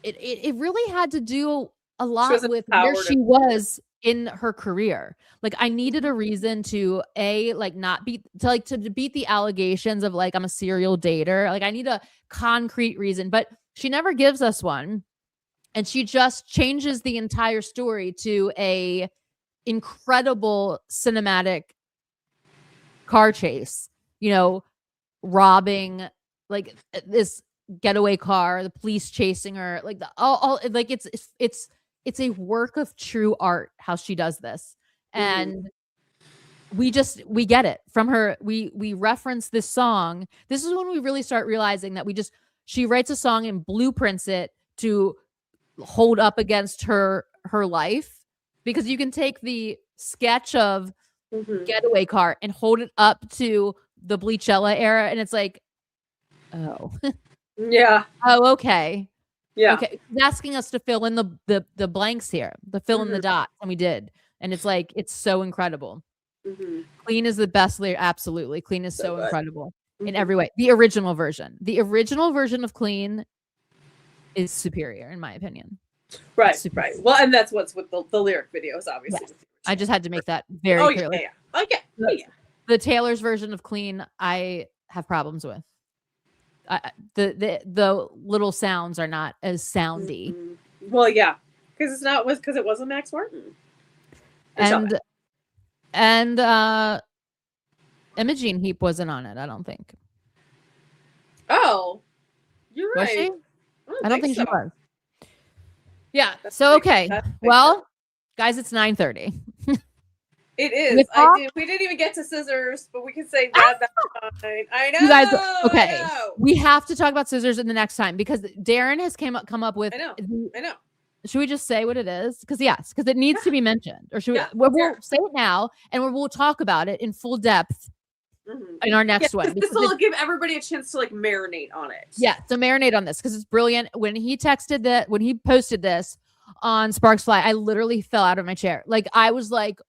It really had to do a lot with where she was in her career. Like I needed a reason to not beat to beat the allegations of like I'm a serial dater. Like I need a concrete reason, but she never gives us one. And she just changes the entire story to a incredible cinematic car chase, robbing like this getaway car, the police chasing her, like all like it's a work of true art how she does this. And we get it from her. We reference this song. This is when we really start realizing that she writes a song and blueprints it to hold up against her life, because you can take the sketch of Getaway Car and hold it up to the Bleachella era, and it's like, oh,
Yeah.
oh, okay.
Yeah.
Okay. He's asking us to fill in the blanks here, to fill in the dots, and we did. And it's like, it's so incredible. Clean is the best lyric. Absolutely. Clean is so incredible in every way. The original version of Clean is superior, in my opinion.
Right. Right. Well, and that's what's with the lyric videos, obviously.
Yes. I just had to make that very clear.
Yeah. Oh, yeah.
The Taylor's version of Clean, I have problems with. The little sounds are not as soundy.
Well, yeah, because it wasn't Max Martin.
And Imogene Heap wasn't on it, I don't think.
Oh, you're right.
Was she? I don't think she was. Yeah. So okay. Well, guys, it's 9:30.
It is. We didn't even get to Scissors, but we can say that. I know.
You guys, okay. We have to talk about Scissors in the next time, because Darren has come up with. I
know.
Should we just say what it is? Because it needs to be mentioned. Or should we? We'll say it now, and we'll talk about it in full depth in our next one.
This will give everybody a chance to marinate on it.
Yeah, so marinate on this, because it's brilliant. When he posted this on Sparks Fly, I literally fell out of my chair. I was like,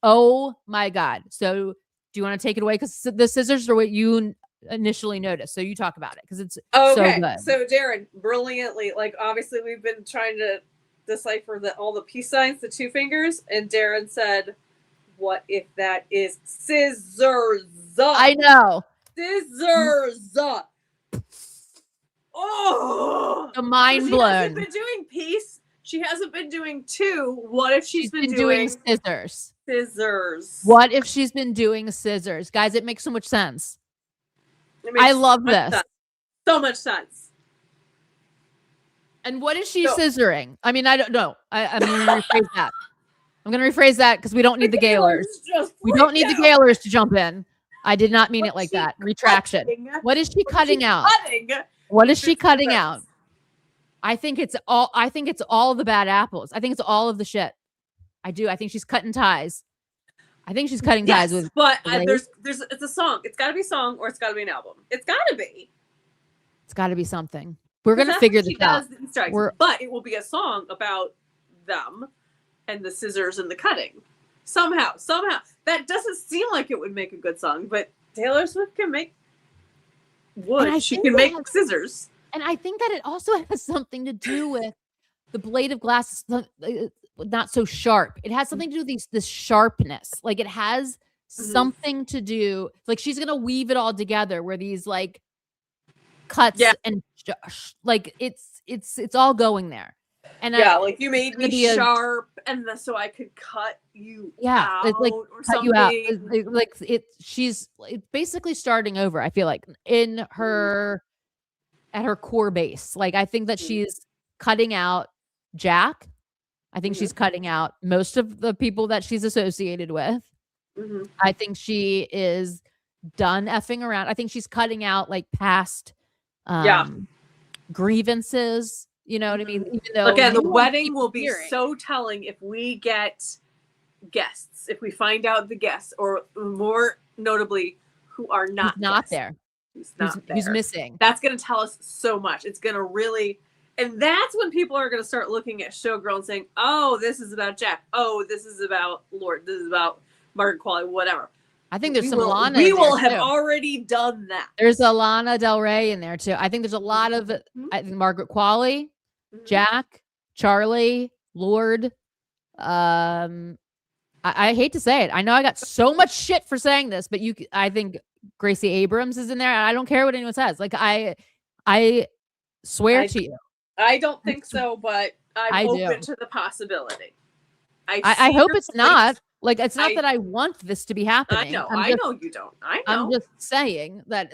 oh my God. So do you want to take it away? Because the scissors are what you initially noticed. So you talk about it, because it's so good.
So Darren, brilliantly, obviously we've been trying to decipher all the peace signs, the two fingers, and Darren said, what if that is scissors?
I know.
Scissors. Oh,
the mind blown. She
hasn't been doing peace. She hasn't been doing two. What if she's been doing
scissors?
Scissors.
What if she's been doing scissors? Guys, it makes so much sense. I love this.
So much sense.
And what is she scissoring? I mean, I don't know. I'm going to rephrase that. I'm going to rephrase that, because we don't need the Gaylors. We don't need the Gaylors to jump in. I did not mean it like that. Retraction. What is she cutting out? What is she cutting out? I think it's all the bad apples. I think it's all of the shit. I do. I think she's cutting ties. I think she's cutting ties with.
But it's a song. It's got to be a song, or it's got to be an album. It's got to be.
It's got to be something. We're gonna figure this out.
But it will be a song about them and the scissors and the cutting. Somehow. That doesn't seem like it would make a good song, but Taylor Swift can make wood. She can make scissors.
And I think that it also has something to do with the blade of glass is not so sharp. It has something to do with this sharpness. It has something to do. She's gonna weave it all together, where these cuts and it's all going there. And
you made me sharp, and so I could cut you out, or
cut
something.
You out. She's basically starting over. I feel like in her at her core base. I think that she's cutting out Jack. I think she's cutting out most of the people that she's associated with. I think she is done effing around. I think she's cutting out past grievances. You know what I mean? Even though
again, the wedding will be so telling if we get guests, if we find out the guests, or more notably, who are not
there. Who's missing.
That's going to tell us so much. It's going to really, and that's when people are going to start looking at Showgirl and saying, oh, this is about Jack. Oh, this is about Lord. This is about Margaret Qualley, whatever.
I think there's some Lana.
We will have already done that.
There's a Lana Del Rey in there too. I think there's a lot of I think Margaret Qualley, Jack, Charlie, Lord. I hate to say it. I know I got so much shit for saying this, but I think Gracie Abrams is in there. I don't care what anyone says. I swear to you.
I don't think so, but I'm open to the possibility.
I hope it's not. It's not that I want this to be happening.
I know you don't. I know.
I'm just saying that,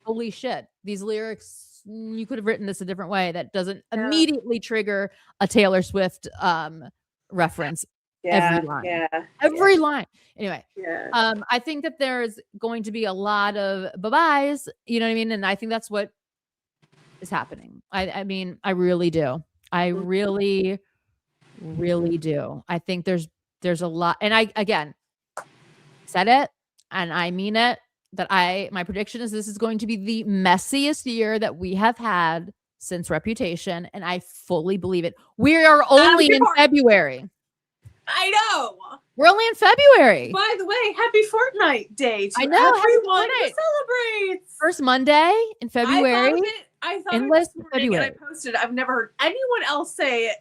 holy shit, these lyrics, you could have written this a different way that doesn't immediately trigger a Taylor Swift reference. Every line. Every line. Anyway, I think that there's going to be a lot of bye-byes, you know what I mean? And I think that's what is happening. I mean, I really do. I really, really do. I think there's a lot, and I again said it, and I mean it. That my prediction is this is going to be the messiest year that we have had since Reputation, and I fully believe it. We are only in February.
I know.
We're only in February.
By the way, happy Fortnite Day to
I know,
everyone who celebrates.
First Monday in February.
I thought it was February. And I posted. I've never heard anyone else say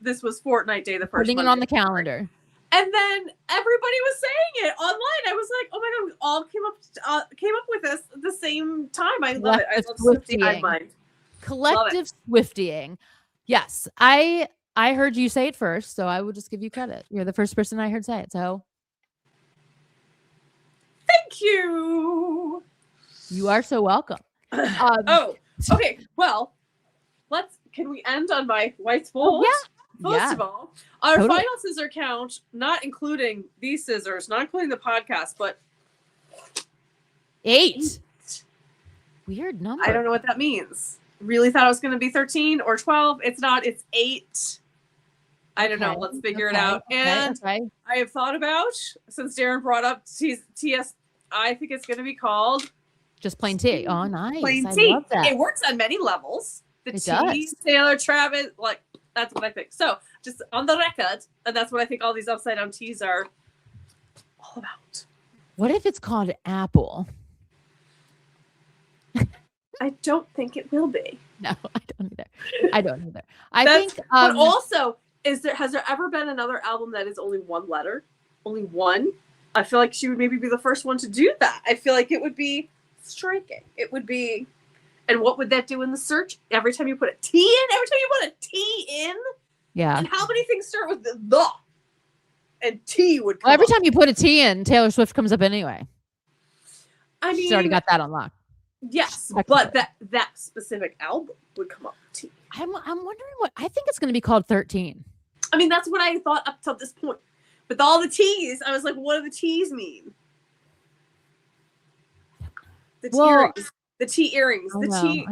this was Fortnite Day the first.
Putting it on the calendar.
And then everybody was saying it online. I was like, oh my God, we all came up with this at the same time. I love it. I love Swiftie.
Collective Swiftying. Yes. I heard you say it first, so I will just give you credit. You're the first person I heard say it. So
thank you.
You are so welcome.
Okay. Well, can we end on my white bolt? First of all, our final scissor count, not including these scissors, not including the podcast, but
8. Weird number.
I don't know what that means. Really thought it was going to be 13 or 12. It's not. It's 8. I don't know. Let's figure it out. And I have thought about, since Darren brought up TS, I think it's going to be called
just plain T. Oh, nice.
Plain T. Love that. It works on many levels. The T, Taylor, Travis, like that's what I think. So just on the record, and that's what I think all these upside down T's are all about.
What if it's called Apple?
I don't think it will be.
No, I don't either. I think.
But also, has there ever been another album that is only one letter? Only one? I feel like she would maybe be the first one to do that. I feel like it would be striking. It would be. And what would that do in the search? Every time you put a T in? Every time you put a T in?
Yeah.
And how many things start with the? And T would come
every time you put a T in, Taylor Swift comes up anyway.
I mean.
She's already got that unlocked.
Yes, but that specific album would come up with T.
I'm wondering what. I think it's going to be called 13.
I mean, that's what I thought up till this point. With all the T's, I was like, what do the T's mean? The T earrings, the T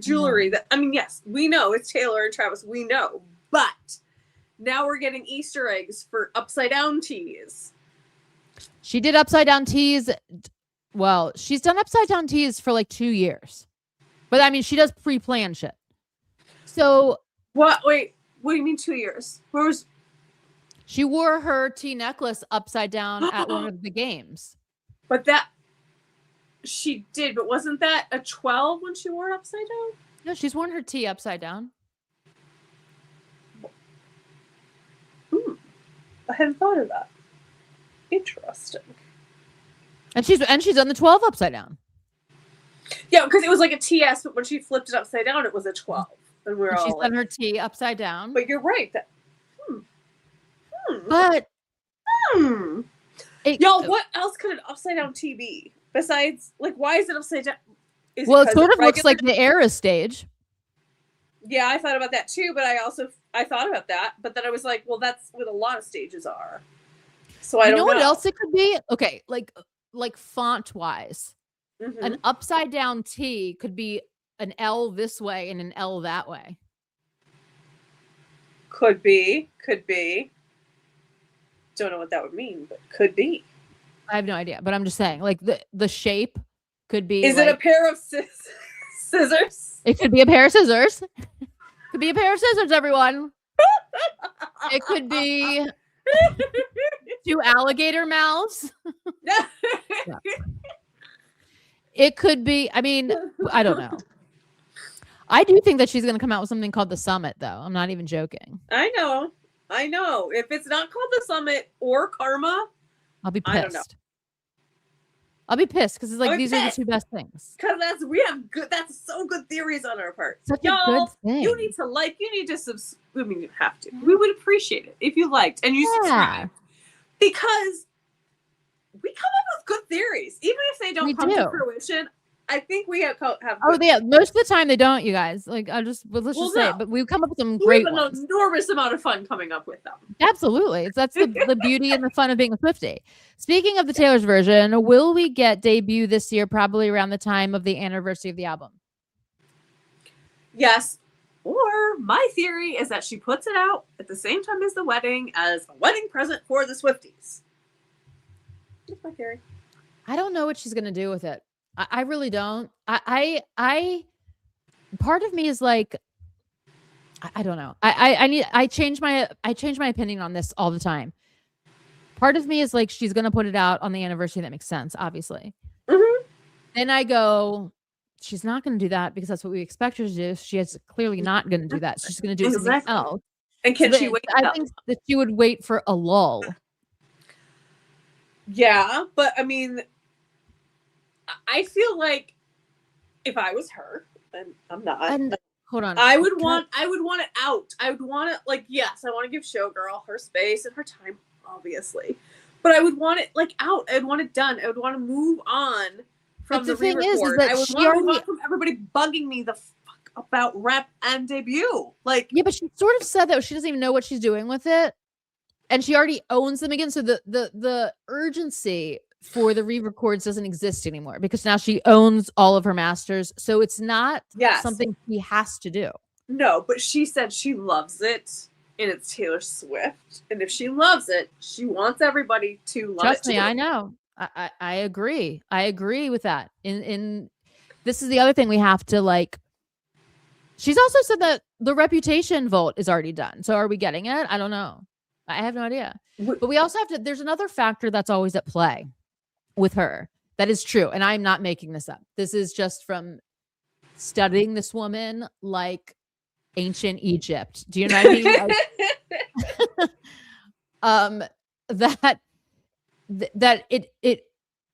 jewelry. Yes, we know it's Taylor and Travis. We know, but now we're getting Easter eggs for upside down T's.
She did upside down T's. Well, she's done upside down T's for like 2 years, but I mean, she does pre-plan shit. So
what? Wait, what do you mean 2 years? Where was?
She wore her T necklace upside down at one of the games.
But that. She did, but wasn't that a 12 when she wore it upside down?
No, she's worn her T upside down.
I hadn't thought of that. Interesting.
And she's on the 12 upside down.
Yeah, because it was like a TS, but when she flipped it upside down, it was a 12. And
she's done her T upside down.
But you're right.
But
y'all, what else could an upside down T be? Besides, like, why is it upside down?
It sort of looks like the Era stage.
Yeah, I thought about that too, but I thought about that, but then I was like, well, that's what a lot of stages are. So I don't know.
What else it could be? Okay, like font wise, an upside down T could be an L this way and an L that way.
Could be. Don't know what that would mean, but could be.
I have no idea, but I'm just saying, like the shape could be.
Is it a pair of scissors?
It could be a pair of scissors. Could be a pair of scissors, everyone. It could be 2 alligator mouths. Yeah. It could be. I mean, I don't know. I do think that she's going to come out with something called the Summit, though. I'm not even joking.
I know. If it's not called the Summit or Karma,
I'll be pissed. I'll be pissed because it's like these are the 2 best things.
Because that's so good theories on our part.
Such a good thing.
You need to subscribe. I mean, you have to. We would appreciate it if you liked and you subscribe. Because we come up with good theories. Even if they don't come to fruition, I think we have
most of the time they don't, you guys. Like, let's just say it, but we've come up with some great ones.
An enormous amount of fun coming up with them.
Absolutely. That's the beauty and the fun of being a Swiftie. Speaking of the Taylor's version, will we get debut this year, probably around the time of the anniversary of the album?
Yes. Or my theory is that she puts it out at the same time as the wedding as a wedding present for the Swifties. That's my theory.
I don't know what she's gonna do with it. I really don't. I part of me is like, I don't know. I change my opinion on this all the time. Part of me is like, she's gonna put it out on the anniversary. That makes sense, obviously.
Mm-hmm.
Then I go, she's not gonna do that because that's what we expect her to do. She is clearly not gonna do that. She's gonna do something else.
And can she wait?
I think that she would wait for a lull.
Yeah, but I mean, I feel like if I was her, and I'm not.
And hold on.
I would want it out. I would want it, like, yes, I want to give Showgirl her space and her time, obviously. But I would want it, like, out. I would want it done. I would want to move on from the
thing
is
that
I would want to move on from everybody bugging me the fuck about Rep and Debut. Like,
yeah, but she sort of said that she doesn't even know what she's doing with it. And she already owns them again. So the urgency for the re-records doesn't exist anymore because now she owns all of her masters. So it's not something she has to do.
No, but she said she loves it and it's Taylor Swift. And if she loves it, she wants everybody to love it.
Trust me, I know. I agree. I agree with that. In this is the other thing we have to like. She's also said that the Reputation vote is already done. So are we getting it? I don't know. I have no idea. But we also have to, there's another factor that's always at play with her. That is true. And I'm not making this up. This is just from studying this woman like ancient Egypt. Do you know what I mean? That it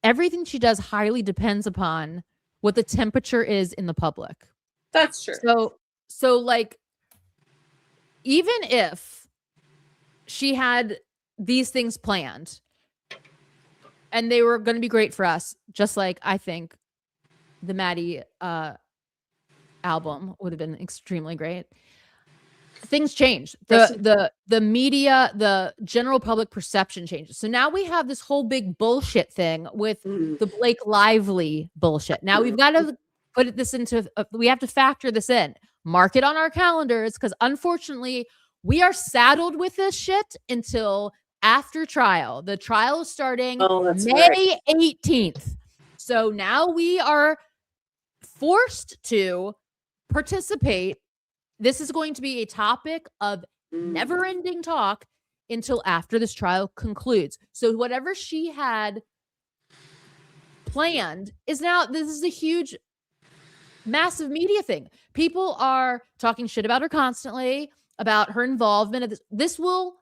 everything she does highly depends upon what the temperature is in the public.
That's true.
So like, even if she had these things planned and they were going to be great for us, just like I think the Maddie album would have been extremely great. Things change. The media, the general public perception changes. So now we have this whole big bullshit thing with the Blake Lively bullshit. Now we've got to put this into, we have to factor this in, mark it on our calendars, because unfortunately we are saddled with this shit until after trial. The trial is starting May 18th. So now we are forced to participate. This is going to be a topic of never-ending talk until after this trial concludes. So whatever she had planned is now, this is a huge, massive media thing. People are talking shit about her constantly, about her involvement. This will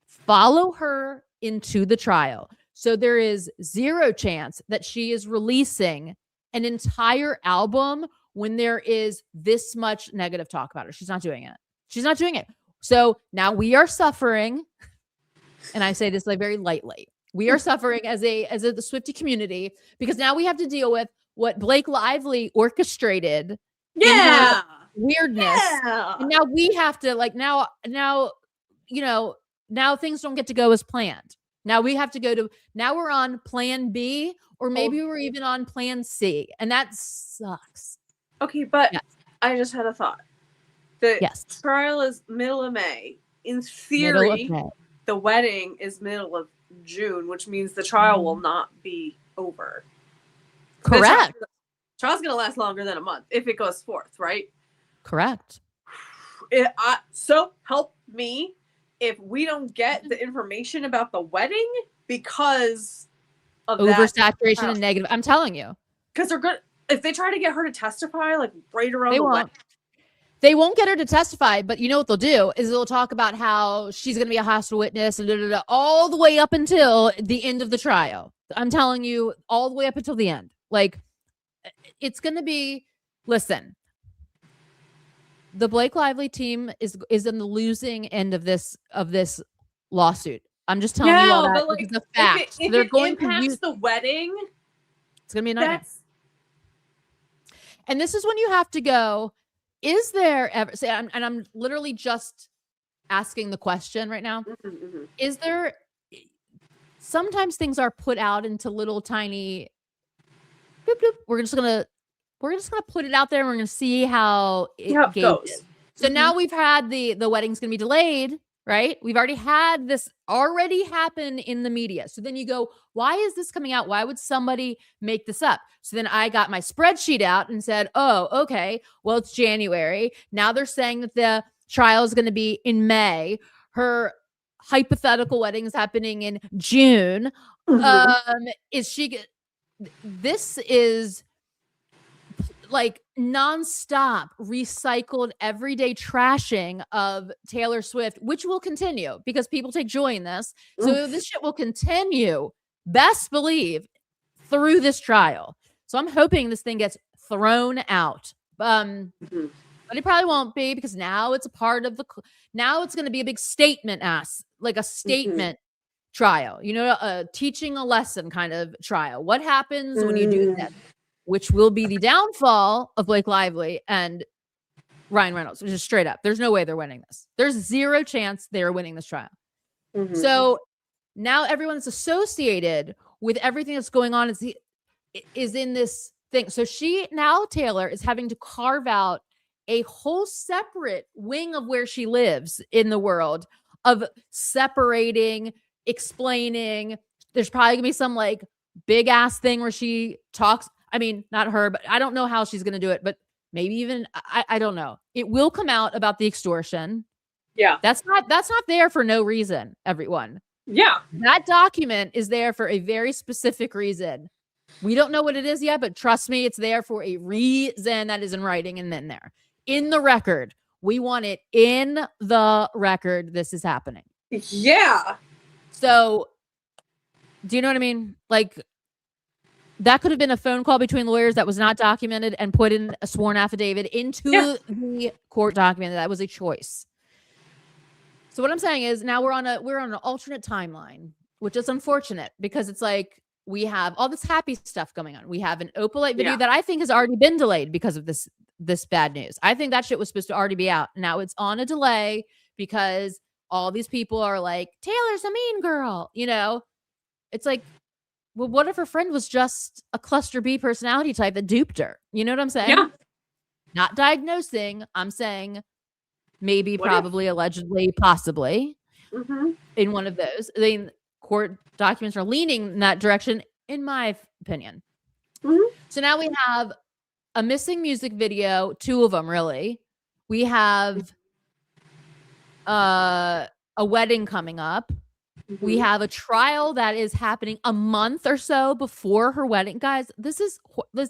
follow her into the trial. So there is zero chance that she is releasing an entire album when there is this much negative talk about her. She's not doing it. She's not doing it. So now we are suffering, and I say this like very lightly. We are suffering as the Swiftie community because now we have to deal with what Blake Lively orchestrated.
Yeah.
Weirdness. Yeah. And now we have to like now you know, now things don't get to go as planned. Now we have to go to, now we're on plan B, or maybe we're even on plan C, and that sucks.
Okay, but I just had a thought. The trial is middle of May. In theory, the wedding is middle of June, which means the trial will not be over.
Correct.
The trial's going to last longer than a month if it goes forth, right?
Correct.
So help me if we don't get the information about the wedding because of
oversaturation and negative. I'm telling you.
Because they're good. If they try to get her to testify, like right around the wedding.
They won't get her to testify, but you know what they'll do is they'll talk about how she's going to be a hostile witness and all the way up until the end of the trial. I'm telling you, all the way up until the end. Like, it's going to be, listen, the Blake Lively team is in the losing end of this lawsuit. I'm just telling you all that. Like, the fact
if they're going to use the wedding,
it's going to be a nightmare. And this is when you have to go, is there ever, and I'm literally just asking the question right now. Is there, sometimes things are put out into little tiny, bloop, bloop. We're just gonna put it out there and we're gonna see how it goes. So now we've had the wedding's going to be delayed, right? We've already had this already happen in the media. So then you go, why is this coming out? Why would somebody make this up? So then I got my spreadsheet out and said, oh, okay, well, it's January. Now they're saying that the trial is going to be in May. Her hypothetical wedding is happening in June. This is like nonstop recycled everyday trashing of Taylor Swift, which will continue because people take joy in this. So this shit will continue, best believe, through this trial. So I'm hoping this thing gets thrown out. But it probably won't be, because now it's a part of now it's going to be a big statement, like a statement trial, teaching a lesson kind of trial. What happens when you do that? Which will be the downfall of Blake Lively and Ryan Reynolds, which is straight up. There's no way they're winning this. There's zero chance they're winning this trial. So now everyone that's associated with everything that's going on is in this thing. So Taylor is having to carve out a whole separate wing of where she lives in the world, of separating, explaining. There's probably gonna be some like big ass thing where she talks. I mean, not her, but I don't know how she's going to do it, but maybe even, I don't know. It will come out about the extortion.
Yeah.
That's not there for no reason, everyone.
Yeah.
That document is there for a very specific reason. We don't know what it is yet, but trust me, it's there for a reason that is in writing and then there. In the record. We want it in the record. This is happening.
Yeah.
So, do you know what I mean? Like, that could have been a phone call between lawyers that was not documented and put in a sworn affidavit into the court document. That was a choice. So what I'm saying is now we're on an alternate timeline, which is unfortunate because it's like we have all this happy stuff going on. We have an Opalite video that I think has already been delayed because of this bad news. I think that shit was supposed to already be out. Now it's on a delay because all these people are like, Taylor's a mean girl. It's like, well, what if her friend was just a cluster B personality type that duped her? You know what I'm saying?
Yeah.
Not diagnosing. I'm saying maybe, probably, allegedly, possibly in one of those. I mean, court documents are leaning in that direction, in my opinion. So now we have a missing music video, 2 of them, really. We have a wedding coming up. We have a trial that is happening a month or so before her wedding. Guys, this is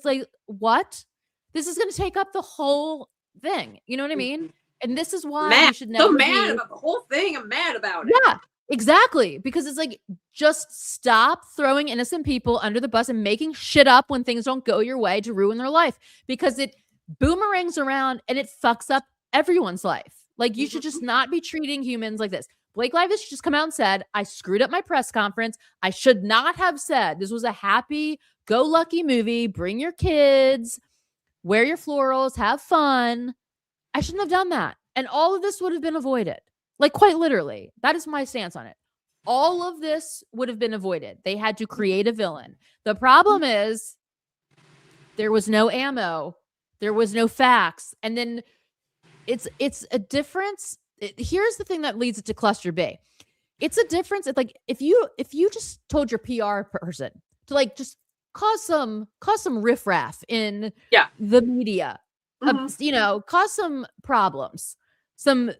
like, what? This is going to take up the whole thing. You know what I mean? And this is why you should never
so mad about the whole thing. I'm mad about it.
Yeah, exactly. Because it's like, just stop throwing innocent people under the bus and making shit up when things don't go your way to ruin their life, because it boomerangs around and it fucks up everyone's life. Like, you should just not be treating humans like this. Blake Lively should just come out and said, I screwed up my press conference. I should not have said this was a happy-go-lucky movie. Bring your kids, wear your florals, have fun. I shouldn't have done that. And all of this would have been avoided. Like, quite literally. That is my stance on it. All of this would have been avoided. They had to create a villain. The problem is there was no ammo. There was no facts. And then it's a difference. Here's the thing that leads it to cluster B. It's a difference. It's like if you just told your PR person to like just cause some riffraff in the media, cause some problems, some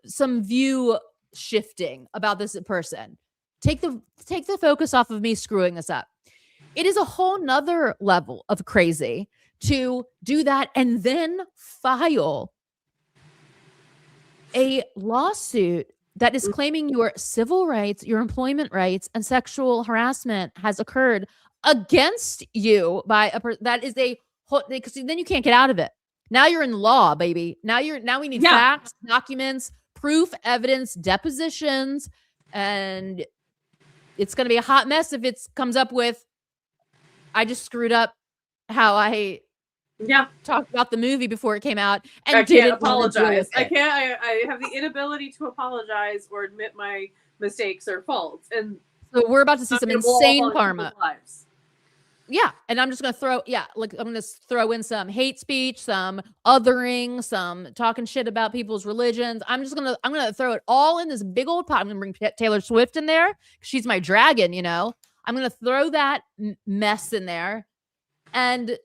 view shifting about this person. Take the focus off of me screwing this up. It is a whole nother level of crazy to do that and then file a lawsuit that is claiming your civil rights, your employment rights, and sexual harassment has occurred against you by a person. That is a whole, because then you can't get out of it. Now you're in law, baby. Now we need facts, documents, proof, evidence, depositions, and it's going to be a hot mess if it comes up with, I just screwed up how I talked about the movie before it came out and
I
didn't
can't apologize. I have the inability to apologize or admit my mistakes or faults, and
so we're about to see some insane karma. Yeah, and I'm just gonna throw I'm gonna throw in some hate speech, some othering, some talking shit about people's religions. I'm gonna throw it all in this big old pot. I'm gonna bring Taylor Swift in there. She's my dragon, you know. I'm gonna throw that mess in there, and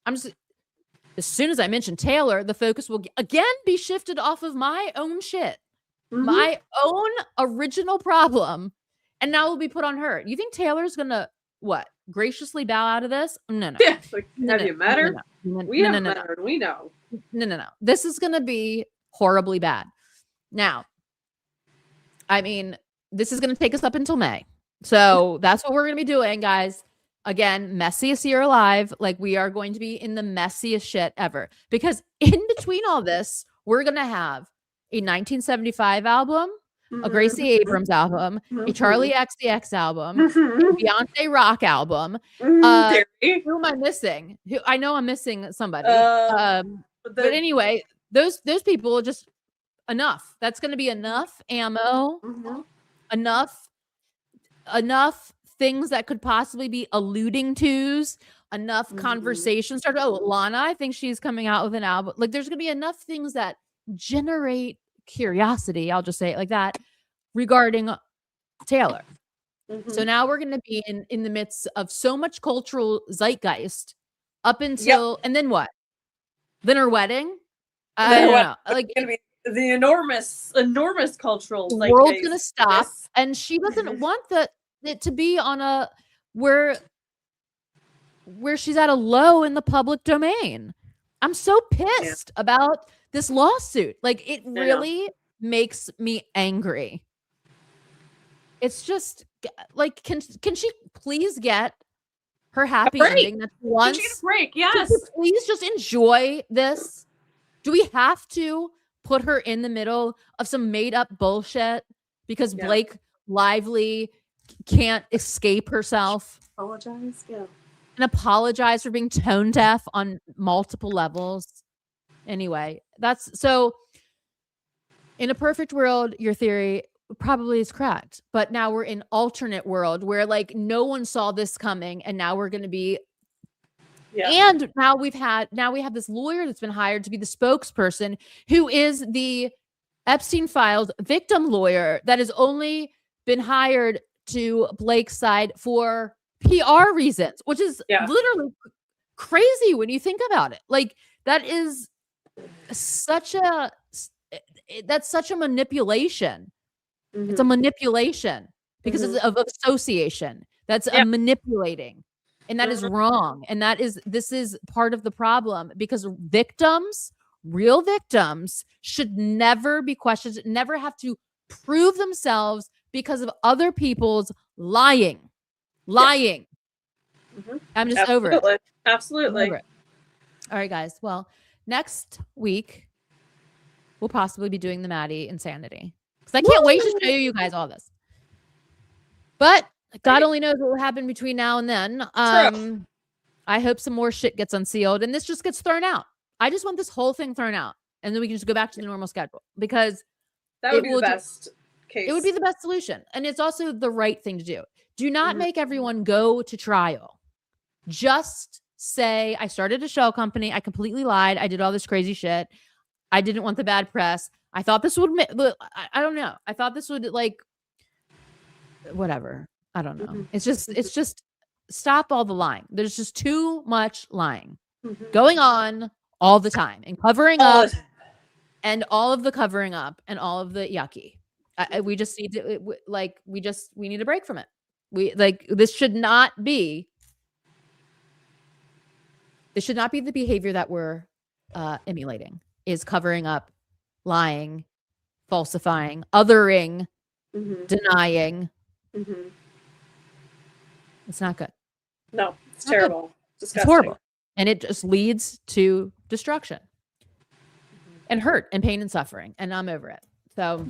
I'm just as soon as I mention Taylor, the focus will again be shifted off of my own shit, my own original problem, and now will be put on her. You think Taylor's gonna what? Graciously bow out of this? No.
Yeah, like, have you met her? We haven't met her, and we know.
No. This is gonna be horribly bad. Now, I mean, this is gonna take us up until May. So that's what we're gonna be doing, guys. Again, messiest year alive. Like, we are going to be in the messiest shit ever. Because in between all this, we're gonna have a 1975 album, a Gracie Abrams album, a Charlie XCX album, a Beyonce rock album. Who am I missing? I know I'm missing somebody. But anyway, those people are just enough. That's going to be enough ammo, enough things that could possibly be alluding to's, enough conversation started. Oh, Lana, I think she's coming out with an album. Like, there's going to be enough things that generate curiosity, I'll just say it like that, regarding Taylor. So now we're going to be in the midst of so much cultural zeitgeist up until and then what? Then her wedding? I don't know. Like,
going to be the enormous cultural zeitgeist.
The world's going to stop, and she doesn't want it to be on a where she's at a low in the public domain. I'm so pissed about this lawsuit. Like, it really makes me angry. It's just like, can she please get her happy ending? That's once.
Can she get a break? Yes.
Can she please just enjoy this? Do we have to put her in the middle of some made up bullshit because Blake Lively can't escape herself?
Apologize,
and apologize for being tone deaf on multiple levels. Anyway, that's so. In a perfect world, your theory probably is correct, but now we're in alternate world where like no one saw this coming, and now we're going to be. And now we have this lawyer that's been hired to be the spokesperson, who is the Epstein Files victim lawyer that has only been hired to Blake's side for PR reasons, which is literally crazy when you think about it. Like, that is such a manipulation. It's a manipulation because of association. That's a manipulating, and that is wrong. And this is part of the problem, because real victims should never be questioned, never have to prove themselves because of other people's lying. I'm just over it.
Absolutely.
Over it. All right, guys. Well, next week we'll possibly be doing the Maddie Insanity, because I can't wait to show you guys all this. But God only knows what will happen between now and then. I hope some more shit gets unsealed and this just gets thrown out. I just want this whole thing thrown out, and then we can just go back to the normal schedule, because
that would be the best case.
It would be the best solution, and it's also the right thing to do. Do not make everyone go to trial. Just say, I started a shell company. I completely lied. I did all this crazy shit. I didn't want the bad press. I thought this would, I don't know. I thought this would, like, whatever. I don't know. It's just stop all the lying. There's just too much lying going on all the time, and covering up, and all of the covering up, and all of the yucky. We just need to, we need a break from it. This should not be the behavior that we're emulating, is covering up, lying, falsifying, othering, denying. It's not good.
No, it's terrible.
It's horrible. And it just leads to destruction and hurt and pain and suffering. And I'm over it. So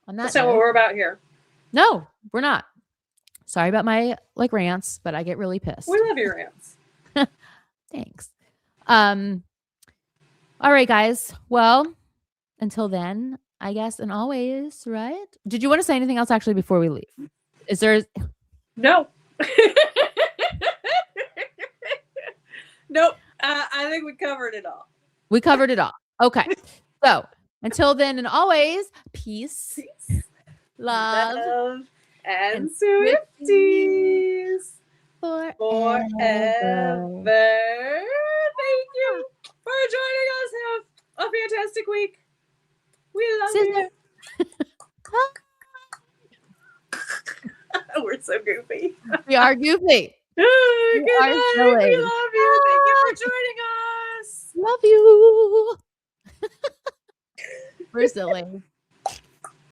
on that, that's
not what we're about here.
No, we're not. Sorry about my rants, but I get really pissed.
We love your rants.
Thanks. All right, guys. Well, until then, I guess, and always, right? Did you want to say anything else actually before we leave? Is there?
No. Nope. I think we covered it all.
We covered it all. Okay. So until then and always, peace, love,
and
Swifties
Swifties
forever.
forever. Thank you for joining us. Have a fantastic week. We love
Scissor.
you. We're so goofy.
We are goofy.
Good
are
night.
silly.
We love you. Thank you for joining us.
Love you. We're silly.